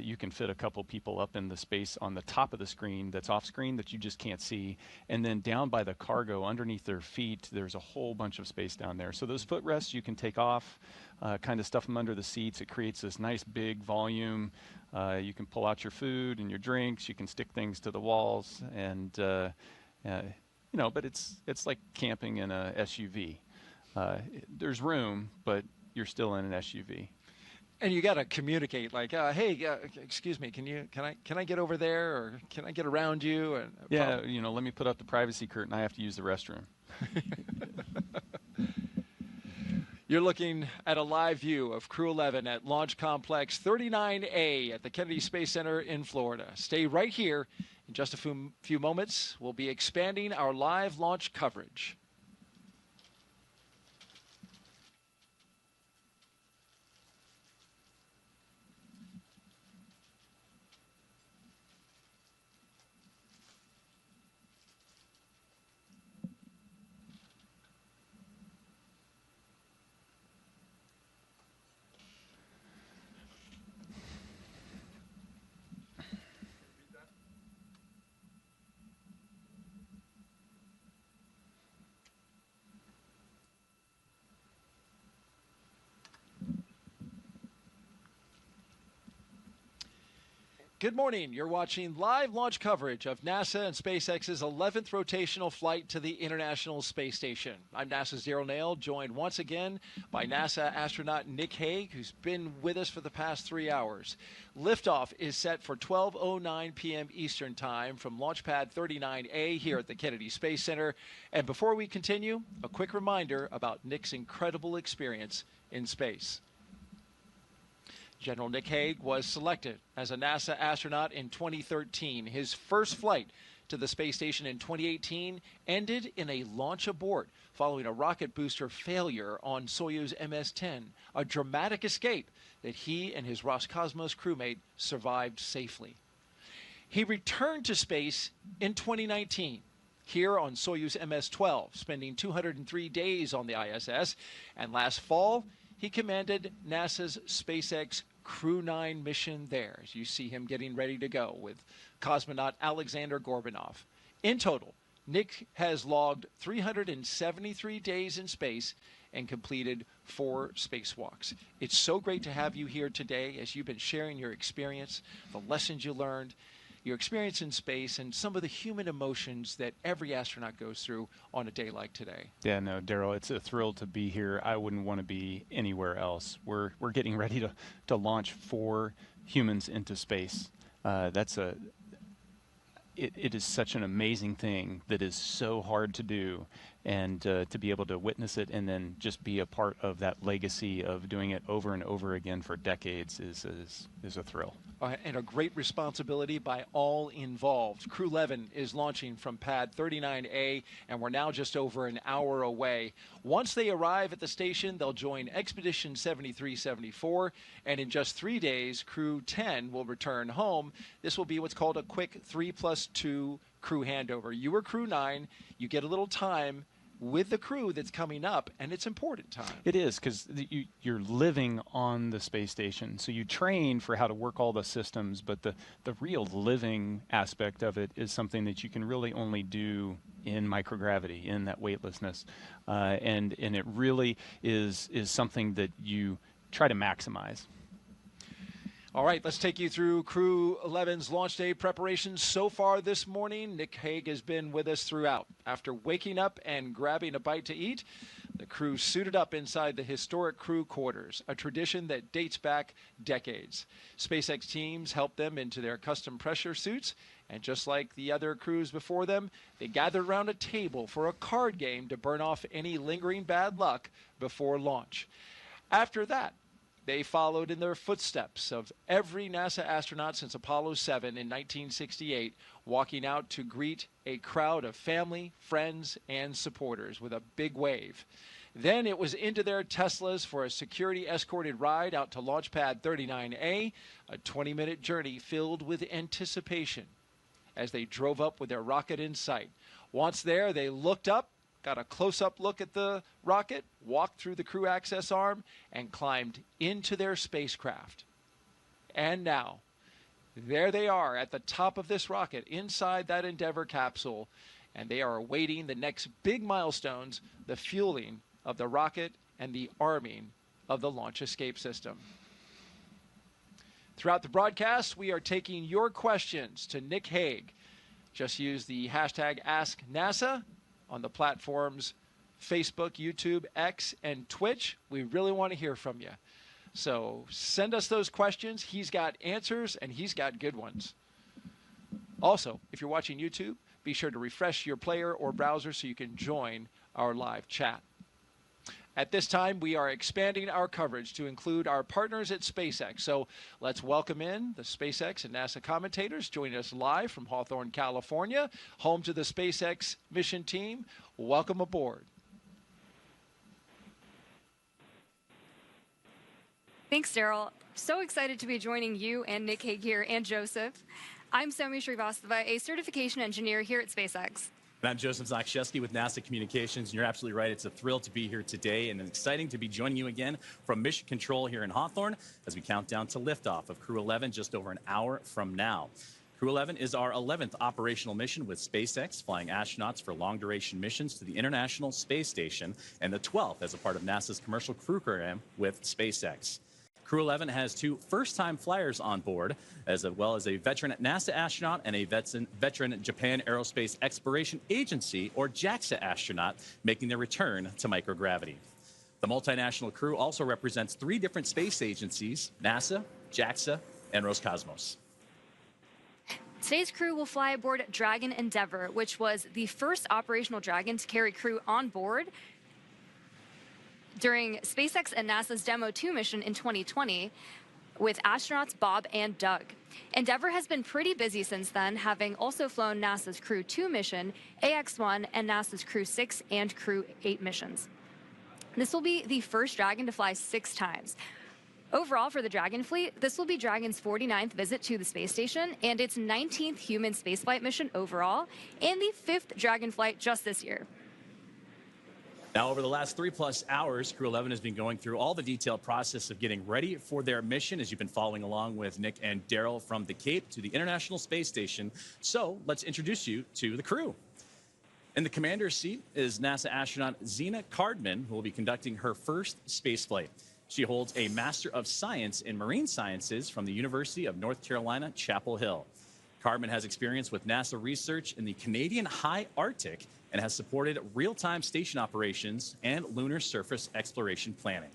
Speaker 2: You can fit a couple people up in the space on the top of the screen that's off screen that you just can't see. And then down by the cargo underneath their feet, there's a whole bunch of space down there. So those footrests you can take off, kind of stuff them under the seats. It creates this nice big volume. You can pull out your food and your drinks. You can stick things to the walls. And, but it's like camping in a SUV. There's room, but you're still in an SUV.
Speaker 1: And you got to communicate, like, hey, excuse me, can I get over there, or can I get around you? And
Speaker 2: yeah, let me put up the privacy curtain. I have to use the restroom.
Speaker 1: You're looking at a live view of Crew-11 at Launch Complex 39A at the Kennedy Space Center in Florida. Stay right here. In just a few moments, we'll be expanding our live launch coverage. Good morning. You're watching live launch coverage of NASA and SpaceX's 11th rotational flight to the International Space Station. I'm NASA's Daryl Nail, joined once again by NASA astronaut Nick Hague, who's been with us for the past 3 hours. Liftoff is set for 12:09 p.m. Eastern Time from Launchpad 39A here at the Kennedy Space Center. And before we continue, a quick reminder about Nick's incredible experience in space. General Nick Hague was selected as a NASA astronaut in 2013. His first flight to the space station in 2018 ended in a launch abort following a rocket booster failure on Soyuz MS-10, a dramatic escape that he and his Roscosmos crewmate survived safely. He returned to space in 2019. Here on Soyuz MS-12, spending 203 days on the ISS, and last fall, he commanded NASA's SpaceX Crew-9 mission there, as you see him getting ready to go with cosmonaut Alexander Gorbanov. In total, Nick has logged 373 days in space and completed 4 spacewalks. It's so great to have you here today as you've been sharing your experience, the lessons you learned, your experience in space, and some of the human emotions that every astronaut goes through on a day like today.
Speaker 2: Yeah, no, Daryl, it's a thrill to be here. I wouldn't want to be anywhere else. We're getting ready to launch 4 humans into space. It is such an amazing thing that is so hard to do, and to be able to witness it and then just be a part of that legacy of doing it over and over again for decades is a thrill.
Speaker 1: And a great responsibility by all involved. Crew-11 is launching from pad 39A, and we're now just over an hour away. Once they arrive at the station, they'll join Expedition 7374, and in just 3 days, Crew-10 will return home. This will be what's called a quick 3+2 crew handover. You were Crew-9. You get a little time with the crew that's coming up, and it's important time.
Speaker 2: It is, because you're living on the space station. So you train for how to work all the systems, but the real living aspect of it is something that you can really only do in microgravity, in that weightlessness. And it really is something that you try to maximize.
Speaker 1: All right, let's take you through Crew-11's launch day preparations so far this morning. Nick Hague has been with us throughout. After waking up and grabbing a bite to eat, the crew suited up inside the historic crew quarters, a tradition that dates back decades. SpaceX teams helped them into their custom pressure suits, and just like the other crews before them, they gathered around a table for a card game to burn off any lingering bad luck before launch. After that, they followed in the footsteps of every NASA astronaut since Apollo 7 in 1968, walking out to greet a crowd of family, friends, and supporters with a big wave. Then it was into their Teslas for a security-escorted ride out to Launchpad 39A, a 20-minute journey filled with anticipation as they drove up with their rocket in sight. Once there, they looked up, got a close-up look at the rocket, walked through the crew access arm, and climbed into their spacecraft. And now, there they are at the top of this rocket inside that Endeavour capsule, and they are awaiting the next big milestones, the fueling of the rocket and the arming of the launch escape system. Throughout the broadcast, we are taking your questions to Nick Hague. Just use the hashtag AskNASA on the platforms Facebook, YouTube, X, and Twitch. We really want to hear from you. So send us those questions. He's got answers, and he's got good ones. Also, if you're watching YouTube, be sure to refresh your player or browser so you can join our live chat. At this time, we are expanding our coverage to include our partners at SpaceX. So let's welcome in the SpaceX and NASA commentators joining us live from Hawthorne, California, home to the SpaceX mission team. Welcome aboard.
Speaker 6: Thanks, Daryl. So excited to be joining you and Nick Hague here and Joseph. I'm Somi Srivastava, a certification engineer here at SpaceX.
Speaker 7: And I'm Joseph Zakshevsky with NASA Communications, and you're absolutely right. It's a thrill to be here today and exciting to be joining you again from Mission Control here in Hawthorne as we count down to liftoff of Crew-11 just over an hour from now. Crew-11 is our 11th operational mission with SpaceX, flying astronauts for long-duration missions to the International Space Station, and the 12th as a part of NASA's commercial crew program with SpaceX. Crew-11 has 2 first-time flyers on board, as well as a veteran NASA astronaut and a veteran Japan Aerospace Exploration Agency, or JAXA astronaut, making their return to microgravity. The multinational crew also represents 3 different space agencies: NASA, JAXA, and Roscosmos.
Speaker 6: Today's crew will fly aboard Dragon Endeavour, which was the first operational Dragon to carry crew on board during SpaceX and NASA's Demo 2 mission in 2020 with astronauts Bob and Doug. Endeavour has been pretty busy since then, having also flown NASA's Crew 2 mission, AX-1, and NASA's Crew 6 and Crew 8 missions. This will be the first Dragon to fly 6 times. Overall, for the Dragon fleet, this will be Dragon's 49th visit to the space station and its 19th human spaceflight mission overall, and the 5th Dragon flight just this year.
Speaker 7: Now, over the last 3+ hours, Crew-11 has been going through all the detailed process of getting ready for their mission, as you've been following along with Nick and Daryl from the Cape to the International Space Station. So let's introduce you to the crew. In the commander's seat is NASA astronaut Zena Cardman, who will be conducting her first spaceflight. She holds a Master of Science in Marine Sciences from the University of North Carolina, Chapel Hill. Cardman has experience with NASA research in the Canadian High Arctic and has supported real-time station operations and lunar surface exploration planning.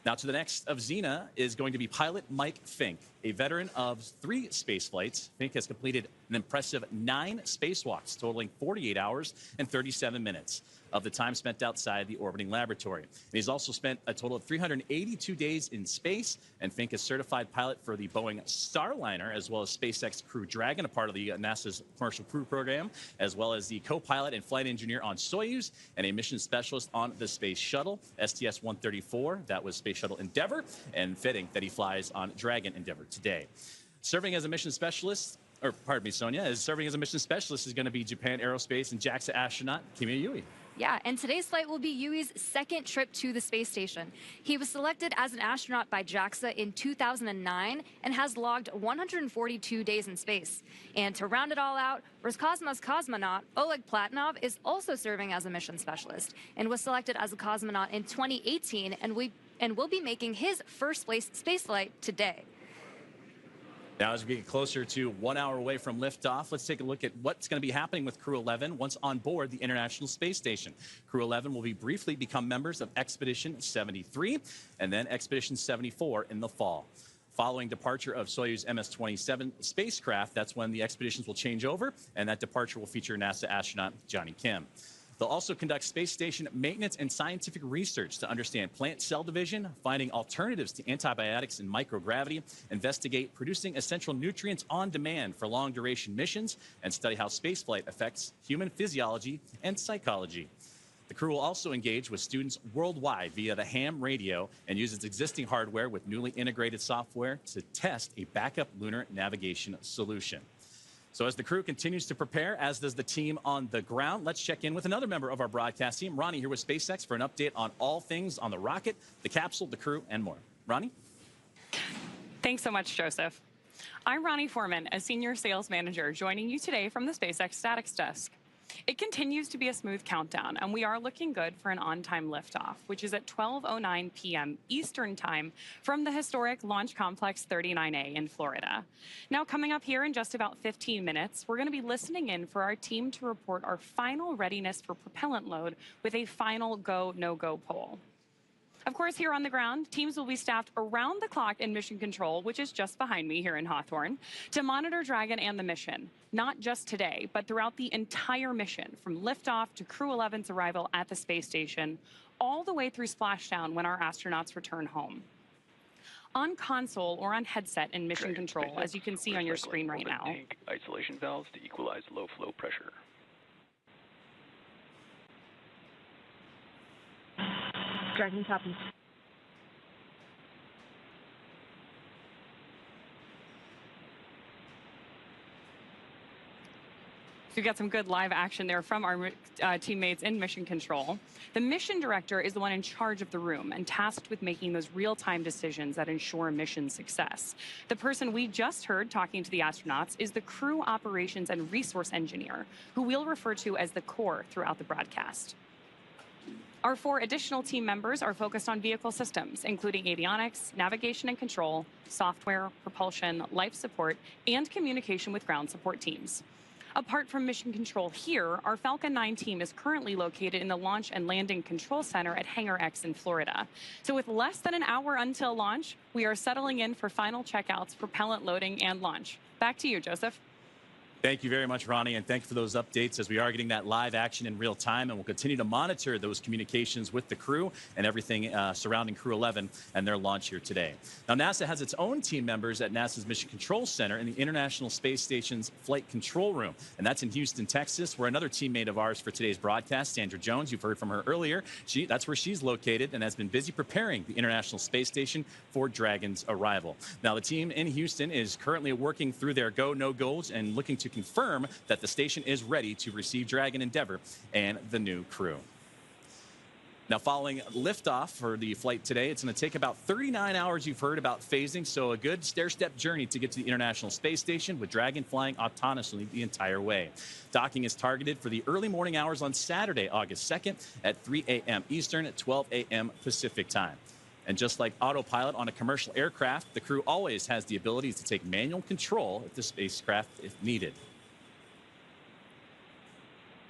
Speaker 7: Now to the next of Zena is going to be pilot Mike Fincke, a veteran of 3 space flights. Fincke has completed an impressive 9 spacewalks, totaling 48 hours and 37 minutes of the time spent outside the orbiting laboratory. And he's also spent a total of 382 days in space, and Fincke is certified pilot for the Boeing Starliner, as well as SpaceX Crew Dragon, a part of the NASA's commercial crew program, as well as the co-pilot and flight engineer on Soyuz, and a mission specialist on the Space Shuttle, STS-134, that was Space Shuttle Endeavour, and fitting that he flies on Dragon Endeavour today. Serving as a mission specialist or pardon me, Sonia, is serving as a mission specialist is going to be Japan Aerospace and JAXA astronaut Kimiya Yui.
Speaker 6: Yeah, and today's flight will be Yui's second trip to the space station. He was selected as an astronaut by JAXA in 2009 and has logged 142 days in space. And to round it all out, Roscosmos cosmonaut Oleg Platonov is also serving as a mission specialist and was selected as a cosmonaut in 2018 and will be making his first space flight today.
Speaker 7: Now, as we get closer to 1 hour away from liftoff, let's take a look at what's going to be happening with Crew-11 once on board the International Space Station. Crew-11 will briefly become members of Expedition 73 and then Expedition 74 in the fall. Following departure of Soyuz MS-27 spacecraft, that's when the expeditions will change over, and that departure will feature NASA astronaut Johnny Kim. They'll also conduct space station maintenance and scientific research to understand plant cell division, finding alternatives to antibiotics and microgravity, investigate producing essential nutrients on demand for long-duration missions, and study how spaceflight affects human physiology and psychology. The crew will also engage with students worldwide via the ham radio and use its existing hardware with newly integrated software to test a backup lunar navigation solution. So as the crew continues to prepare, as does the team on the ground, let's check in with another member of our broadcast team, Ronnie, here with SpaceX for an update on all things on the rocket, the capsule, the crew, and more. Ronnie?
Speaker 9: Thanks so much, Joseph. I'm Ronnie Foreman, a senior sales manager, joining you today from the SpaceX Statics Desk. It continues to be a smooth countdown, and we are looking good for an on-time liftoff, which is at 12:09 p.m. Eastern Time from the historic Launch Complex 39A in Florida. Now, coming up here in just about 15 minutes, we're going to be listening in for our team to report our final readiness for propellant load with a final go, no-go poll. Of course, here on the ground, teams will be staffed around the clock in mission control, which is just behind me here in Hawthorne, to monitor Dragon and the mission, not just today, but throughout the entire mission, from liftoff to Crew-11's arrival at the space station, all the way through splashdown when our astronauts return home. On console or on headset in mission control, as you can see on your screen right now.
Speaker 3: Tank isolation valves to equalize low flow pressure.
Speaker 8: Dragon copies.
Speaker 9: We've got some good live action there from our teammates in mission control. The mission director is the one in charge of the room and tasked with making those real-time decisions that ensure mission success. The person we just heard talking to the astronauts is the crew operations and resource engineer, who we'll refer to as the core throughout the broadcast. Our 4 additional team members are focused on vehicle systems, including avionics, navigation and control, software, propulsion, life support, and communication with ground support teams. Apart from mission control here, our Falcon 9 team is currently located in the Launch and Landing Control Center at Hangar X in Florida. So with less than an hour until launch, we are settling in for final checkouts, propellant loading, and launch. Back to you, Joseph.
Speaker 7: Thank you very much, Ronnie, and thank you for those updates as we are getting that live action in real time, and we'll continue to monitor those communications with the crew and everything surrounding Crew-11 and their launch here today. Now, NASA has its own team members at NASA's Mission Control Center in the International Space Station's Flight Control Room, and that's in Houston, Texas, where another teammate of ours for today's broadcast, Sandra Jones, you've heard from her earlier. That's where she's located and has been busy preparing the International Space Station for Dragon's arrival. Now, the team in Houston is currently working through their go, no-goes and looking to confirm that the station is ready to receive Dragon Endeavour and the new crew. Now, following liftoff for the flight today, it's going to take about 39 hours, you've heard, about phasing, so a good stair-step journey to get to the International Space Station, with Dragon flying autonomously the entire way. Docking is targeted for the early morning hours on Saturday, August 2nd at 3 a.m. Eastern at 12 a.m. Pacific time. And just like autopilot on a commercial aircraft, the crew always has the ability to take manual control of the spacecraft if needed.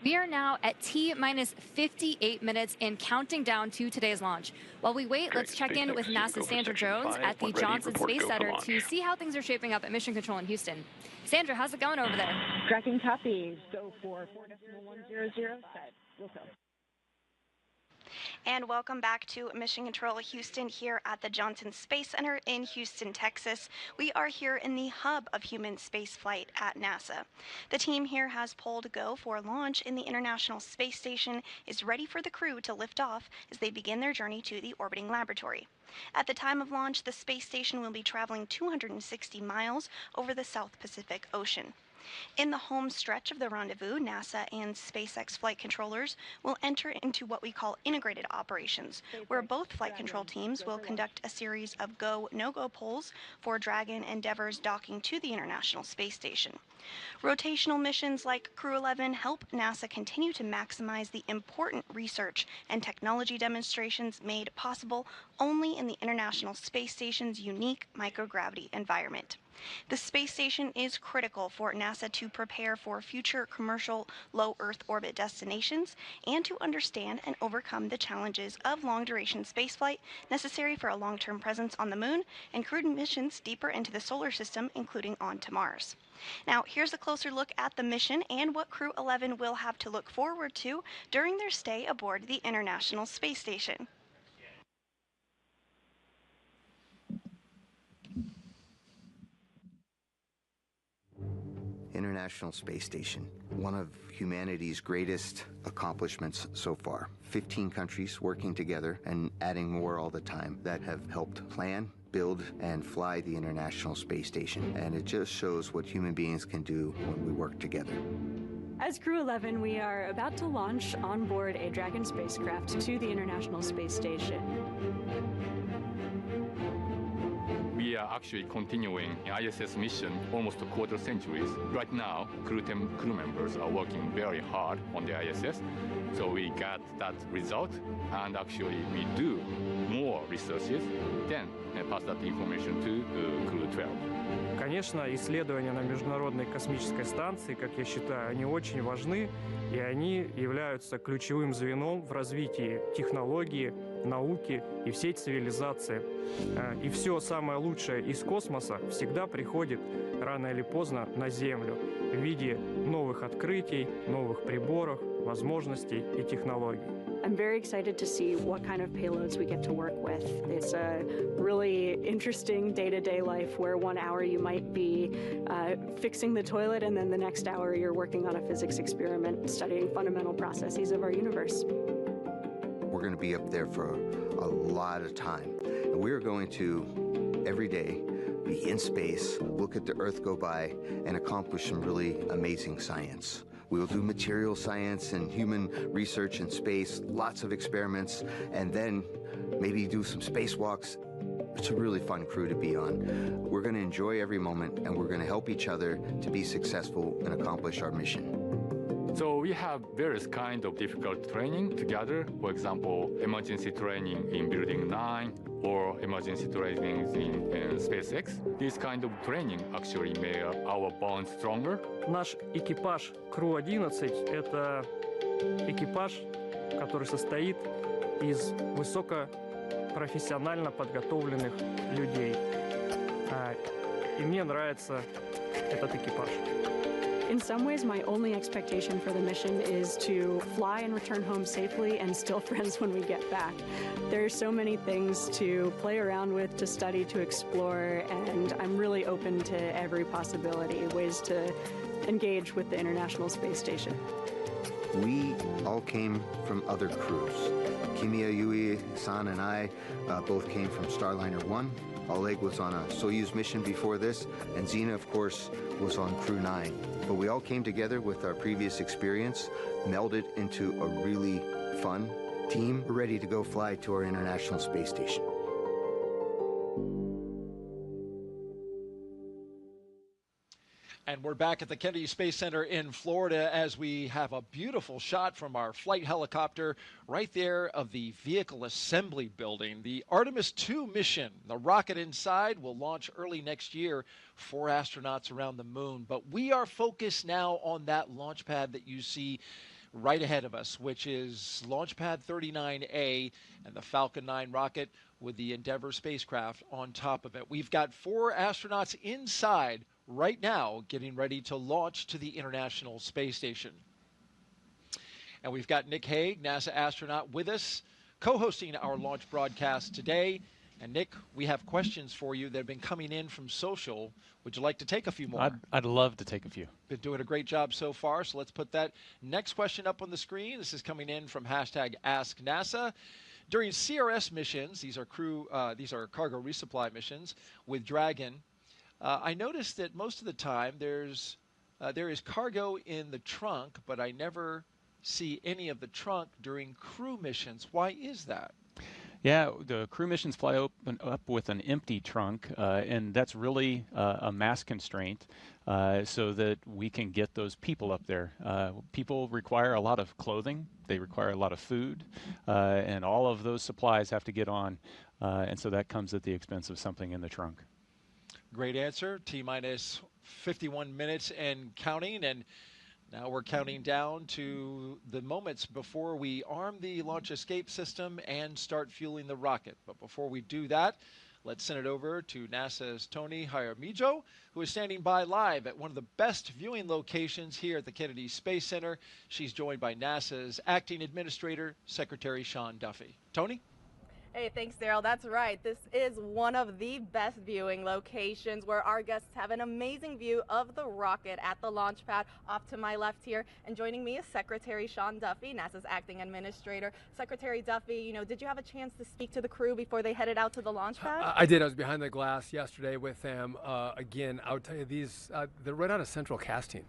Speaker 6: We are now at T-minus 58 minutes and counting down to today's launch. While we wait, let's check in with NASA's Sandra Jones at the Johnson Space Center to see how things are shaping up at Mission Control in Houston. Sandra, how's it going over there?
Speaker 8: Tracking copies. Go for 4.1000 set. We'll go.
Speaker 5: And welcome back to Mission Control Houston here at the Johnson Space Center in Houston, Texas. We are here in the hub of human spaceflight at NASA. The team here has pulled go for launch in the International Space Station, is ready for the crew to lift off as they begin their journey to the orbiting laboratory. At the time of launch, the space station will be traveling 260 miles over the South Pacific Ocean. In the home stretch of the rendezvous, NASA and SpaceX flight controllers will enter into what we call integrated operations, where both flight control teams will conduct a series of go, no-go polls for Dragon Endeavour's docking to the International Space Station. Rotational missions like Crew-11 help NASA continue to maximize the important research and technology demonstrations made possible only in the International Space Station's unique microgravity environment. The space station is critical for NASA to prepare for future commercial low Earth orbit destinations and to understand and overcome the challenges of long-duration spaceflight necessary for a long-term presence on the Moon and crewed missions deeper into the solar system, including on to Mars. Now, here's a closer look at the mission and what Crew-11 will have to look forward to during their stay aboard the International Space Station.
Speaker 10: International Space Station, one of humanity's greatest accomplishments so far. 15 countries working together and adding more all the time that have helped plan, build, and fly the International Space Station. And it just shows what human beings can do when we work together.
Speaker 13: As Crew-11, we are about to launch on board a Dragon spacecraft to the International Space Station.
Speaker 23: We are actually continuing an ISS mission almost a quarter centuries. Right now, Crew-10 crew members are working very hard on the ISS. So we got that result, and actually we do more researches, then pass that information to Crew-12.
Speaker 18: Конечно, исследования на Международной космической станции, как я считаю, они очень важны, и они являются ключевым звеном в развитии технологии, науки и всей цивилизации. И все самое лучшее из космоса всегда приходит рано или поздно на Землю в виде новых открытий, новых приборов, возможностей и технологий.
Speaker 13: I'm very excited to see what kind of payloads we get to work with. It's a really interesting day-to-day life where 1 hour you might be fixing the toilet and then the next hour you're working on a physics experiment studying fundamental processes of our universe.
Speaker 10: We're going to be up there for a lot of time. And we're going to, every day, be in space, look at the Earth go by, and accomplish some really amazing science. We will do material science and human research in space, lots of experiments, and then maybe do some spacewalks. It's a really fun crew to be on. We're going to enjoy every moment, and we're going to help each other to be successful and accomplish our mission.
Speaker 23: So we have various kinds of difficult training together. For example, emergency training in Building 9 or emergency training in SpaceX. This kind of training actually made our bond stronger.
Speaker 18: Наш экипаж Crew-11 – это экипаж, который состоит из высокопрофессионально подготовленных людей. И мне нравится этот экипаж.
Speaker 13: In some ways, my only expectation for the mission is to fly and return home safely and still friends when we get back. There are so many things to play around with, to study, to explore, and I'm really open to every possibility, ways to engage with the International Space Station.
Speaker 10: We all came from other crews. Kimiya Yui, San, and I both came from Starliner 1. Oleg was on a Soyuz mission before this, and Zena, of course, was on Crew-9. But we all came together with our previous experience, melded into a really fun team. We're ready to go fly to our International Space Station.
Speaker 1: And we're back at the Kennedy Space Center in Florida as we have a beautiful shot from our flight helicopter right there of the vehicle assembly building. The Artemis 2 mission, the rocket inside, will launch early next year. 4 astronauts around the moon. But we are focused now on that launch pad that you see right ahead of us, which is Launchpad 39A and the Falcon 9 rocket with the Endeavour spacecraft on top of it. We've got 4 astronauts inside right now getting ready to launch to the International Space Station. And we've got Nick Hague, NASA astronaut, with us co-hosting our launch broadcast today. And Nick, we have questions for you that have been coming in from social. Would you like to take a few more?
Speaker 2: I'd love to take a few.
Speaker 1: Been doing a great job so far, so let's put that next question up on the screen. This is coming in from #AskNASA. During CRS missions, these are cargo resupply missions with Dragon, I noticed that most of the time there is cargo in the trunk, but I never see any of the trunk during crew missions. Why is that?
Speaker 2: Yeah, the crew missions fly up with an empty trunk, and that's really a mass constraint so that we can get those people up there. People require a lot of clothing, they require a lot of food, and all of those supplies have to get on, and so that comes at the expense of something in the trunk.
Speaker 1: Great answer. T-minus 51 minutes and counting, and now we're counting down to the moments before we arm the launch escape system and start fueling the rocket. But before we do that, let's send it over to NASA's Tony Jaramillo, who is standing by live at one of the best viewing locations here at the Kennedy Space Center. She's joined by NASA's Acting Administrator, Secretary Sean Duffy. Tony?
Speaker 11: Hey, thanks, Daryl. That's right. This is one of the best viewing locations where our guests have an amazing view of the rocket at the launch pad off to my left here. And joining me is Secretary Sean Duffy, NASA's Acting Administrator. Secretary Duffy, did you have a chance to speak to the crew before they headed out to the launch pad?
Speaker 14: I did. I was behind the glass yesterday with them. Again, I would tell you they're right out of central casting.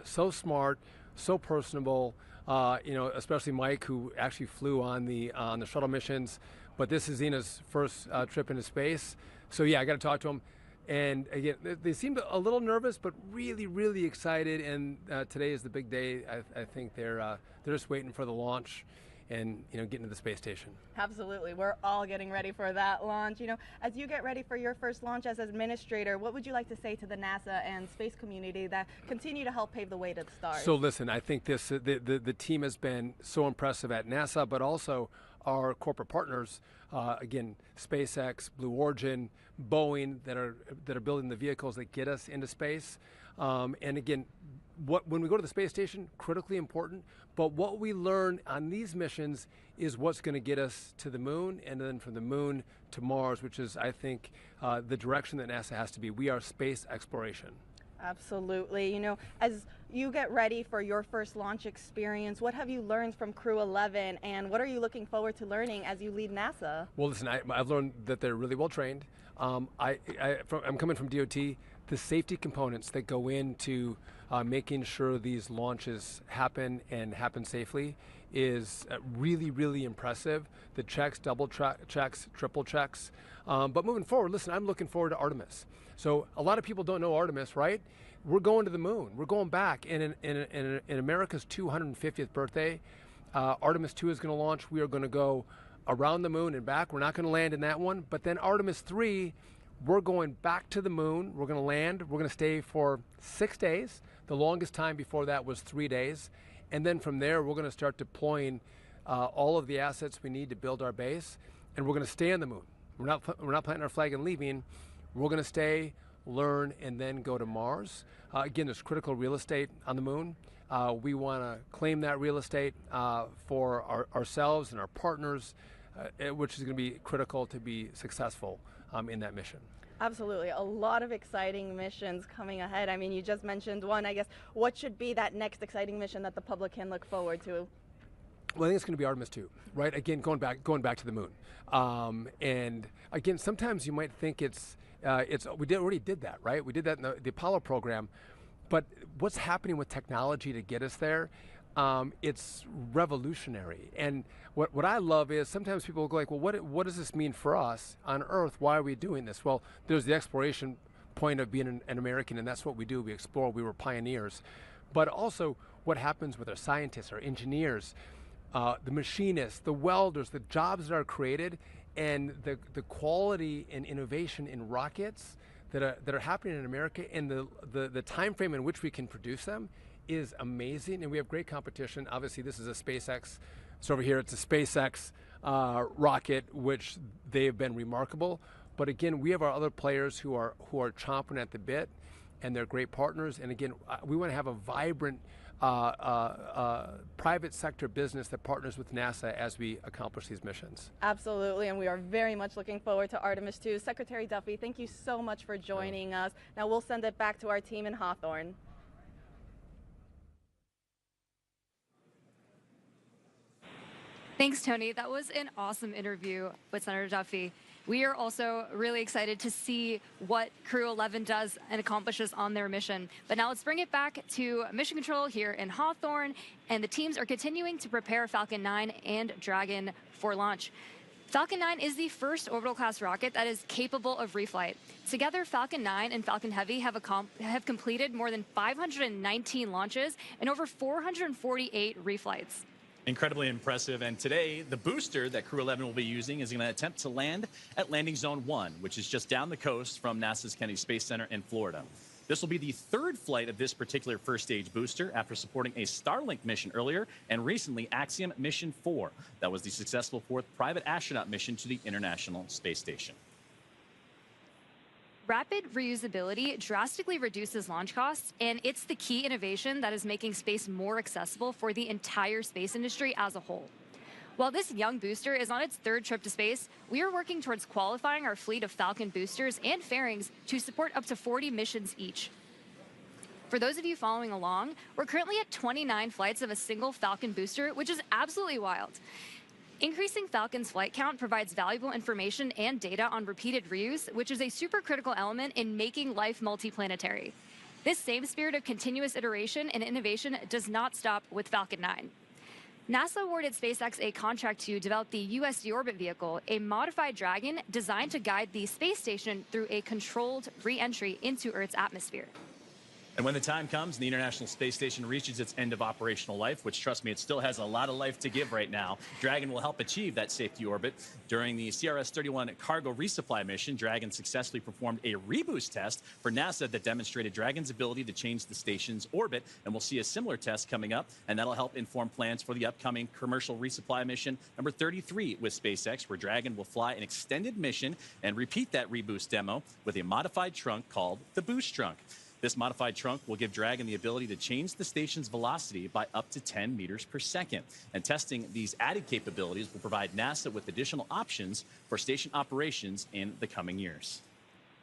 Speaker 14: So smart, so personable. Especially Mike, who actually flew on the shuttle missions. But this is Zena's first trip into space. So yeah, I got to talk to them. And again, they seemed a little nervous, but really, really excited. And today is the big day. I think they're just waiting for the launch and getting to the space station.
Speaker 11: Absolutely. We're all getting ready for that launch. As you get ready for your first launch as administrator, what would you like to say to the NASA and space community that continue to help pave the way to the stars?
Speaker 14: So listen, I think the team has been so impressive at NASA, but also our corporate partners, again, SpaceX, Blue Origin, Boeing, that are building the vehicles that get us into space. And again, when we go to the space station, critically important, but what we learn on these missions is what's going to get us to the moon, and then from the moon to Mars, which is, I think, the direction that NASA has to be. We are space exploration.
Speaker 11: Absolutely. As you get ready for your first launch experience, what have you learned from Crew-11, and what are you looking forward to learning as you lead NASA?
Speaker 14: Well, listen, I've learned that they're really well trained. I'm coming from DOT. The safety components that go into making sure these launches happen and happen safely is really, really impressive. The checks, double checks, triple checks. But moving forward, listen, I'm looking forward to Artemis. So a lot of people don't know Artemis, right? We're going to the moon. We're going back. And in America's 250th birthday, Artemis 2 is going to launch. We are going to go around the moon and back. We're not going to land in that one. But then Artemis 3, we're going back to the moon. We're going to land. We're going to stay for 6 days. The longest time before that was 3 days. And then from there, we're going to start deploying all of the assets we need to build our base. And we're going to stay on the moon. We're not planting our flag and leaving. We're going to stay, learn, and then go to Mars. Again, there's critical real estate on the moon. We want to claim that real estate for ourselves and our partners, which is going to be critical to be successful in that mission.
Speaker 11: Absolutely. A lot of exciting missions coming ahead. I mean, you just mentioned one. I guess what should be that next exciting mission that the public can look forward to?
Speaker 14: Well, I think it's going to be Artemis 2, right? Again, going back to the moon. And again, sometimes you might think we already did that, right? We did that in the Apollo program. But what's happening with technology to get us there? It's revolutionary. And what I love is sometimes people go like, well, what does this mean for us on Earth? Why are we doing this? Well, there's the exploration point of being an American, and that's what we do. We explore. We were pioneers. But also what happens with our scientists, our engineers, the machinists, the welders, the jobs that are created, and the quality and innovation in rockets that are happening in America, and the time frame in which we can produce them is amazing. And we have great competition. Obviously, this is a SpaceX. So over here, it's a SpaceX rocket, which they have been remarkable. But again, we have our other players who are chomping at the bit, and they're great partners. And again, we want to have a vibrant private sector business that partners with NASA as we accomplish these missions.
Speaker 11: Absolutely, and we are very much looking forward to Artemis 2. Secretary Duffy, thank you so much for joining us. Now we'll send it back to our team in Hawthorne.
Speaker 6: Thanks, Tony. That was an awesome interview with Senator Duffy. We are also really excited to see what Crew-11 does and accomplishes on their mission. But now let's bring it back to Mission Control here in Hawthorne, and the teams are continuing to prepare Falcon 9 and Dragon for launch. Falcon 9 is the first orbital-class rocket that is capable of reflight. Together, Falcon 9 and Falcon Heavy have completed more than 519 launches and over 448 reflights.
Speaker 7: Incredibly impressive. And today, the booster that Crew-11 will be using is going to attempt to land at Landing Zone 1, which is just down the coast from NASA's Kennedy Space Center in Florida. This will be the third flight of this particular first-stage booster after supporting a Starlink mission earlier and recently Axiom Mission 4. That was the successful fourth private astronaut mission to the International Space Station.
Speaker 6: Rapid reusability drastically reduces launch costs, and it's the key innovation that is making space more accessible for the entire space industry as a whole. While this young booster is on its third trip to space, we are working towards qualifying our fleet of Falcon boosters and fairings to support up to 40 missions each. For those of you following along, we're currently at 29 flights of a single Falcon booster, which is absolutely wild. Increasing Falcon's flight count provides valuable information and data on repeated reuse, which is a supercritical element in making life multiplanetary. This same spirit of continuous iteration and innovation does not stop with Falcon 9. NASA awarded SpaceX a contract to develop the USD Orbit vehicle, a modified Dragon designed to guide the space station through a controlled re-entry into Earth's atmosphere.
Speaker 7: And when the time comes and the International Space Station reaches its end of operational life, which, trust me, it still has a lot of life to give right now, Dragon will help achieve that safety orbit. During the CRS-31 cargo resupply mission, Dragon successfully performed a reboost test for NASA that demonstrated Dragon's ability to change the station's orbit, and we'll see a similar test coming up, and that'll help inform plans for the upcoming commercial resupply mission number 33 with SpaceX, where Dragon will fly an extended mission and repeat that reboost demo with a modified trunk called the Boost Trunk. This modified trunk will give Dragon the ability to change the station's velocity by up to 10 meters per second. And testing these added capabilities will provide NASA with additional options for station operations in the coming years.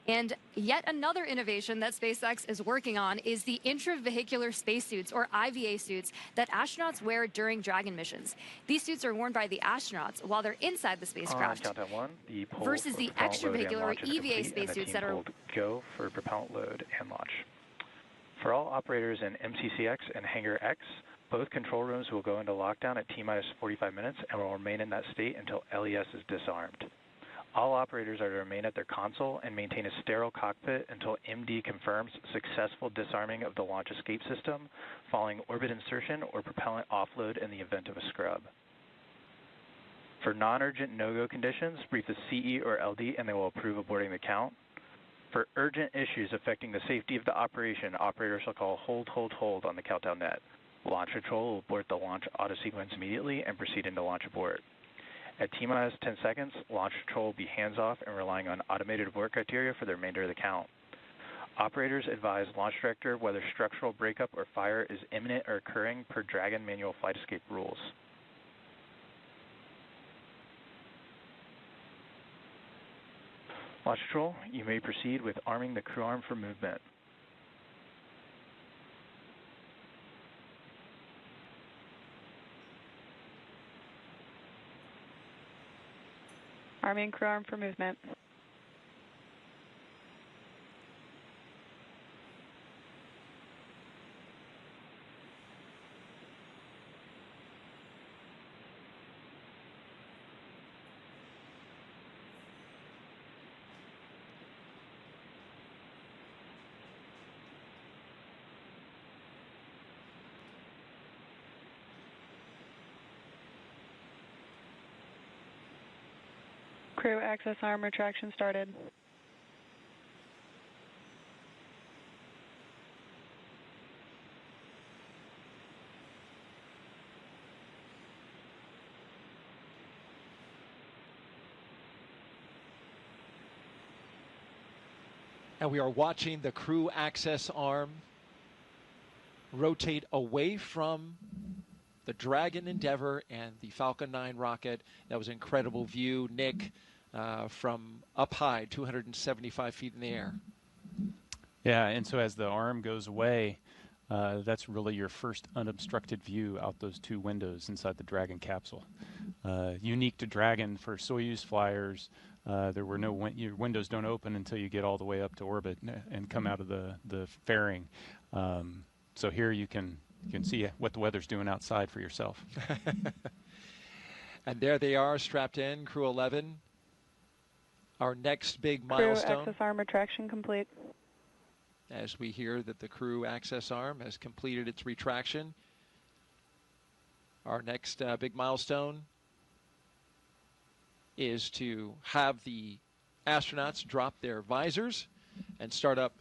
Speaker 6: And yet another innovation that SpaceX is working on is the intravehicular spacesuits, or IVA suits, that astronauts wear during Dragon missions. These suits are worn by the astronauts while they're inside the spacecraft,
Speaker 4: Countdown 1, the
Speaker 6: versus the extravehicular, or EVA spacesuits that are...
Speaker 4: Go for propellant load and launch. For all operators in MCCX and Hangar X, both control rooms will go into lockdown at T-minus 45 minutes and will remain in that state until LES is disarmed. All operators are to remain at their console and maintain a sterile cockpit until MD confirms successful disarming of the launch escape system following orbit insertion or propellant offload in the event of a scrub. For non-urgent no-go conditions, brief the CE or LD and they will approve aborting the count. For urgent issues affecting the safety of the operation, operators shall call hold, hold, hold on the countdown net. Launch control will abort the launch auto sequence immediately and proceed into launch abort. At T-minus 10 seconds, launch control will be hands-off and relying on automated abort criteria for the remainder of the count. Operators advise launch director whether structural breakup or fire is imminent or occurring per Dragon manual flight escape rules. Launch control, you may proceed with arming the crew arm for movement.
Speaker 9: Arming crew arm for movement. Crew access arm retraction started.
Speaker 1: And we are watching the crew access arm rotate away from the Dragon Endeavour and the Falcon 9 rocket. That was an incredible view, Nick, from up high, 275 feet in the air.
Speaker 2: Yeah, and so as the arm goes away, that's really your first unobstructed view out those two windows inside the Dragon capsule. Unique to Dragon for Soyuz flyers, there were no your windows don't open until you get all the way up to orbit and come out of the fairing. So here you can see what the weather's doing outside for yourself.
Speaker 1: And there they are, strapped in, Crew-11. Our next big milestone.
Speaker 15: Crew access arm retraction complete.
Speaker 1: As we hear that the crew access arm has completed its retraction. Our next big milestone is to have the astronauts drop their visors and start up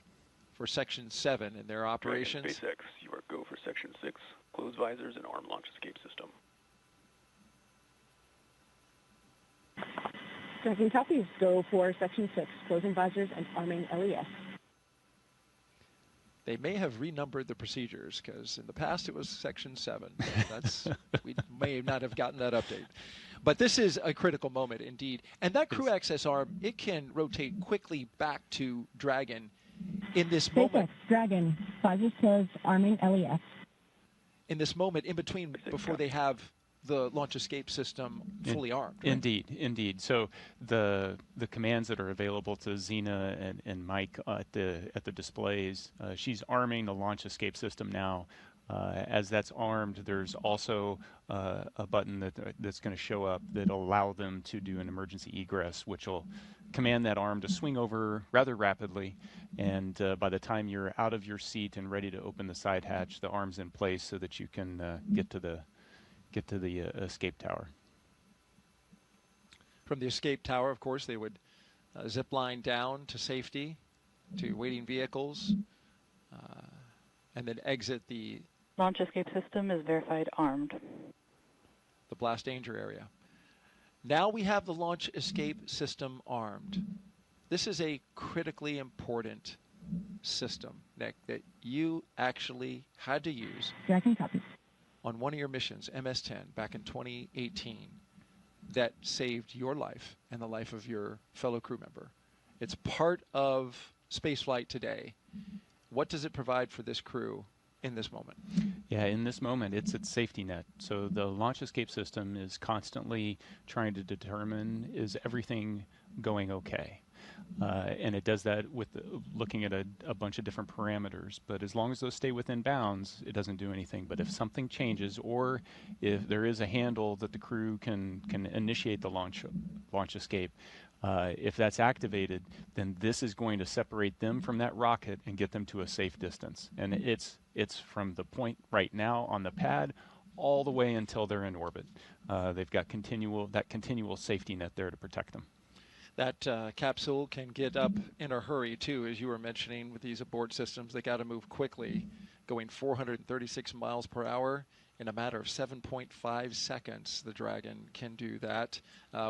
Speaker 1: for Section 7 in their operations.
Speaker 3: Dragon SpaceX, you are go for Section 6. Close visors and arm launch escape system.
Speaker 8: Dragon copies. Go for Section 6. Closing visors and arming LES.
Speaker 1: They may have renumbered the procedures because in the past it was Section 7. That's we may not have gotten that update. But this is a critical moment indeed. And that crew access arm, it can rotate quickly back to Dragon in this moment.
Speaker 8: SpaceX Dragon. Visors closed. Arming LES.
Speaker 1: In this moment in between before they have the launch escape system fully armed. Right?
Speaker 2: Indeed. So the commands that are available to Zena and Mike at the displays, she's arming the launch escape system now. As that's armed, there's also a button that's going to show up that'll allow them to do an emergency egress, which will command that arm to swing over rather rapidly. And by the time you're out of your seat and ready to open the side hatch, the arm's in place so that you can get to the escape tower.
Speaker 1: From the escape tower, of course, they would zip line down to safety, to waiting vehicles, and then exit the
Speaker 15: launch escape system is verified armed.
Speaker 1: The blast danger area. Now we have the launch escape system armed. This is a critically important system, Nick, that you actually had to use.
Speaker 8: Dragon copy.
Speaker 1: On one of your missions, MS-10, back in 2018, that saved your life and the life of your fellow crew member. It's part of spaceflight today. What does it provide for this crew in this moment?
Speaker 2: Yeah, in this moment, it's its safety net. So the launch escape system is constantly trying to determine, is everything going okay? And it does that with looking at a bunch of different parameters. But as long as those stay within bounds, it doesn't do anything. But if something changes, or if there is a handle that the crew can initiate the launch escape, if that's activated, then this is going to separate them from that rocket and get them to a safe distance. And it's from the point right now on the pad all the way until they're in orbit. They've got continual safety net there to protect them.
Speaker 1: That capsule can get up in a hurry, too, as you were mentioning with these abort systems. They got to move quickly, going 436 miles per hour in a matter of 7.5 seconds. The Dragon can do that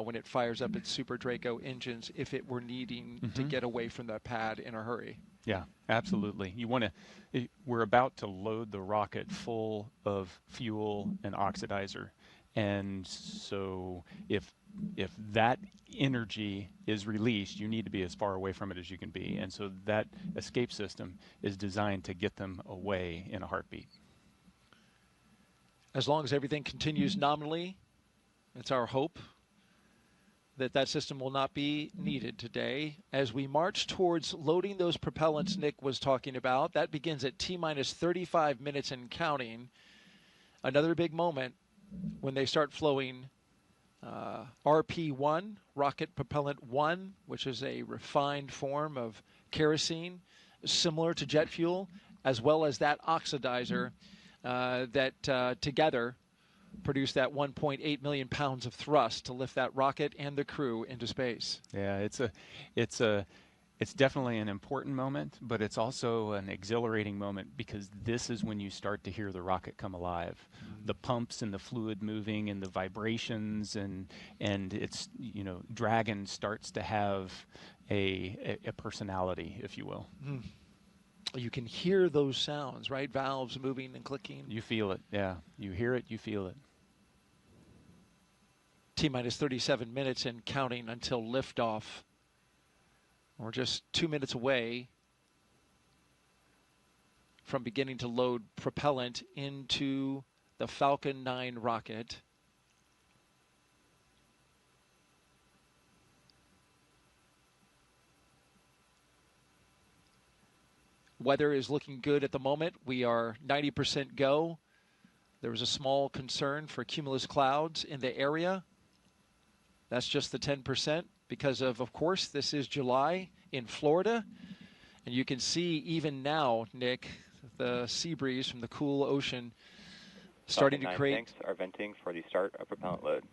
Speaker 1: when it fires up its Super Draco engines if it were needing to get away from the pad in a hurry.
Speaker 2: Yeah, absolutely. We're about to load the rocket full of fuel and oxidizer. And so if that energy is released, you need to be as far away from it as you can be. And so that escape system is designed to get them away in a heartbeat.
Speaker 1: As long as everything continues nominally, it's our hope that that system will not be needed today. As we march towards loading those propellants Nick was talking about, that begins at T-minus 35 minutes and counting. Another big moment when they start flowing RP-1, Rocket Propellant 1, which is a refined form of kerosene, similar to jet fuel, as well as that oxidizer that together produce that 1.8 million pounds of thrust to lift that rocket and the crew into space.
Speaker 2: Yeah, it's definitely an important moment, but it's also an exhilarating moment because this is when you start to hear the rocket come alive. The pumps and the fluid moving and the vibrations and it's, Dragon starts to have a personality, if you will.
Speaker 1: You can hear those sounds, right? Valves moving and clicking.
Speaker 2: You feel it, yeah. You hear it, you feel it.
Speaker 1: T-minus 37 minutes and counting until liftoff. We're just 2 minutes away from beginning to load propellant into the Falcon 9 rocket. Weather is looking good at the moment. We are 90% go. There was a small concern for cumulus clouds in the area. That's just the 10% because of course, this is July in Florida. And you can see even now, Nick, the sea breeze from the cool ocean starting to create.
Speaker 16: Tanks are venting for the start of propellant load.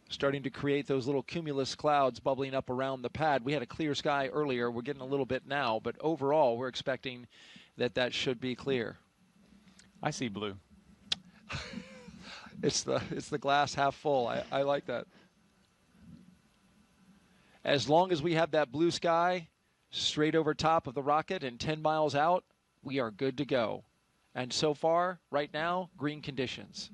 Speaker 1: Starting to create those little cumulus clouds bubbling up around the pad. We had a clear sky earlier. We're getting a little bit now, but overall, we're expecting that should be clear.
Speaker 2: I see blue.
Speaker 1: It's the glass half full. I like that. As long as we have that blue sky straight over top of the rocket and 10 miles out, we are good to go. And so far, right now, green conditions.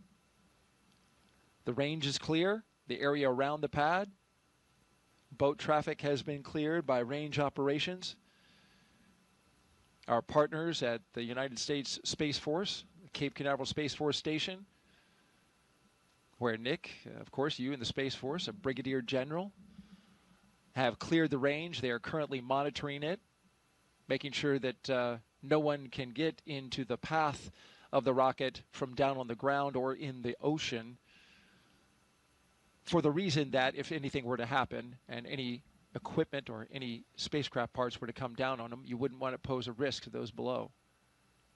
Speaker 1: The range is clear. The area around the pad. Boat traffic has been cleared by range operations. Our partners at the United States Space Force, Cape Canaveral Space Force Station, where Nick, of course, you in the Space Force, a brigadier general, have cleared the range. They are currently monitoring it, making sure that no one can get into the path of the rocket from down on the ground or in the ocean, for the reason that if anything were to happen and any equipment or any spacecraft parts were to come down on them, you wouldn't want to pose a risk to those below.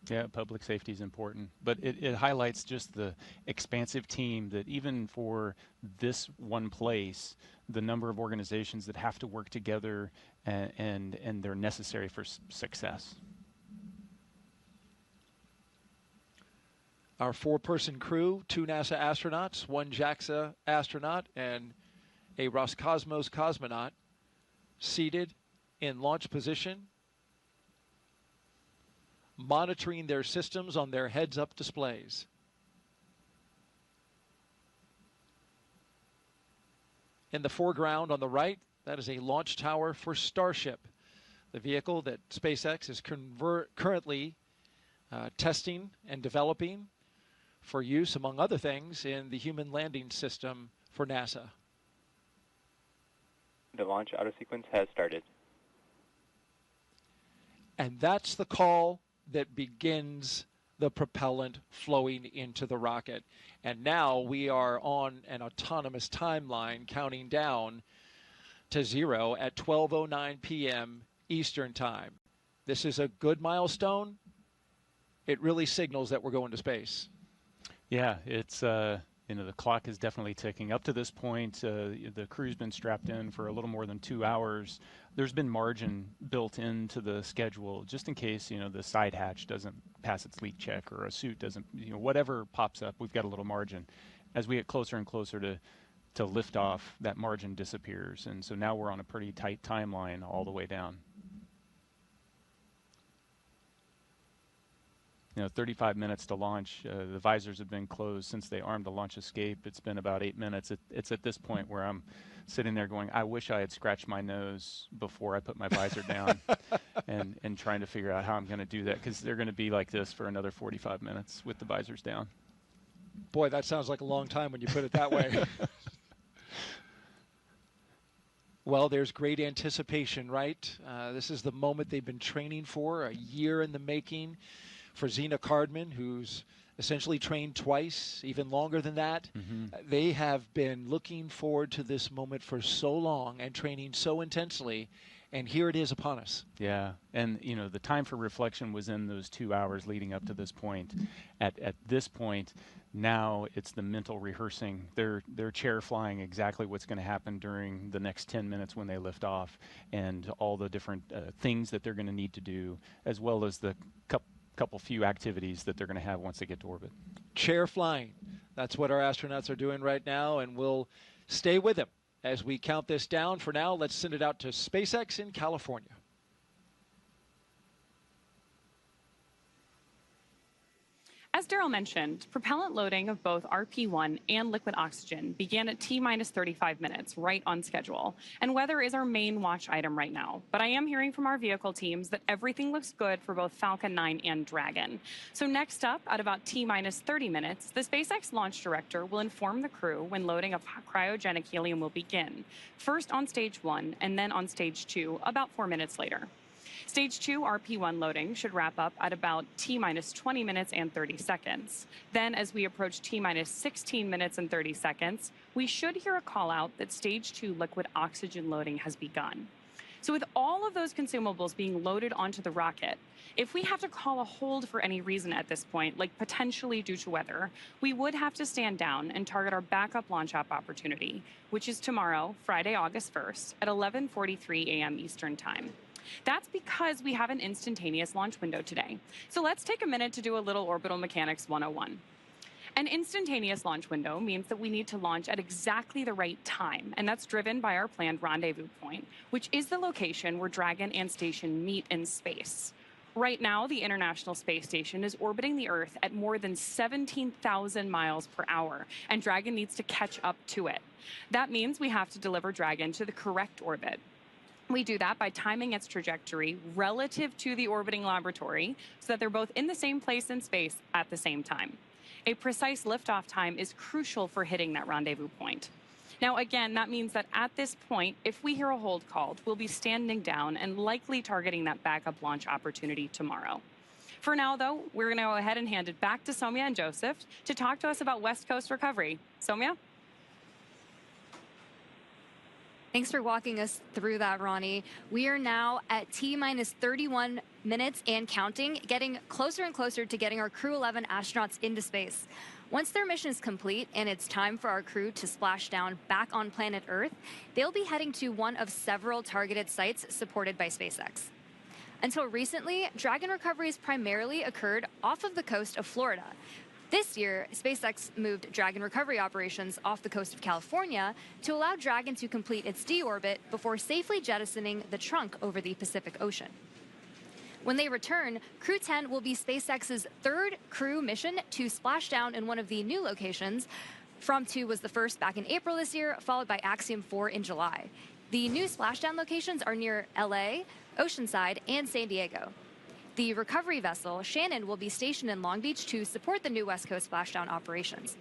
Speaker 2: Yeah, public safety is important, but it highlights just the expansive team that even for this one place, the number of organizations that have to work together and they're necessary for success.
Speaker 1: Our 4-person crew, 2 NASA astronauts, 1 JAXA astronaut, and a Roscosmos cosmonaut seated in launch position, monitoring their systems on their heads-up displays. In the foreground on the right, that is a launch tower for Starship, the vehicle that SpaceX is currently testing and developing for use, among other things, in the human landing system for NASA.
Speaker 16: The launch auto sequence has started.
Speaker 1: And that's the call that begins the propellant flowing into the rocket. And now we are on an autonomous timeline counting down to 0 at 12:09 p.m. Eastern Time. This is a good milestone. It really signals that we're going to space.
Speaker 2: Yeah, it's the clock is definitely ticking. Up to this point, the crew's been strapped in for a little more than 2 hours. There's been margin built into the schedule just in case, the side hatch doesn't pass its leak check or a suit doesn't, whatever pops up, we've got a little margin. As we get closer and closer to liftoff, that margin disappears. And so now we're on a pretty tight timeline all the way down. 35 minutes to launch. The visors have been closed since they armed the launch escape. It's been about 8 minutes. It's at this point where I'm sitting there going, I wish I had scratched my nose before I put my visor down and trying to figure out how I'm going to do that, because they're going to be like this for another 45 minutes with the visors down.
Speaker 1: Boy, that sounds like a long time when you put it that way. Well, there's great anticipation, right? This is the moment they've been training for, a year in the making. For Zena Cardman, who's essentially trained twice, even longer than that. They have been looking forward to this moment for so long and training so intensely, and here it is upon us.
Speaker 2: Yeah, and the time for reflection was in those 2 hours leading up to this point. At this point, now it's the mental rehearsing. They're chair flying exactly what's going to happen during the next 10 minutes when they lift off, and all the different things that they're going to need to do, as well as the couple few activities that they're going to have once they get to orbit.
Speaker 1: Chair flying. That's what our astronauts are doing right now, and we'll stay with them as we count this down. For now, let's send it out to SpaceX in California.
Speaker 9: As Daryl mentioned, propellant loading of both RP-1 and liquid oxygen began at T-minus 35 minutes, right on schedule. And weather is our main watch item right now. But I am hearing from our vehicle teams that everything looks good for both Falcon 9 and Dragon. So next up, at about T-minus 30 minutes, the SpaceX launch director will inform the crew when loading of cryogenic helium will begin, first on stage 1 and then on stage 2 about 4 minutes later. Stage 2 RP-1 loading should wrap up at about T-minus 20 minutes and 30 seconds. Then, as we approach T-minus 16 minutes and 30 seconds, we should hear a call out that Stage 2 liquid oxygen loading has begun. So with all of those consumables being loaded onto the rocket, if we have to call a hold for any reason at this point, like potentially due to weather, we would have to stand down and target our backup launch opportunity, which is tomorrow, Friday, August 1st, at 11:43 a.m. Eastern Time. That's because we have an instantaneous launch window today. So let's take a minute to do a little orbital mechanics 101. An instantaneous launch window means that we need to launch at exactly the right time, and that's driven by our planned rendezvous point, which is the location where Dragon and Station meet in space. Right now, the International Space Station is orbiting the Earth at more than 17,000 miles per hour, and Dragon needs to catch up to it. That means we have to deliver Dragon to the correct orbit. We do that by timing its trajectory relative to the orbiting laboratory so that they're both in the same place in space at the same time. A precise liftoff time is crucial for hitting that rendezvous point. Now, again, that means that at this point, if we hear a hold called, we'll be standing down and likely targeting that backup launch opportunity tomorrow. For now, though, we're going to go ahead and hand it back to Soumya and Joseph to talk to us about West Coast recovery. Soumya?
Speaker 6: Thanks for walking us through that, Ronnie. We are now at T-minus 31 minutes and counting, getting closer and closer to getting our Crew-11 astronauts into space. Once their mission is complete and it's time for our crew to splash down back on planet Earth, they'll be heading to one of several targeted sites supported by SpaceX. Until recently, Dragon recoveries primarily occurred off of the coast of Florida. This year, SpaceX moved Dragon recovery operations off the coast of California to allow Dragon to complete its deorbit before safely jettisoning the trunk over the Pacific Ocean. When they return, Crew-10 will be SpaceX's third crew mission to splash down in one of the new locations. From-2 was the first back in April this year, followed by Axiom 4 in July. The new splashdown locations are near LA, Oceanside, and San Diego. The recovery vessel, Shannon, will be stationed in Long Beach to support the new West Coast splashdown operations.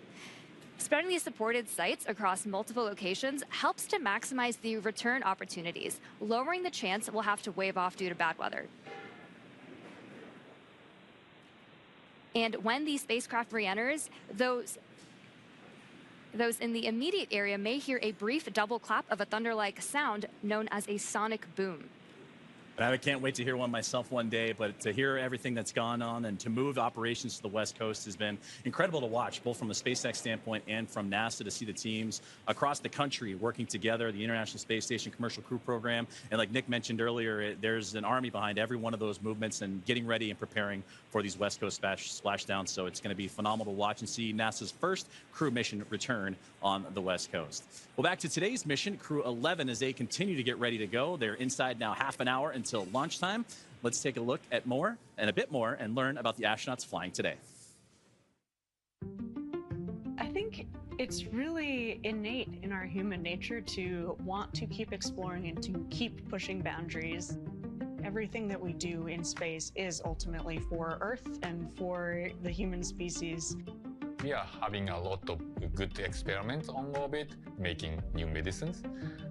Speaker 6: Spreading these supported sites across multiple locations helps to maximize the return opportunities, lowering the chance we'll have to wave off due to bad weather. And when the spacecraft re-enters, those in the immediate area may hear a brief double clap of a thunder-like sound known as a sonic boom.
Speaker 7: I can't wait to hear one myself one day, but to hear everything that's gone on and to move operations to the West Coast has been incredible to watch, both from a SpaceX standpoint and from NASA, to see the teams across the country working together, the International Space Station Commercial Crew Program. And like Nick mentioned earlier, there's an army behind every one of those movements and getting ready and preparing for these West Coast splashdowns. So it's going to be phenomenal to watch and see NASA's first crew mission return on the West Coast. Well, back to today's mission, Crew-11, as they continue to get ready to go. They're inside now half an hour until launch time. Let's take a look at more and a bit more and learn about the astronauts flying today.
Speaker 17: I think it's really innate in our human nature to want to keep exploring and to keep pushing boundaries. Everything that we do in space is ultimately for Earth and for the human species.
Speaker 19: We are having a lot of good experiments on orbit, making new medicines.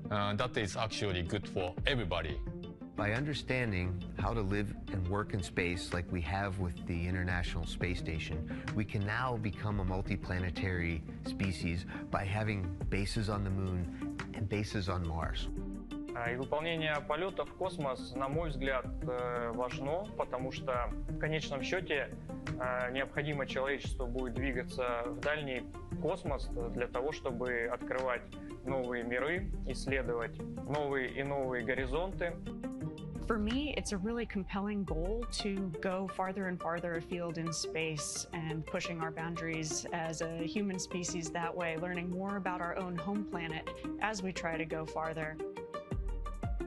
Speaker 19: That is actually good for everybody.
Speaker 10: By understanding how to live and work in space like we have with the International Space Station, we can now become a multiplanetary species by having bases on the Moon and bases on Mars.
Speaker 18: И выполнение полета в космос, на мой взгляд, важно, потому что в конечном счете необходимо человечеству будет двигаться в дальний космос для того, чтобы открывать новые миры, исследовать новые и новые горизонты.
Speaker 17: For me, it's a really compelling goal to go farther and farther afield in space and pushing our boundaries as a human species that way, learning more about our own home planet as we try to go farther.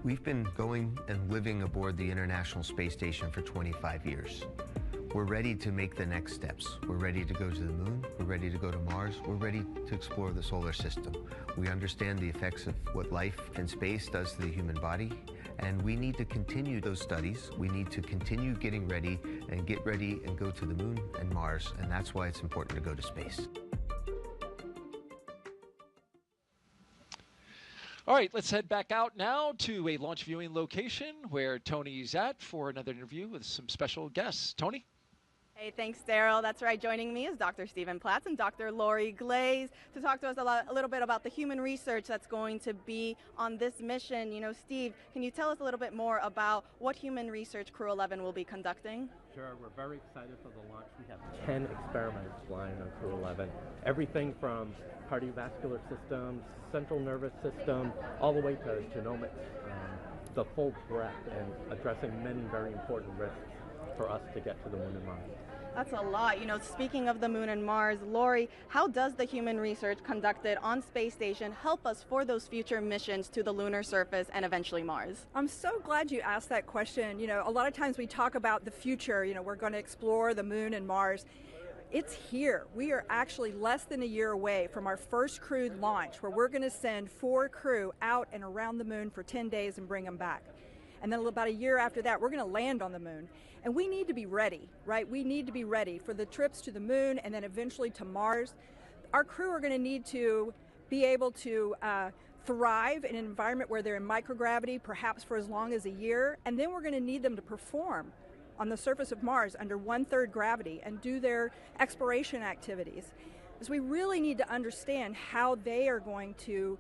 Speaker 10: We've been going and living aboard the International Space Station for 25 years. We're ready to make the next steps. We're ready to go to the moon. We're ready to go to Mars. We're ready to explore the solar system. We understand the effects of what life in space does to the human body, and we need to continue those studies. We need to continue getting ready and get ready and go to the moon and Mars, and that's why it's important to go to space.
Speaker 1: All right, let's head back out now to a launch viewing location where Tony's at for another interview with some special guests. Tony?
Speaker 11: Hey, thanks, Daryl. That's right. Joining me is Dr. Stephen Platts and Dr. Lori Glaze to talk to us a little bit about the human research that's going to be on this mission. You know, Steve, can you tell us a little bit more about what human research Crew-11 will be conducting?
Speaker 12: Sure. We're very excited for the launch. We have 10 experiments flying on Crew-11. Everything from cardiovascular systems, central nervous system, all the way to genomics, the full breadth, and addressing many very important risks for us to get to the moon and Mars.
Speaker 11: That's a lot. You know, speaking of the moon and Mars, Lori, how does the human research conducted on space station help us for those future missions to the lunar surface and eventually Mars?
Speaker 20: I'm so glad you asked that question. You know, a lot of times we talk about the future, you know, we're going to explore the moon and Mars. It's here. We are actually less than a year away from our first crewed launch, where we're going to send 4 crew out and around the moon for 10 days and bring them back. And then about a year after that, we're going to land on the moon. And we need to be ready, right? We need to be ready for the trips to the moon and then eventually to Mars. Our crew are going to need to be able to thrive in an environment where they're in microgravity, perhaps for as long as a year. And then we're going to need them to perform on the surface of Mars under 1/3 gravity and do their exploration activities. Because we really need to understand how they're going to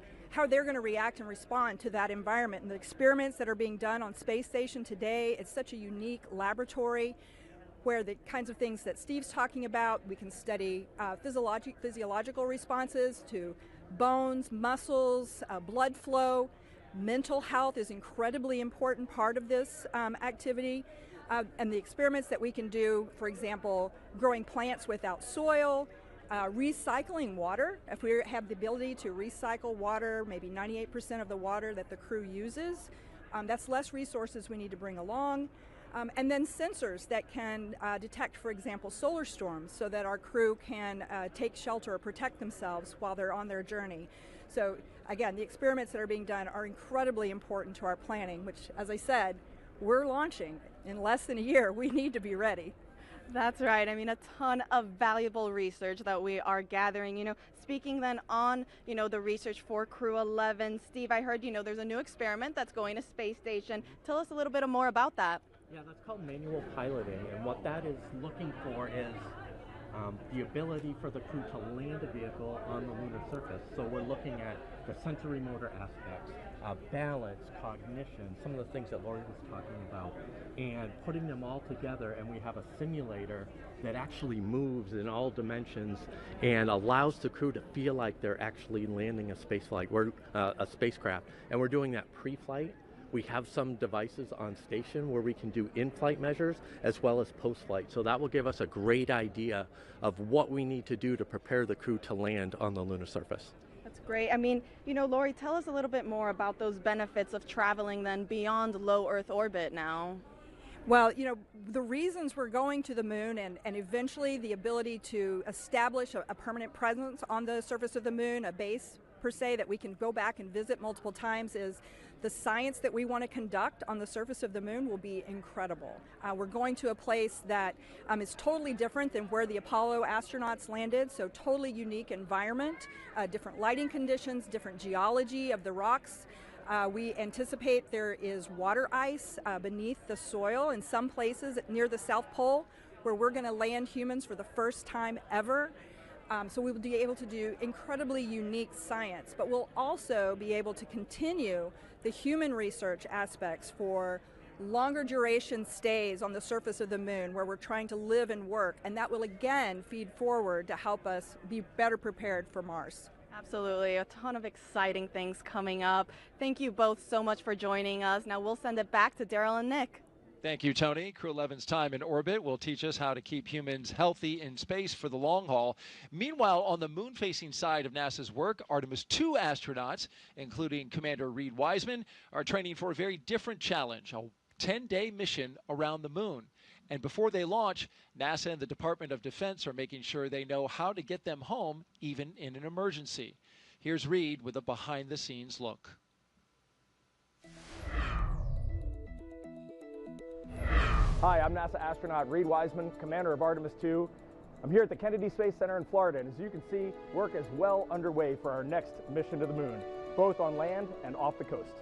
Speaker 20: react and respond to that environment. And the experiments that are being done on space station today, it's such a unique laboratory where the kinds of things that Steve's talking about, we can study physiological responses to bones, muscles, blood flow. Mental health is incredibly important part of this activity. And the experiments that we can do, for example, growing plants without soil, recycling water. If we have the ability to recycle water, maybe 98% of the water that the crew uses, that's less resources we need to bring along. And then sensors that can detect, for example, solar storms so that our crew can take shelter or protect themselves while they're on their journey. So again, the experiments that are being done are incredibly important to our planning, which, as I said, we're launching in less than a year. We need to be ready.
Speaker 11: That's right. I mean, a ton of valuable research that we are gathering. You know, speaking then on, you know, the research for Crew-11, Steve, I heard, you know, there's a new experiment that's going to space station. Tell us a little bit more about that.
Speaker 12: Yeah, that's called manual piloting, and what that is looking for is the ability for the crew to land a vehicle on the lunar surface. So we're looking at the sensory motor aspects, balance, cognition, some of the things that Lori was talking about, and putting them all together, and we have a simulator that actually moves in all dimensions and allows the crew to feel like they're actually landing a spacecraft. And we're doing that pre-flight. We have some devices on station where we can do in-flight measures as well as post-flight. So that will give us a great idea of what we need to do to prepare the crew to land on the lunar surface.
Speaker 11: That's great. I mean, you know, Lori, tell us a little bit more about those benefits of traveling then beyond low Earth orbit now.
Speaker 20: Well, you know, the reasons we're going to the moon and eventually the ability to establish a permanent presence on the surface of the moon, a base per se that we can go back and visit multiple times, is the science that we want to conduct on the surface of the moon will be incredible. We're going to a place that is totally different than where the Apollo astronauts landed, so totally unique environment, different lighting conditions, different geology of the rocks. We anticipate there is water ice beneath the soil in some places near the South Pole where we're going to land humans for the first time ever. So we will be able to do incredibly unique science, but we'll also be able to continue the human research aspects for longer duration stays on the surface of the moon where we're trying to live and work, and that will again feed forward to help us be better prepared for Mars.
Speaker 11: Absolutely, a ton of exciting things coming up. Thank you both so much for joining us. Now we'll send it back to Daryl and Nick.
Speaker 1: Thank you, Tony. Crew-11's time in orbit will teach us how to keep humans healthy in space for the long haul. Meanwhile, on the moon-facing side of NASA's work, Artemis 2 astronauts, including Commander Reed Wiseman, are training for a very different challenge, a 10-day mission around the moon. And before they launch, NASA and the Department of Defense are making sure they know how to get them home, even in an emergency. Here's Reed with a behind-the-scenes look.
Speaker 5: Hi, I'm NASA astronaut Reed Wiseman, commander of Artemis II. I'm here at the Kennedy Space Center in Florida, and as you can see, work is well underway for our next mission to the moon, both on land and off the coast.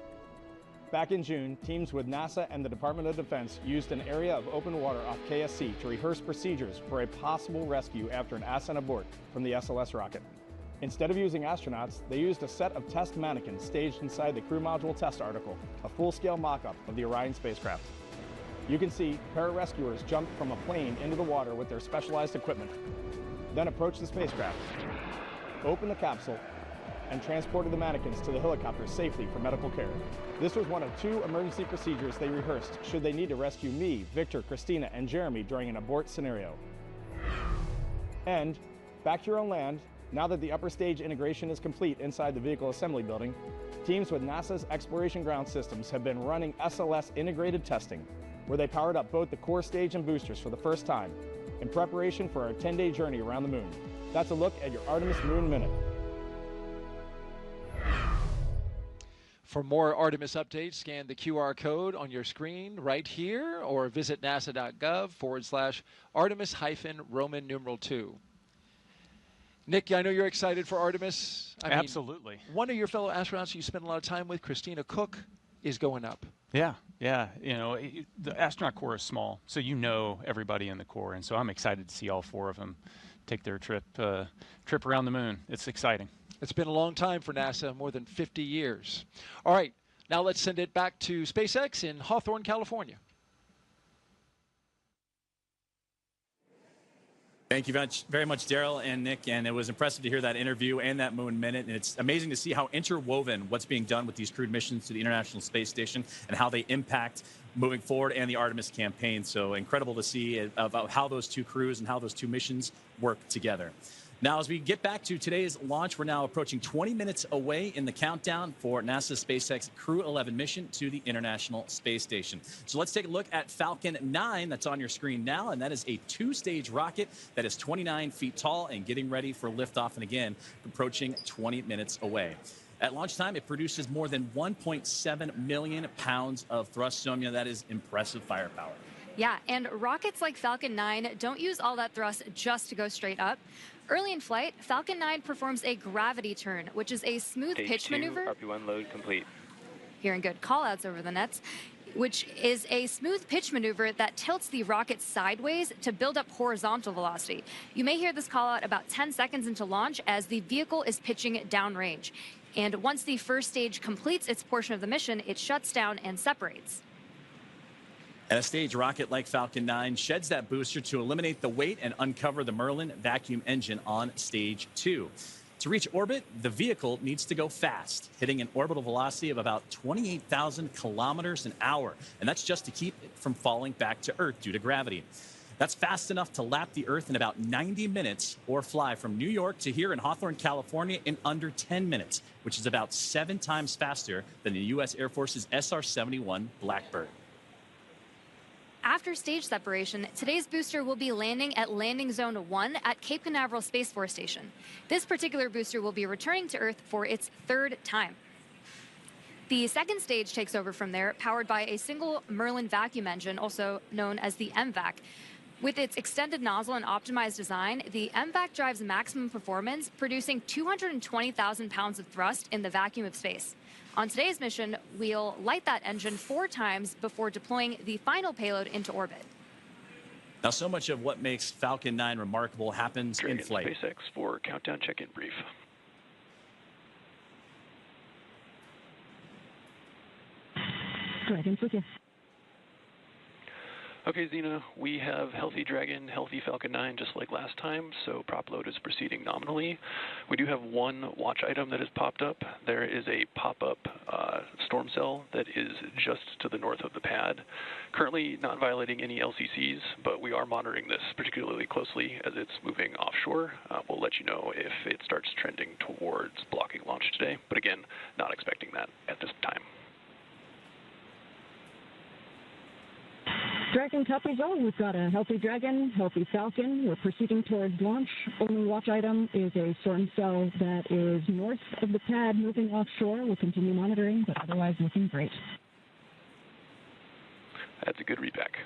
Speaker 5: Back in June, teams with NASA and the Department of Defense used an area of open water off KSC to rehearse procedures for a possible rescue after an ascent abort from the SLS rocket. Instead of using astronauts, they used a set of test mannequins staged inside the Crew Module test article, a full-scale mock-up of the Orion spacecraft. You can see pararescuers jumped from a plane into the water with their specialized equipment, then approached the spacecraft, opened the capsule, and transported the mannequins to the helicopter safely for medical care. This was one of 2 emergency procedures they rehearsed should they need to rescue me, Victor, Christina, and Jeremy during an abort scenario. And back here on land, now that the upper stage integration is complete inside the vehicle assembly building, teams with NASA's Exploration Ground Systems have been running SLS integrated testing, where they powered up both the core stage and boosters for the first time in preparation for our 10-day journey around the moon. That's a look at your Artemis Moon Minute.
Speaker 1: For more Artemis updates, scan the QR code on your screen right here or visit nasa.gov/Artemis-Roman numeral 2. Nick, I know you're excited for Artemis.
Speaker 2: Absolutely.
Speaker 1: One of your fellow astronauts you spend a lot of time with, Christina Cook, is going up.
Speaker 2: Yeah. You know, the astronaut corps is small, so you know everybody in the corps, and so I'm excited to see all 4 of them take their trip around the moon. It's exciting.
Speaker 1: It's been a long time for NASA, more than 50 years. All right, now let's send it back to SpaceX in Hawthorne, California.
Speaker 7: Thank you very much, Daryl and Nick, and it was impressive to hear that interview and that Moon Minute, and it's amazing to see how interwoven what's being done with these crewed missions to the International Space Station and how they impact moving forward and the Artemis campaign. So incredible to see about how those 2 crews and how those 2 missions work together. Now, as we get back to today's launch, we're now approaching 20 minutes away in the countdown for NASA's SpaceX Crew-11 mission to the International Space Station. So let's take a look at Falcon 9 that's on your screen now, and that is a 2-stage rocket that is 29 feet tall and getting ready for liftoff, and again, approaching 20 minutes away. At launch time, it produces more than 1.7 million pounds of thrust. So, that is impressive firepower.
Speaker 6: Yeah, and rockets like Falcon 9 don't use all that thrust just to go straight up. Early in flight, Falcon 9 performs a gravity turn, which is a smooth pitch maneuver.
Speaker 16: RP1 load complete.
Speaker 6: Hearing good callouts over the nets, which is a smooth pitch maneuver that tilts the rocket sideways to build up horizontal velocity. You may hear this callout about 10 seconds into launch as the vehicle is pitching downrange. And once the first stage completes its portion of the mission, it shuts down and separates.
Speaker 7: And a stage rocket like Falcon 9 sheds that booster to eliminate the weight and uncover the Merlin vacuum engine on stage 2. To reach orbit, the vehicle needs to go fast, hitting an orbital velocity of about 28,000 kilometers an hour. And that's just to keep it from falling back to Earth due to gravity. That's fast enough to lap the Earth in about 90 minutes or fly from New York to here in Hawthorne, California in under 10 minutes, which is about 7 times faster than the U.S. Air Force's SR-71 Blackbird.
Speaker 6: After stage separation, today's booster will be landing at Landing Zone 1 at Cape Canaveral Space Force Station. This particular booster will be returning to Earth for its 3rd time. The second stage takes over from there, powered by a single Merlin vacuum engine, also known as the MVAC. With its extended nozzle and optimized design, the MVAC drives maximum performance, producing 220,000 pounds of thrust in the vacuum of space. On today's mission, we'll light that engine 4 times before deploying the final payload into orbit.
Speaker 7: Now, so much of what makes Falcon 9 remarkable happens
Speaker 3: Dragon,
Speaker 7: in flight.
Speaker 3: SpaceX for countdown check-in brief.
Speaker 8: Dragon's with you.
Speaker 3: Okay, Zena, we have healthy Dragon, healthy Falcon 9, just like last time, so prop load is proceeding nominally. We do have one watch item that has popped up. There is a pop-up storm cell that is just to the north of the pad. Currently not violating any LCCs, but we are monitoring this particularly closely as it's moving offshore. We'll let you know if it starts trending towards blocking launch today, but again, not expecting that at this time.
Speaker 8: Dragon top result, we've got a healthy Dragon, healthy Falcon. We're proceeding towards launch. Only watch item is a storm cell that is north of the pad moving offshore. We'll continue monitoring, but otherwise looking great.
Speaker 3: That's a good readback.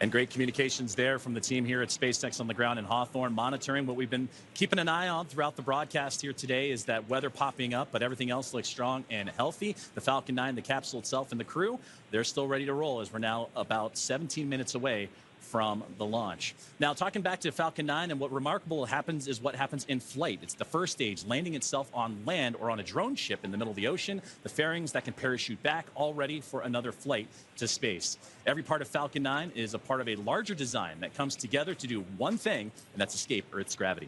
Speaker 7: And great communications there from the team here at SpaceX on the ground in Hawthorne, monitoring. What we've been keeping an eye on throughout the broadcast here today is that weather popping up, but everything else looks strong and healthy. The Falcon 9, the capsule itself, and the crew, they're still ready to roll as we're now about 17 minutes away from the launch. Now, talking back to Falcon 9, and what remarkable happens is what happens in flight. It's the first stage, landing itself on land or on a drone ship in the middle of the ocean, the fairings that can parachute back, all ready for another flight to space. Every part of Falcon 9 is a part of a larger design that comes together to do one thing, and that's escape Earth's gravity.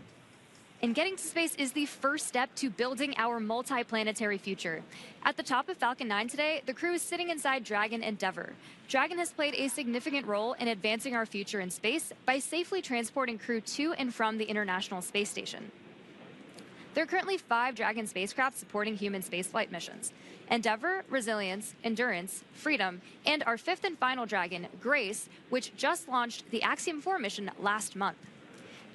Speaker 6: And getting to space is the first step to building our multi-planetary future. At the top of Falcon 9 today, the crew is sitting inside Dragon Endeavour. Dragon has played a significant role in advancing our future in space by safely transporting crew to and from the International Space Station. There are currently 5 Dragon spacecraft supporting human spaceflight missions: Endeavour, Resilience, Endurance, Freedom, and our 5th and final Dragon, Grace, which just launched the Axiom 4 mission last month.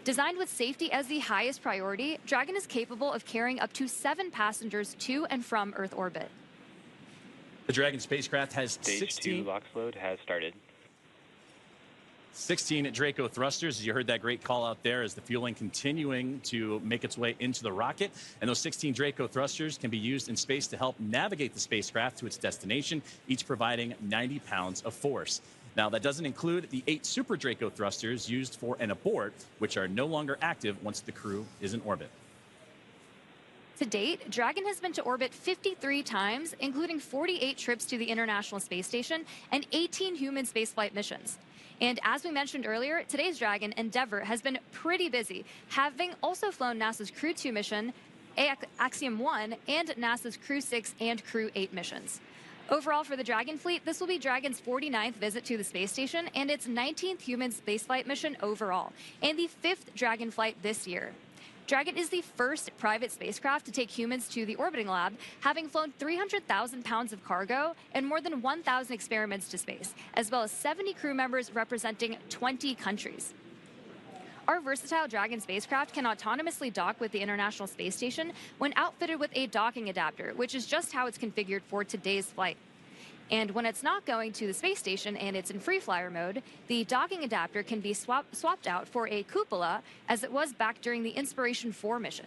Speaker 6: Designed with safety as the highest priority, Dragon is capable of carrying up to 7 passengers to and from Earth orbit.
Speaker 7: The Dragon spacecraft has
Speaker 16: Stage 2 LOX load has started.
Speaker 7: 16 Draco thrusters, as you heard that great call out there, as the fueling continuing to make its way into the rocket. And those 16 Draco thrusters can be used in space to help navigate the spacecraft to its destination, each providing 90 pounds of force. Now, that doesn't include the 8 Super Draco thrusters used for an abort, which are no longer active once the crew is in orbit.
Speaker 6: To date, Dragon has been to orbit 53 times, including 48 trips to the International Space Station and 18 human spaceflight missions. And as we mentioned earlier, today's Dragon, Endeavour, has been pretty busy, having also flown NASA's Crew-2 mission, Axiom 1, and NASA's Crew-6 and Crew-8 missions. Overall, for the Dragon fleet, this will be Dragon's 49th visit to the space station and its 19th human spaceflight mission overall, and the 5th Dragon flight this year. Dragon is the first private spacecraft to take humans to the orbiting lab, having flown 300,000 pounds of cargo and more than 1,000 experiments to space, as well as 70 crew members representing 20 countries. Our versatile Dragon spacecraft can autonomously dock with the International Space Station when outfitted with a docking adapter, which is just how it's configured for today's flight. And when it's not going to the space station and it's in free flyer mode, the docking adapter can be swapped out for a cupola, as it was back during the Inspiration 4 mission.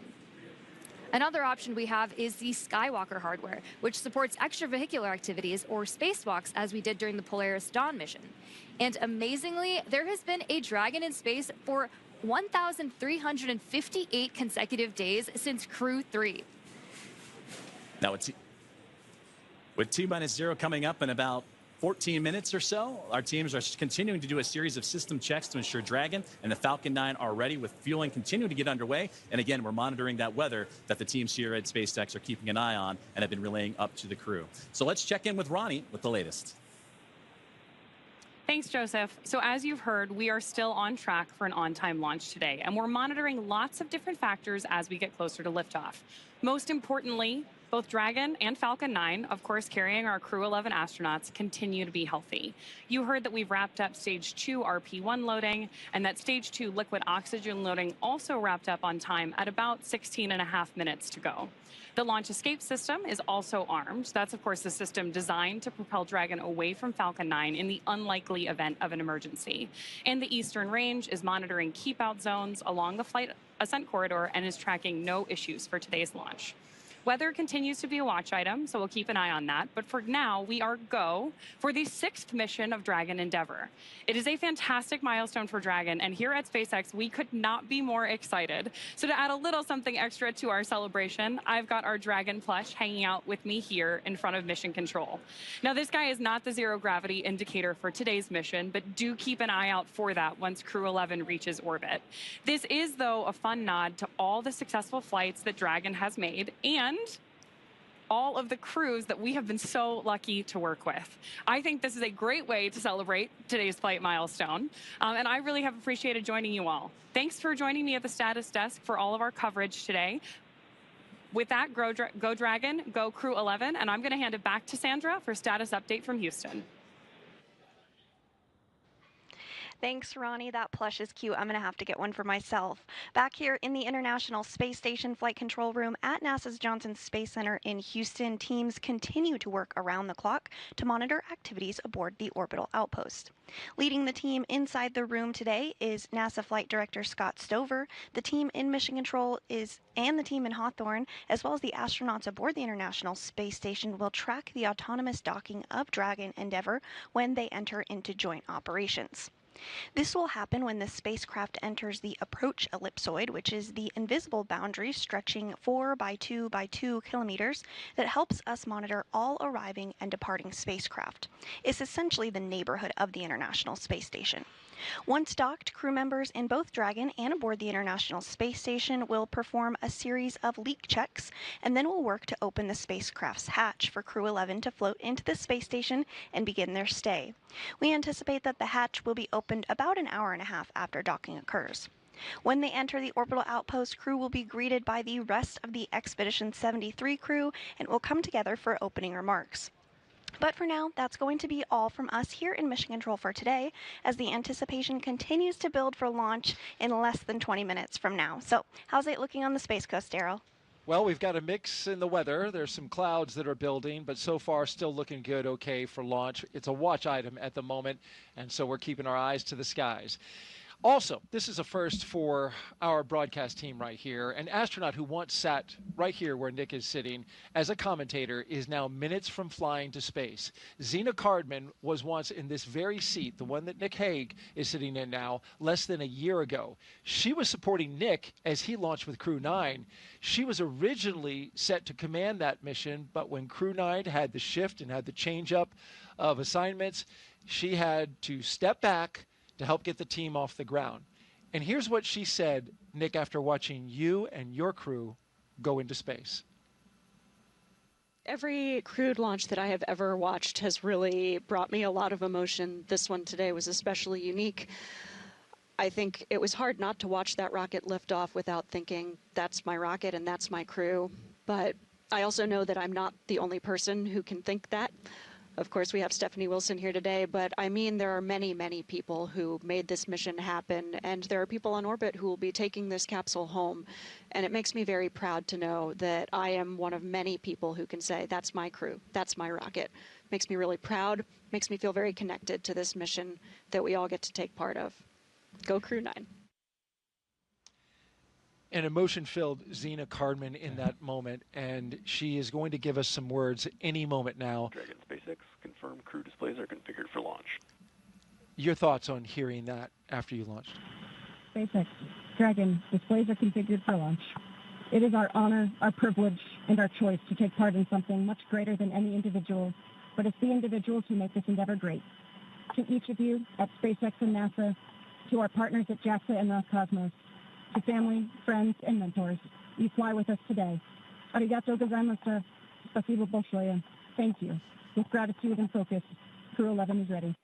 Speaker 6: Another option we have is the Skywalker hardware, which supports extravehicular activities or spacewalks, as we did during the Polaris Dawn mission. And amazingly, there has been a Dragon in space for 1,358 consecutive days since Crew-3.
Speaker 7: Now, with T-0 coming up in about 14 minutes or so, our teams are continuing to do a series of system checks to ensure Dragon and the Falcon 9 are ready, with fueling continuing to get underway. And again, we're monitoring that weather that the teams here at SpaceX are keeping an eye on and have been relaying up to the crew. So let's check in with Ronnie with the latest.
Speaker 9: Thanks, Joseph. So as you've heard, we are still on track for an on-time launch today, and we're monitoring lots of different factors as we get closer to liftoff. Most importantly, both Dragon and Falcon 9, of course carrying our Crew-11 astronauts, continue to be healthy. You heard that we've wrapped up Stage 2 RP1 loading, and that Stage 2 liquid oxygen loading also wrapped up on time at about 16.5 minutes to go. The launch escape system is also armed. That's, of course, the system designed to propel Dragon away from Falcon 9 in the unlikely event of an emergency. And the Eastern Range is monitoring keep-out zones along the flight ascent corridor and is tracking no issues for today's launch. Weather continues to be a watch item, so we'll keep an eye on that. But for now, we are go for the 6th mission of Dragon Endeavour. It is a fantastic milestone for Dragon, and here at SpaceX, we could not be more excited. So to add a little something extra to our celebration, I've got our Dragon plush hanging out with me here in front of Mission Control. Now, this guy is not the zero gravity indicator for today's mission, but do keep an eye out for that once Crew-11 reaches orbit. This is, though, a fun nod to all the successful flights that Dragon has made, and all of the crews that we have been so lucky to work with. I think this is a great way to celebrate today's flight milestone, and I really have appreciated joining you all. Thanks for joining me at the status desk for all of our coverage today. With that, go Dragon, go Crew-11, and I'm going to hand it back to Sandra for status update from Houston.
Speaker 21: Thanks, Ronnie. That plush is cute. I'm going to have to get one for myself. Back here in the International Space Station Flight Control Room at NASA's Johnson Space Center in Houston, teams continue to work around the clock to monitor activities aboard the Orbital outpost. Leading the team inside the room today is NASA Flight Director Scott Stover. The team in Mission Control and the team in Hawthorne, as well as the astronauts aboard the International Space Station, will track the autonomous docking of Dragon Endeavour when they enter into joint operations. This will happen when the spacecraft enters the approach ellipsoid, which is the invisible boundary stretching 4 by 2 by 2 kilometers that helps us monitor all arriving and departing spacecraft. It's essentially the neighborhood of the International Space Station. Once docked, crew members in both Dragon and aboard the International Space Station will perform a series of leak checks and then will work to open the spacecraft's hatch for Crew-11 to float into the space station and begin their stay. We anticipate that the hatch will be opened about an hour and a half after docking occurs. When they enter the orbital outpost, crew will be greeted by the rest of the Expedition 73 crew and will come together for opening remarks. But for now, that's going to be all from us here in Mission Control for today, as the anticipation continues to build for launch in less than 20 minutes from now. So, how's it looking on the Space Coast, Daryl?
Speaker 1: Well, we've got a mix in the weather. There's some clouds that are building, but so far still looking good, okay, for launch. It's a watch item at the moment, and so we're keeping our eyes to the skies. Also, this is a first for our broadcast team right here. An astronaut who once sat right here where Nick is sitting as a commentator is now minutes from flying to space. Zena Cardman was once in this very seat, the one that Nick Hague is sitting in now, less than a year ago. She was supporting Nick as he launched with Crew-9. She was originally set to command that mission, but when Crew-9 had the shift and had the change up of assignments, she had to step back to help get the team off the ground. And here's what she said, Nick, after watching you and your crew go into space.
Speaker 13: Every crewed launch that I have ever watched has really brought me a lot of emotion. This one today was especially unique. I think it was hard not to watch that rocket lift off without thinking, that's my rocket and that's my crew. But I also know that I'm not the only person who can think that. Of course, we have Stephanie Wilson here today, but I mean there are many, many people who made this mission happen, and there are people on orbit who will be taking this capsule home. And it makes me very proud to know that I am one of many people who can say, that's my crew, that's my rocket. Makes me really proud, makes me feel very connected to this mission that we all get to take part of. Go Crew-9.
Speaker 1: An emotion-filled Zena Cardman in that moment, and she is going to give us some words any moment now.
Speaker 3: Dragon SpaceX, confirm crew displays are configured for launch.
Speaker 1: Your thoughts on hearing that after you launched?
Speaker 8: SpaceX Dragon displays are configured for launch. It is our honor, our privilege, and our choice to take part in something much greater than any individual, but it's the individuals who make this endeavor great. To each of you at SpaceX and NASA, to our partners at JAXA and Roscosmos, to family, friends, and mentors, you fly with us today. Arigato gozaimasu. Spasibo большое. Thank you. With gratitude and focus, Crew-11 is ready.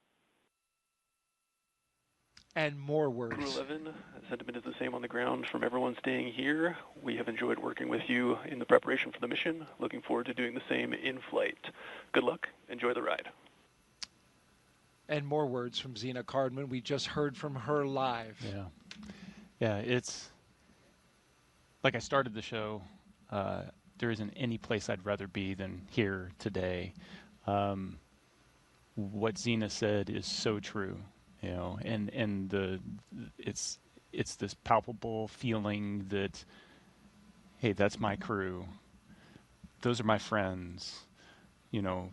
Speaker 1: And more words.
Speaker 3: Crew-11, sentiment is the same on the ground from everyone staying here. We have enjoyed working with you in the preparation for the mission. Looking forward to doing the same in flight. Good luck. Enjoy the ride.
Speaker 1: And more words from Zena Cardman. We just heard from her live.
Speaker 2: Yeah. Yeah, it's like I started the show. There isn't any place I'd rather be than here today. What Zena said is so true, you know, and it's this palpable feeling that, hey, that's my crew. Those are my friends. You know,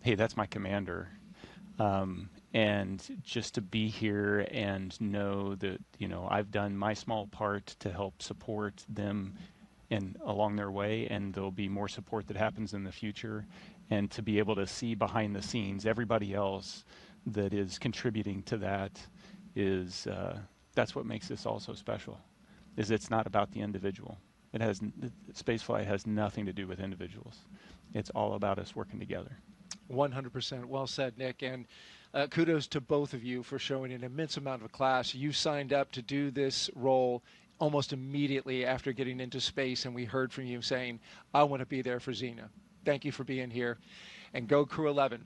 Speaker 2: hey, that's my commander. And just to be here and know that, you know, I've done my small part to help support them along their way, and there'll be more support that happens in the future. And to be able to see behind the scenes everybody else that is contributing to that is, that's what makes this all so special, is it's not about the individual. Spaceflight has nothing to do with individuals. It's all about us working together.
Speaker 1: 100%. Well said, Nick. And kudos to both of you for showing an immense amount of class. You signed up to do this role almost immediately after getting into space, and we heard from you saying, I want to be there for Zena. Thank you for being here, and go Crew-11.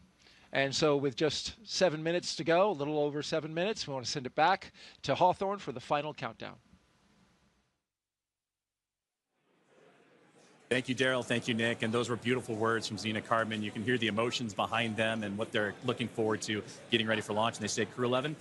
Speaker 1: And so with just 7 minutes to go, a little over 7 minutes, we want to send it back to Hawthorne for the final countdown.
Speaker 7: Thank you, Daryl. Thank you, Nick. And those were beautiful words from Zena Cardman. You can hear the emotions behind them and what they're looking forward to getting ready for launch. And they say Crew-11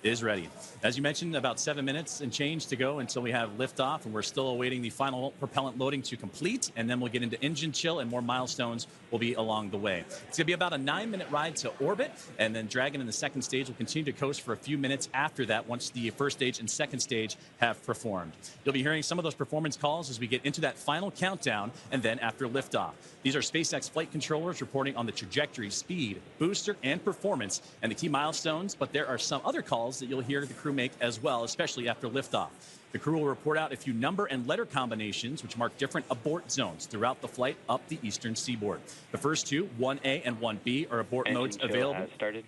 Speaker 7: is ready. As you mentioned, about 7 minutes and change to go until we have liftoff, and we're still awaiting the final propellant loading to complete, and then we'll get into engine chill, and more milestones will be along the way. It's going to be about a 9-minute ride to orbit, and then Dragon in the second stage will continue to coast for a few minutes after that once the first stage and second stage have performed. You'll be hearing some of those performance calls as we get into that final countdown, and then after liftoff. These are SpaceX flight controllers reporting on the trajectory, speed, booster, and performance, and the key milestones, but there are some other calls that you'll hear the crew make as well, especially after liftoff. The crew will report out a few number and letter combinations which mark different abort zones throughout the flight up the eastern seaboard. The first two, 1A and 1B, are abort modes available.
Speaker 16: Has started.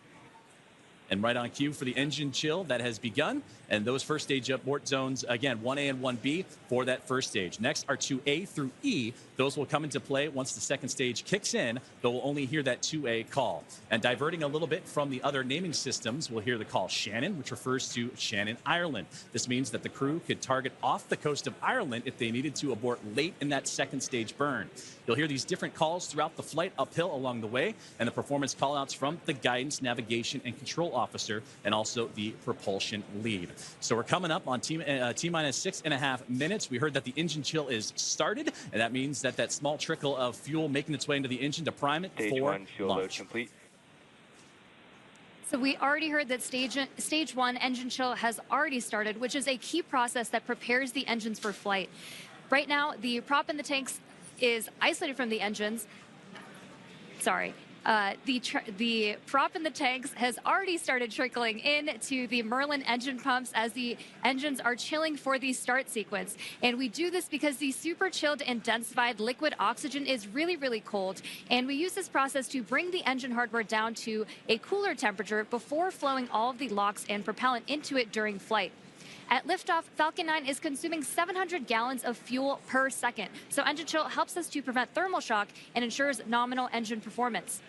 Speaker 7: And right on cue for the engine chill that has begun. And those first stage abort zones, again, 1A and 1B for that first stage. Next are 2A through E. Those will come into play once the second stage kicks in. They'll only hear that 2A call. And diverting a little bit from the other naming systems, we'll hear the call Shannon, which refers to Shannon, Ireland. This means that the crew could target off the coast of Ireland if they needed to abort late in that second stage burn. You'll hear these different calls throughout the flight uphill along the way, and the performance callouts from the guidance, navigation, and control officer, and also the propulsion lead. So we're coming up on T-minus 6.5 minutes. We heard that the engine chill is started, and that means that that small trickle of fuel making its way into the engine to prime it
Speaker 16: Stage
Speaker 7: for
Speaker 16: 1 fuel load
Speaker 7: launch.
Speaker 16: complete.
Speaker 6: So we already heard that stage 1 engine chill has already started, which is a key process that prepares the engines for flight. Right now, the prop in the tanks is isolated from the engines. Sorry. The prop in the tanks has already started trickling into the Merlin engine pumps as the engines are chilling for the start sequence. And we do this because the super chilled and densified liquid oxygen is really, really cold. And we use this process to bring the engine hardware down to a cooler temperature before flowing all of the LOX and propellant into it during flight. At liftoff, Falcon 9 is consuming 700 gallons of fuel per second. So engine chill helps us to prevent thermal shock and ensures nominal engine performance.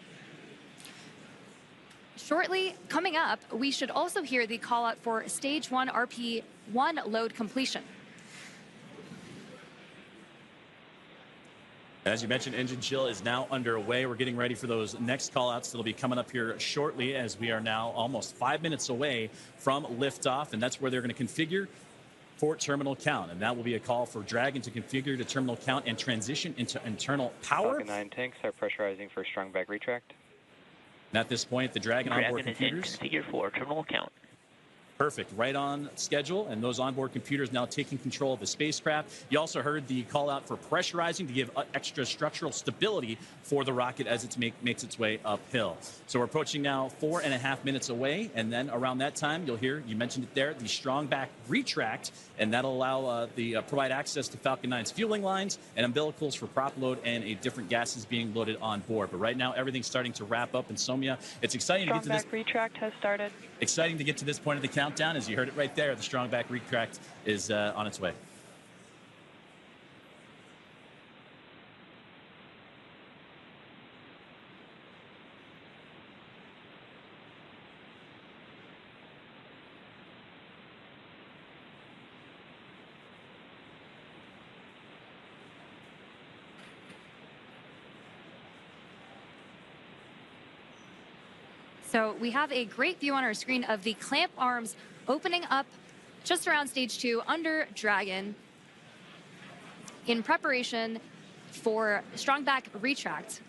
Speaker 6: Shortly, coming up, we should also hear the call out for stage 1 RP1 load completion.
Speaker 7: As you mentioned, engine chill is now underway. We're getting ready for those next call-outs that'll be coming up here shortly, as we are now almost 5 minutes away from liftoff, and that's where they're going to configure for terminal count. And that will be a call for Dragon to configure to terminal count and transition into internal power.
Speaker 16: Falcon 9 tanks are pressurizing for strong back retract.
Speaker 7: And at this point, the Dragon onboard
Speaker 14: Dragon
Speaker 7: computers
Speaker 14: is configured for terminal count.
Speaker 7: Perfect, right on schedule, and those onboard computers now taking control of the spacecraft. You also heard the call out for pressurizing to give extra structural stability for the rocket as it makes its way uphill. So we're approaching now 4.5 minutes away, and then around that time, you'll hear, you mentioned it there, the strong back retract, and that'll allow provide access to Falcon 9's fueling lines and umbilicals for prop load and a different gases being loaded on board. But right now, everything's starting to wrap up, and Somya, it's exciting
Speaker 15: Strong
Speaker 7: to get to
Speaker 15: back retract has started.
Speaker 7: Exciting to get to this point of the countdown. As you heard it right there, the strong back retract is on its way.
Speaker 6: So we have a great view on our screen of the clamp arms opening up just around stage 2 under Dragon in preparation for strong back retract.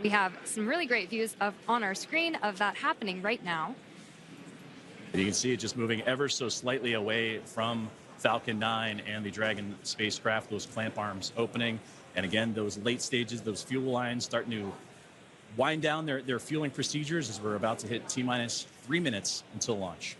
Speaker 6: We have some really great views on our screen of that happening right now.
Speaker 7: And you can see it just moving ever so slightly away from Falcon 9 and the Dragon spacecraft, those clamp arms opening. And again, those late stages, those fuel lines starting to wind down their fueling procedures as we're about to hit T-minus 3 minutes until launch.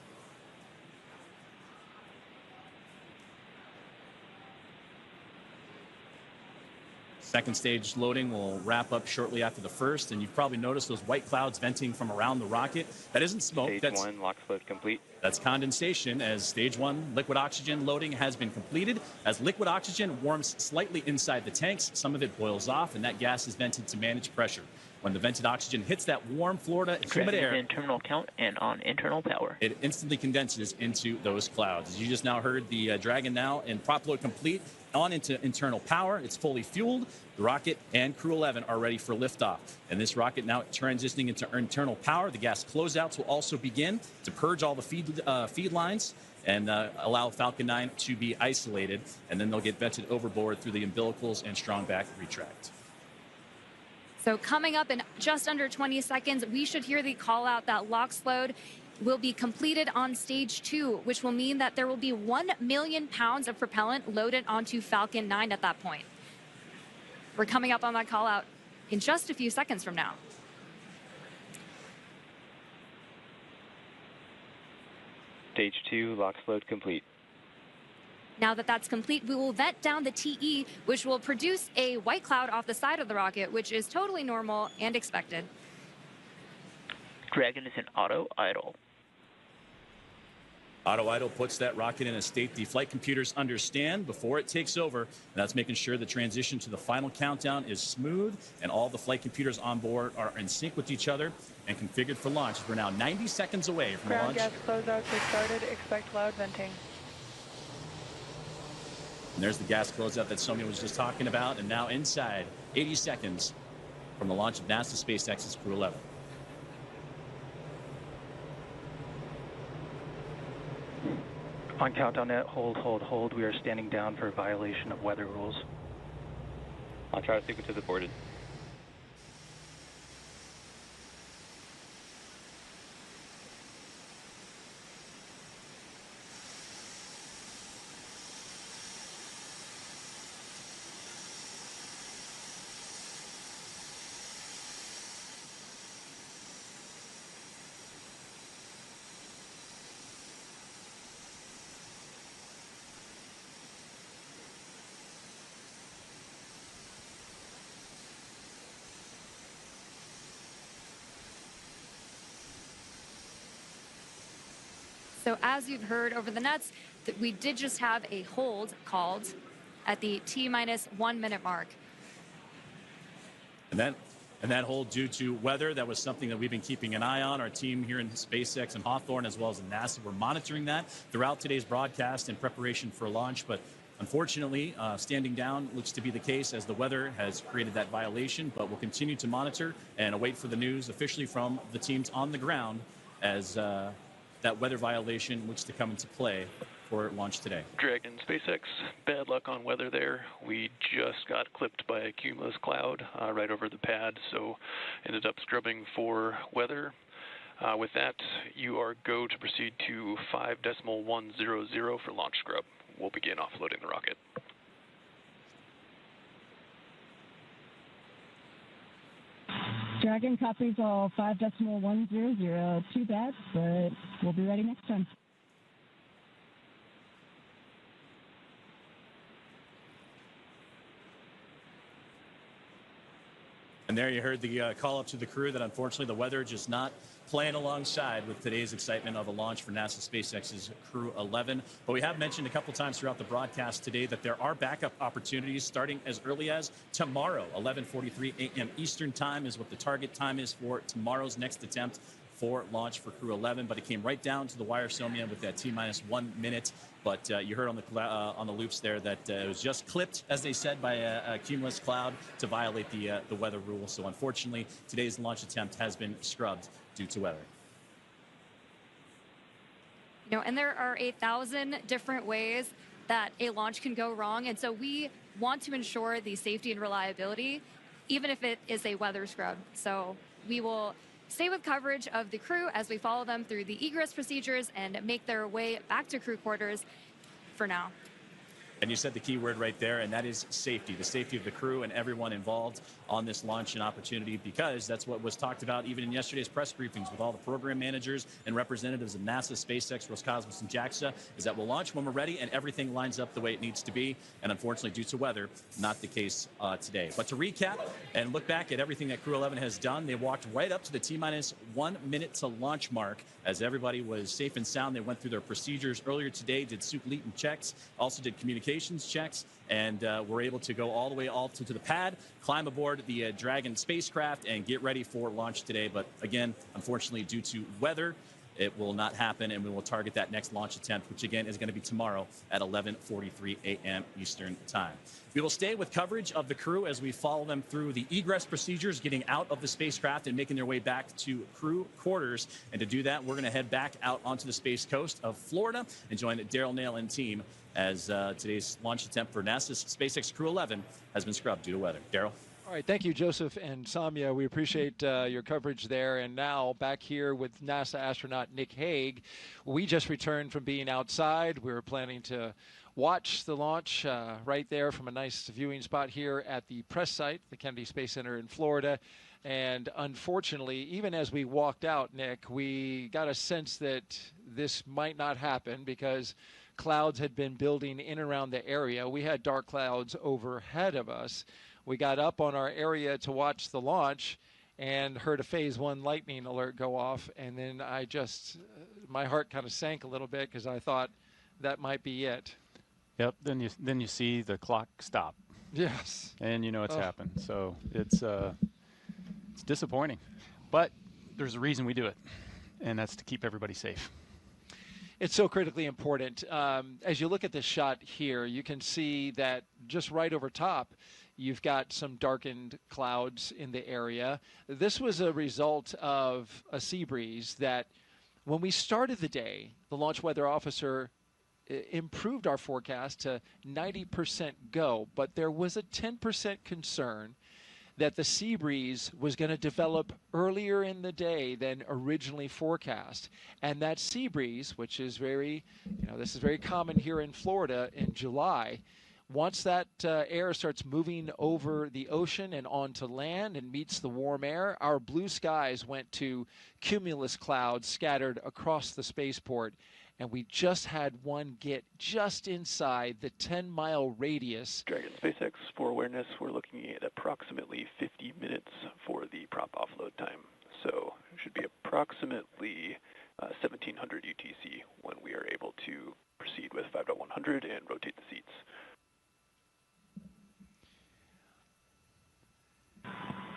Speaker 7: Second stage loading will wrap up shortly after the first, and you've probably noticed those white clouds venting from around the rocket. That isn't smoke.
Speaker 16: Stage 1, LOX load complete.
Speaker 7: That's condensation, as stage 1 liquid oxygen loading has been completed. As liquid oxygen warms slightly inside the tanks, some of it boils off, and that gas is vented to manage pressure. When the vented oxygen hits that warm Florida humid air,
Speaker 14: internal count and on internal power,
Speaker 7: it instantly condenses into those clouds. As you just now heard, the Dragon now in prop load complete, on into internal power. It's fully fueled. The rocket and Crew-11 are ready for liftoff. And this rocket now transitioning into internal power. The gas closeouts will also begin to purge all the feed lines and allow Falcon 9 to be isolated. And then they'll get vented overboard through the umbilicals and strong back retract.
Speaker 6: So coming up in just under 20 seconds, we should hear the call out that LOX load will be completed on stage 2, which will mean that there will be 1 million pounds of propellant loaded onto Falcon 9 at that point. We're coming up on that call out in just a few seconds from now.
Speaker 16: Stage 2, LOX load complete.
Speaker 6: Now that that's complete, we will vent down the TE, which will produce a white cloud off the side of the rocket, which is totally normal and expected.
Speaker 14: Dragon is in auto idle.
Speaker 7: Auto idle puts that rocket in a state the flight computers understand before it takes over. And that's making sure the transition to the final countdown is smooth and all the flight computers on board are in sync with each other and configured for launch. We're now 90 seconds away from
Speaker 15: Ground
Speaker 7: launch.
Speaker 15: gas closeouts have started. Expect loud venting.
Speaker 7: And there's the gas closeout that Sonia was just talking about. And now inside 80 seconds from the launch of NASA SpaceX's Crew-11.
Speaker 4: On countdown net, hold. We are standing down for violation of weather rules.
Speaker 16: I'll try to sequence to the boarded.
Speaker 6: So as you've heard over the nets, that we did just have a hold called at the T-minus 1 minute mark.
Speaker 7: And that hold due to weather, that was something that we've been keeping an eye on. Our team here in SpaceX and Hawthorne, as well as in NASA, we're monitoring that throughout today's broadcast in preparation for launch. But unfortunately, standing down looks to be the case as the weather has created that violation. But we'll continue to monitor and await for the news officially from the teams on the ground as that weather violation looks to come into play for launch today.
Speaker 3: Dragon, SpaceX, bad luck on weather there. We just got clipped by a cumulus cloud right over the pad, so ended up scrubbing for weather. With that, you are go to proceed to 5.100 for launch scrub. We'll begin offloading the rocket.
Speaker 8: Dragon copies all 5.100. Too bad, but we'll be ready next time.
Speaker 7: And there you heard the call up to the crew that unfortunately the weather just not playing alongside with today's excitement of a launch for NASA SpaceX's Crew-11. But we have mentioned a couple times throughout the broadcast today that there are backup opportunities starting as early as tomorrow. 11:43 a.m. Eastern time is what the target time is for tomorrow's next attempt for launch for Crew-11. But it came right down to the wire, Somia, with that T-minus 1 minute. But you heard on the loops there that it was just clipped, as they said, by a cumulus cloud to violate the weather rule. So unfortunately, today's launch attempt has been scrubbed due to weather.
Speaker 6: You know, and there are 1,000 different ways that a launch can go wrong. And so we want to ensure the safety and reliability, even if it is a weather scrub. So we will stay with coverage of the crew as we follow them through the egress procedures and make their way back to crew quarters for now.
Speaker 7: And you said the key word right there, and that is safety, the safety of the crew and everyone involved on this launch and opportunity, because that's what was talked about even in yesterday's press briefings with all the program managers and representatives of NASA, SpaceX, Roscosmos, and JAXA, is that we'll launch when we're ready and everything lines up the way it needs to be. And unfortunately, due to weather, not the case today. But to recap and look back at everything that Crew-11 has done, they walked right up to the T-minus 1 minute to launch mark as everybody was safe and sound. They went through their procedures earlier today, did soup-leaton checks, also did communications checks, and were able to go all the way to the pad, climb aboard the Dragon spacecraft, and get ready for launch today. But again, unfortunately, due to weather, it will not happen, and we will target that next launch attempt, which again is going to be tomorrow at 11:43 a.m. Eastern Time. We will stay with coverage of the crew as we follow them through the egress procedures, getting out of the spacecraft and making their way back to crew quarters. And to do that, we're going to head back out onto the space coast of Florida and join Daryl Nail and team as today's launch attempt for NASA's SpaceX Crew-11 has been scrubbed due to weather. Daryl?
Speaker 1: All right, thank you, Joseph and Samia. We appreciate your coverage there. And now back here with NASA astronaut Nick Hague. We just returned from being outside. We were planning to watch the launch right there from a nice viewing spot here at the press site, the Kennedy Space Center in Florida. And unfortunately, even as we walked out, Nick, we got a sense that this might not happen because clouds had been building in and around the area. We had dark clouds overhead of us. We got up on our area to watch the launch and heard a phase 1 lightning alert go off. And then I just, my heart kind of sank a little bit because I thought that might be it.
Speaker 2: Yep. Then you see the clock stop.
Speaker 1: Yes.
Speaker 2: And you know it's happened. So it's disappointing, but there's a reason we do it, and that's to keep everybody safe.
Speaker 1: It's so critically important. As you look at this shot here, you can see that just right over top, you've got some darkened clouds in the area. This was a result of a sea breeze that when we started the day, the launch weather officer improved our forecast to 90% go, but there was a 10% concern that the sea breeze was going to develop earlier in the day than originally forecast. And that sea breeze, which is very, this is very common here in Florida in July, once that air starts moving over the ocean and onto land and meets the warm air, our blue skies went to cumulus clouds scattered across the spaceport. And we just had one get just inside the 10-mile radius.
Speaker 3: Dragon SpaceX, for awareness, we're looking at approximately 50 minutes for the prop offload time. So it should be approximately 1700 UTC when we are able to proceed with 5.100 and rotate the seats.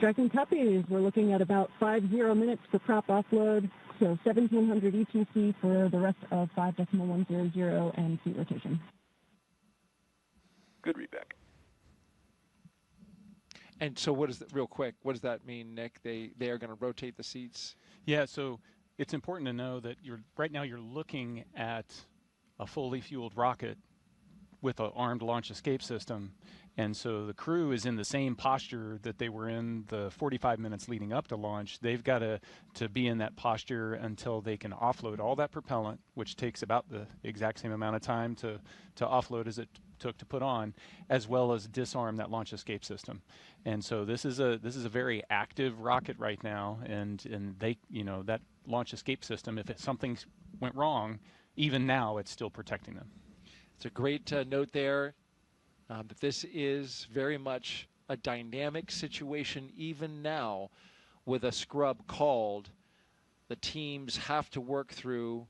Speaker 8: Dragon copies. We're looking at about 50 minutes for prop offload. So 1700 ETC for the rest of 5.100 and seat rotation.
Speaker 3: Good readback.
Speaker 1: And so what is that, real quick, what does that mean, Nick? They are going to rotate the seats?
Speaker 2: Yeah, so it's important to know that right now you're looking at a fully fueled rocket with an armed launch escape system. And so the crew is in the same posture that they were in the 45 minutes leading up to launch. They've got to be in that posture until they can offload all that propellant, which takes about the exact same amount of time to offload as it took to put on, as well as disarm that launch escape system. And so this is a very active rocket right now, and they, that launch escape system, if something went wrong, even now it's still protecting them.
Speaker 1: It's a great note there. That this is very much a dynamic situation even now with a scrub called. The teams have to work through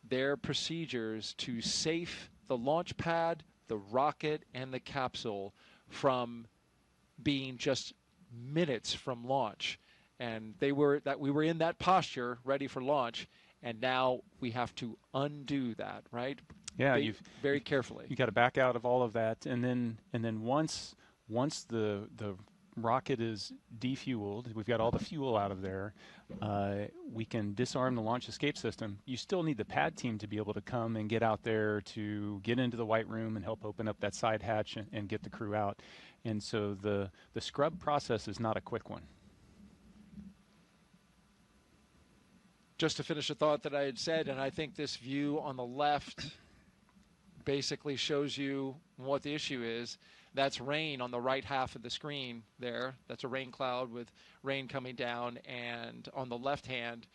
Speaker 1: their procedures to safe the launch pad, the rocket, and the capsule from being just minutes from launch. And we were in that posture ready for launch, and now we have to undo that, right?
Speaker 2: Yeah,
Speaker 1: very carefully.
Speaker 2: You got to back out of all of that, and then once the rocket is defueled, we've got all the fuel out of there. We can disarm the launch escape system. You still need the pad team to be able to come and get out there to get into the white room and help open up that side hatch and get the crew out. And so the scrub process is not a quick one.
Speaker 1: Just to finish a thought that I had said, and I think this view on the left basically shows you what the issue is. That's rain on the right half of the screen there. That's a rain cloud with rain coming down. And on the left hand,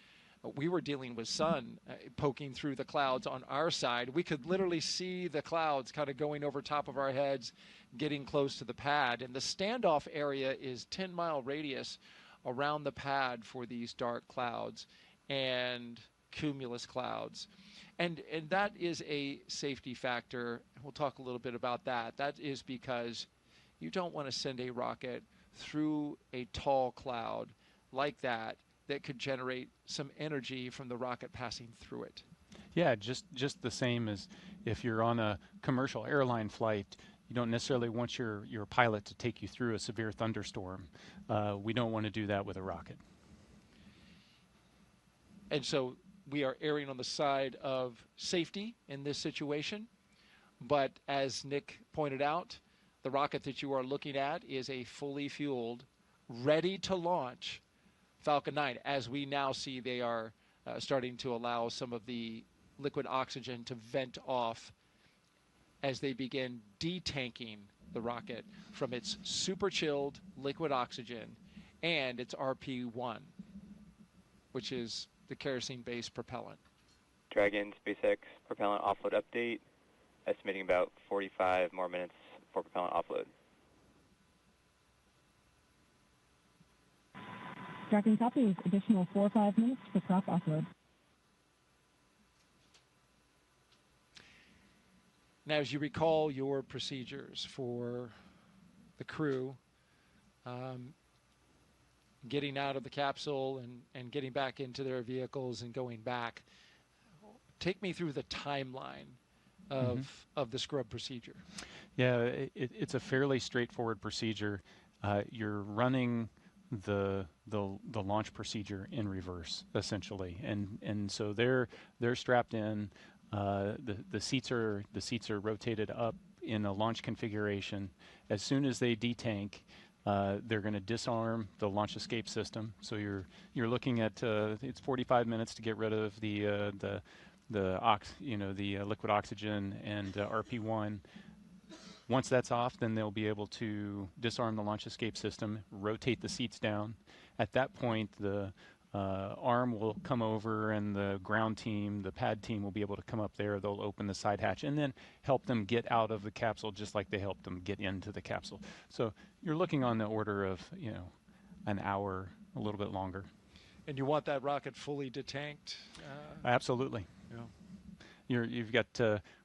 Speaker 1: we were dealing with sun poking through the clouds on our side. We could literally see the clouds kind of going over top of our heads, getting close to the pad. And the standoff area is 10-mile radius around the pad for these dark clouds and cumulus clouds. And that is a safety factor. We'll talk a little bit about that. That is because you don't want to send a rocket through a tall cloud like that could generate some energy from the rocket passing through it.
Speaker 2: Yeah, just the same as if you're on a commercial airline flight, you don't necessarily want your pilot to take you through a severe thunderstorm. We don't want to do that with a rocket.
Speaker 1: And so we are erring on the side of safety in this situation. But as Nick pointed out, the rocket that you are looking at is a fully fueled, ready to launch Falcon 9. As we now see, they are starting to allow some of the liquid oxygen to vent off as they begin detanking the rocket from its super chilled liquid oxygen and its RP1, which is the kerosene-based propellant.
Speaker 16: Dragon, SpaceX, propellant offload update, estimating about 45 more minutes for propellant offload.
Speaker 8: Dragon copies, additional 4 or 5 minutes for prop offload.
Speaker 1: Now, as you recall your procedures for the crew, getting out of the capsule and getting back into their vehicles and going back, take me through the timeline of the scrub procedure.
Speaker 2: Yeah, it's a fairly straightforward procedure. You're running the launch procedure in reverse, essentially, and so they're strapped in. The seats are rotated up in a launch configuration. As soon as they detank, they're going to disarm the launch escape system. So you're looking at it's 45 minutes to get rid of the liquid oxygen and RP1. Once that's off, then they'll be able to disarm the launch escape system, rotate the seats down. At that point, the arm will come over and the ground team, the pad team, will be able to come up there. They'll open the side hatch and then help them get out of the capsule just like they helped them get into the capsule. So you're looking on the order of, an hour, a little bit longer.
Speaker 1: And you want that rocket fully detanked?
Speaker 2: Absolutely.
Speaker 1: Yeah.
Speaker 2: You've got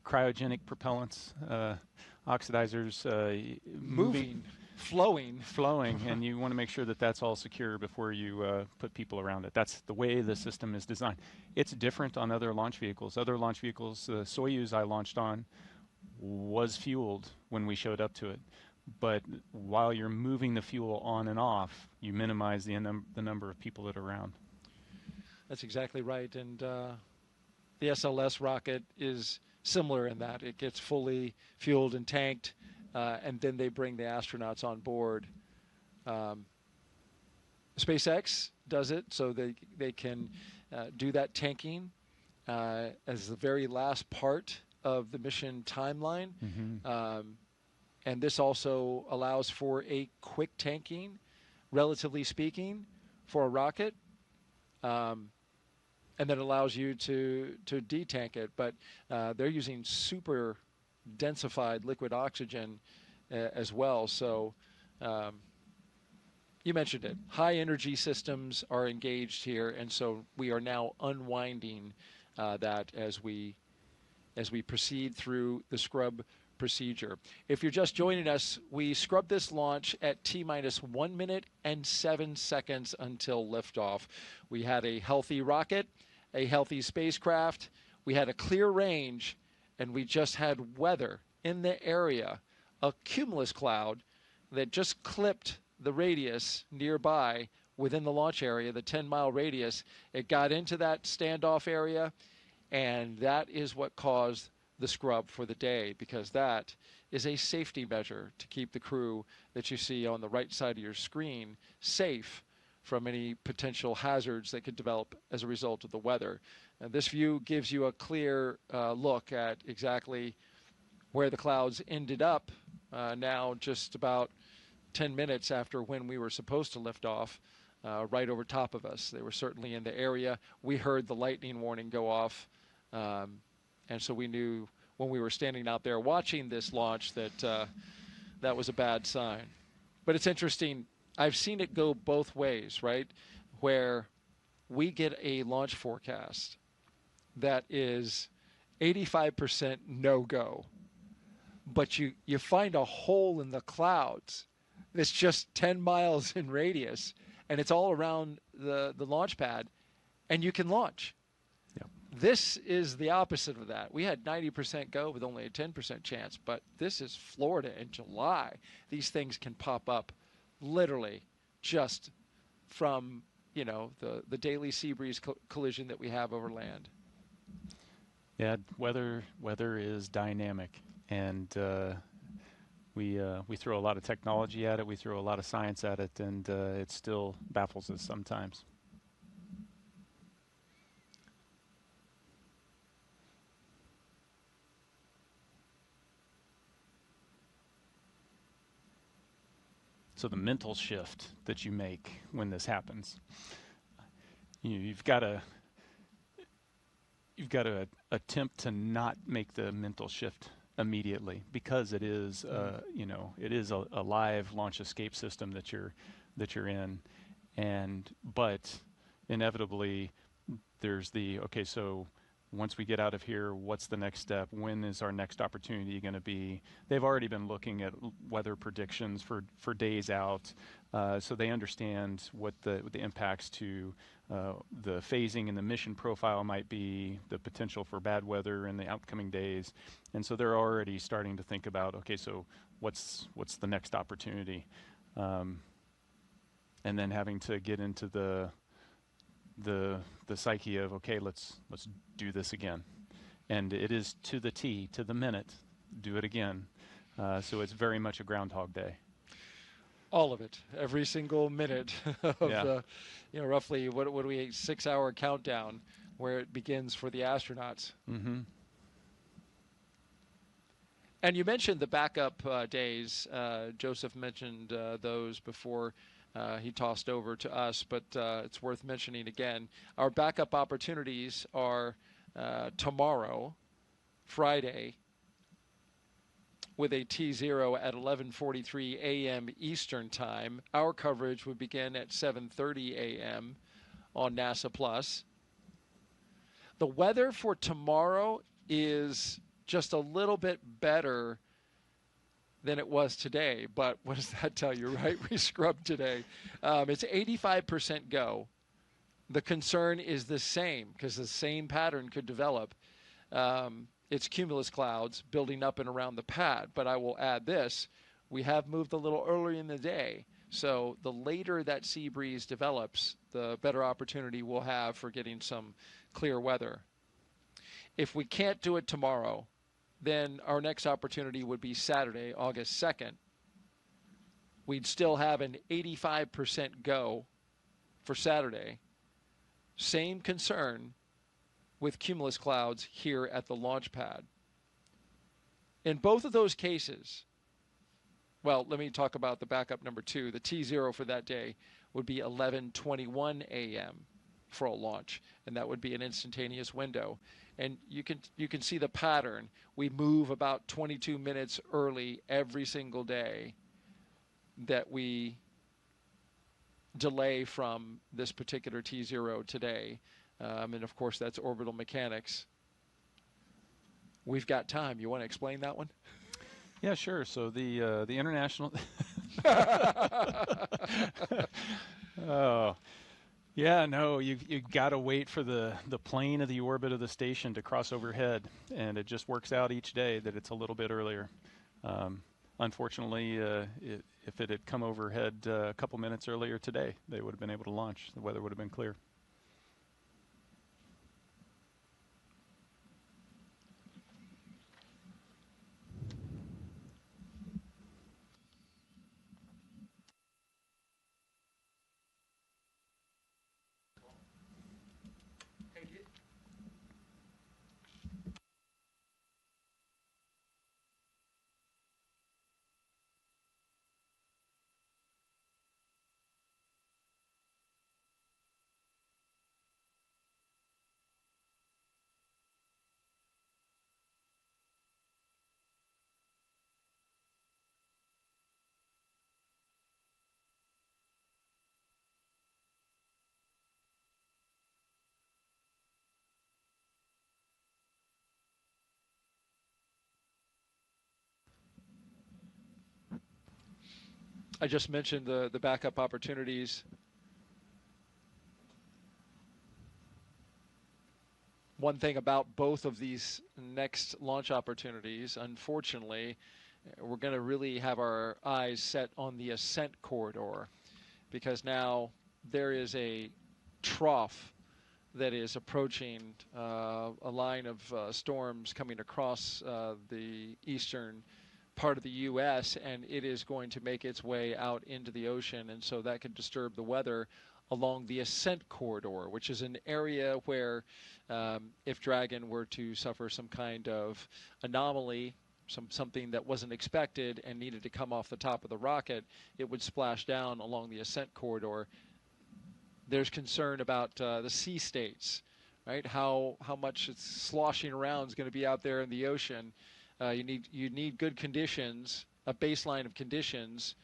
Speaker 2: cryogenic propellants, oxidizers moving, flowing, and you want to make sure that that's all secure before you put people around it. That's the way the system is designed. It's different on other launch vehicles. Other launch vehicles, the Soyuz I launched on was fueled when we showed up to it. But while you're moving the fuel on and off, you minimize the number of people that are around.
Speaker 1: That's exactly right. And the SLS rocket is similar in that it gets fully fueled and tanked, and then they bring the astronauts on board. SpaceX does it so they can do that tanking as the very last part of the mission timeline. And this also allows for a quick tanking, relatively speaking, for a rocket. And then allows you to detank it. But they're using super densified liquid oxygen as well. So you mentioned it. High energy systems are engaged here, and so we are now unwinding that as we proceed through the scrub procedure. If you're just joining us, we scrubbed this launch at T-minus 1 minute and 7 seconds until liftoff. We had a healthy rocket, a healthy spacecraft, we had a clear range, and we just had weather in the area, a cumulus cloud that just clipped the radius nearby within the launch area, the 10-mile radius. It got into that standoff area, and that is what caused the scrub for the day, because that is a safety measure to keep the crew that you see on the right side of your screen safe from any potential hazards that could develop as a result of the weather. And this view gives you a clear look at exactly where the clouds ended up now just about 10 minutes after when we were supposed to lift off, right over top of us. They were certainly in the area. We heard the lightning warning go off, and so we knew when we were standing out there watching this launch that that was a bad sign. But it's interesting. I've seen it go both ways, right? Where we get a launch forecast that is 85% no-go, but you find a hole in the clouds that's just 10 miles in radius, and it's all around the launch pad, and you can launch.
Speaker 2: Yep.
Speaker 1: This is the opposite of that. We had 90% go with only a 10% chance, but this is Florida in July. These things can pop up literally just from, you know, the daily sea breeze collision that we have over land.
Speaker 2: Yeah, weather is dynamic, and we throw a lot of technology at it, we throw a lot of science at it, and it still baffles us sometimes. So the mental shift that you make when this happens, you've got to attempt to not make the mental shift immediately, because it is it is a live launch escape system that you're in, but inevitably there's the, okay, so once we get out of here, what's the next step? When is our next opportunity going to be? They've already been looking at weather predictions for days out, so they understand what the impacts to the phasing and the mission profile might be, the potential for bad weather in the upcoming days, and so they're already starting to think about, okay, so what's the next opportunity, and then having to get into the psyche of, okay, let's do this again, and it is to the T, to the minute, do it again. So it's very much a Groundhog Day.
Speaker 1: All of it, every single minute of the, roughly what do we 6-hour countdown where it begins for the astronauts.
Speaker 2: Mm-hmm.
Speaker 1: And you mentioned the backup days. Joseph mentioned those before. He tossed over to us, but it's worth mentioning again. Our backup opportunities are tomorrow, Friday, with a T0 at 11:43 a.m. Eastern Time. Our coverage would begin at 7:30 a.m. on NASA Plus. The weather for tomorrow is just a little bit better than it was today, but what does that tell you, right? We scrubbed today. It's 85% go. The concern is the same, because the same pattern could develop. It's cumulus clouds building up and around the pad, but I will add this. We have moved a little earlier in the day, so the later that sea breeze develops, the better opportunity we'll have for getting some clear weather. If we can't do it tomorrow, then our next opportunity would be Saturday, August 2nd. We'd still have an 85% go for Saturday. Same concern with cumulus clouds here at the launch pad. In both of those cases, well, let me talk about the backup number 2. The T0 for that day would be 11:21 a.m. for a launch, and that would be an instantaneous window. And you can see the pattern. We move about 22 minutes early every single day that we delay from this particular T0 today. And of course, that's orbital mechanics. We've got time. You want to explain that one?
Speaker 2: Yeah, sure. So the international. Oh. Yeah, no, you've got to wait for the plane of the orbit of the station to cross overhead, and it just works out each day that it's a little bit earlier. Unfortunately, if it had come overhead a couple minutes earlier today, they would have been able to launch. The weather would have been clear.
Speaker 1: I just mentioned the backup opportunities. One thing about both of these next launch opportunities, unfortunately, we're going to really have our eyes set on the ascent corridor, because now there is a trough that is approaching a line of storms coming across the eastern part of the U.S., and it is going to make its way out into the ocean, and so that could disturb the weather along the ascent corridor, which is an area where if Dragon were to suffer some kind of anomaly, something that wasn't expected and needed to come off the top of the rocket, it would splash down along the ascent corridor. There's concern about the sea states, right? How much it's sloshing around is going to be out there in the ocean. You need good conditions, a baseline of conditions,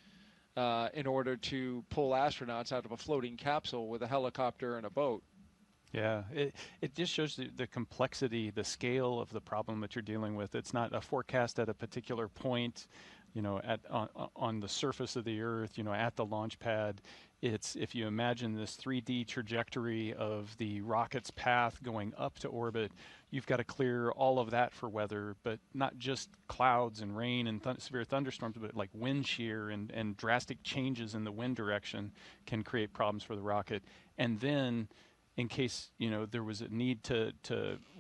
Speaker 1: in order to pull astronauts out of a floating capsule with a helicopter and a boat.
Speaker 2: Yeah, it just shows the complexity, the scale of the problem that you're dealing with. It's not a forecast at a particular point, you know, on the surface of the Earth, you know, at the launch pad. It's, if you imagine this 3D trajectory of the rocket's path going up to orbit, you've got to clear all of that for weather, but not just clouds and rain and severe thunderstorms, but like wind shear and drastic changes in the wind direction can create problems for the rocket. And then, in case, you know, there was a need to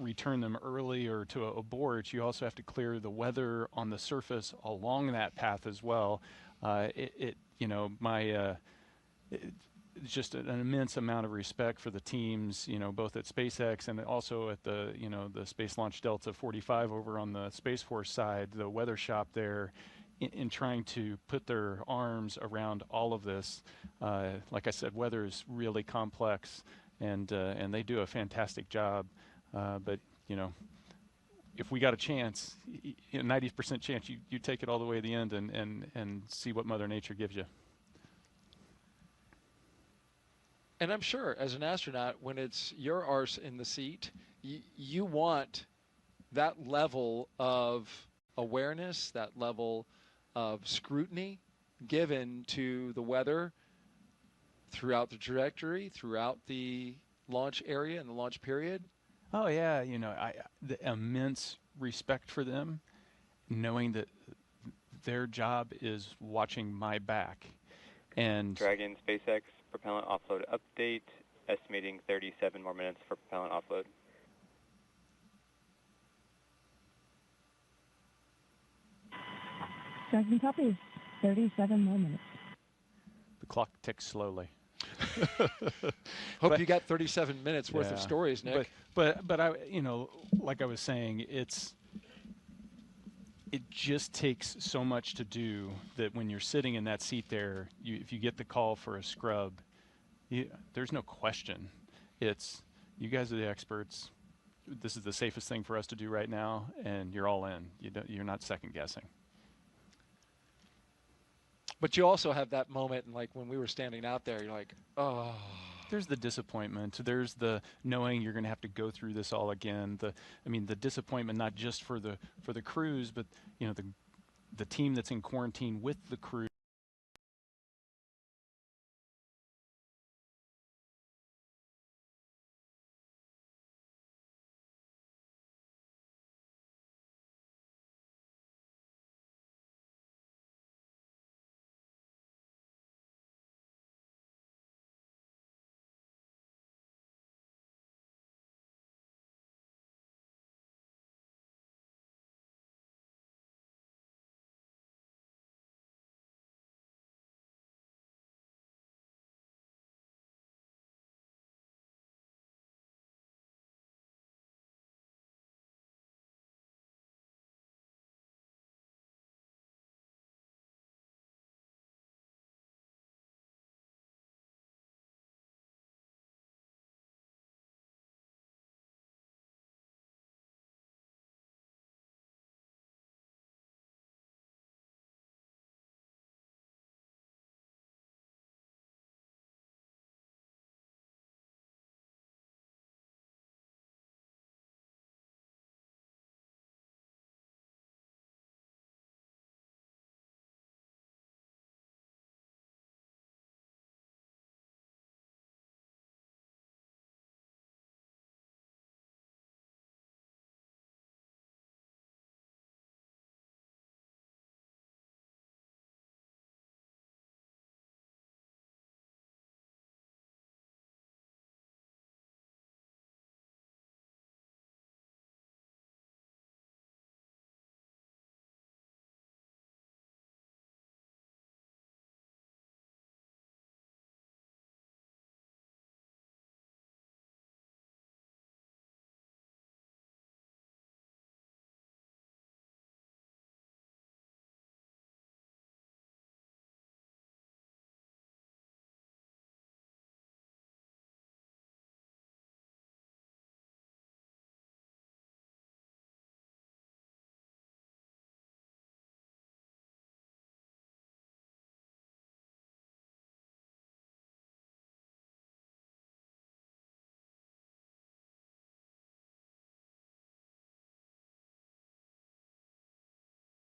Speaker 2: return them early or to abort, you also have to clear the weather on the surface along that path as well. You know, it's just an immense amount of respect for the teams, you know, both at SpaceX and also at the, you know, the Space Launch Delta 45 over on the Space Force side, the weather shop there, in trying to put their arms around all of this. Like I said, weather is really complex, and they do a fantastic job. But, you know, if we got a chance, 90% chance, you take it all the way to the end and see what Mother Nature gives you.
Speaker 1: And I'm sure, as an astronaut, when it's your arse in the seat, you want that level of awareness, that level of scrutiny given to the weather throughout the trajectory, throughout the launch area and the launch period.
Speaker 2: Oh yeah, you know, the immense respect for them, knowing that their job is watching my back. And
Speaker 16: Dragon SpaceX propellant offload update, estimating 37 more minutes for propellant offload.
Speaker 8: Dragon copy, 37 more minutes.
Speaker 2: The clock ticks slowly.
Speaker 1: Hope you got 37 minutes worth of stories, Nick.
Speaker 2: But I, you know, like I was saying, it just takes so much to do that when you're sitting in that seat there, if you get the call for a scrub, there's no question. It's, you guys are the experts. This is the safest thing for us to do right now, and you're all in. You're not second guessing.
Speaker 1: But you also have that moment, and like when we were standing out there, you're like, oh.
Speaker 2: There's the disappointment. There's the knowing you're going to have to go through this all again. I mean, the disappointment not just for the crews, but, you know, the team that's in quarantine with the crew.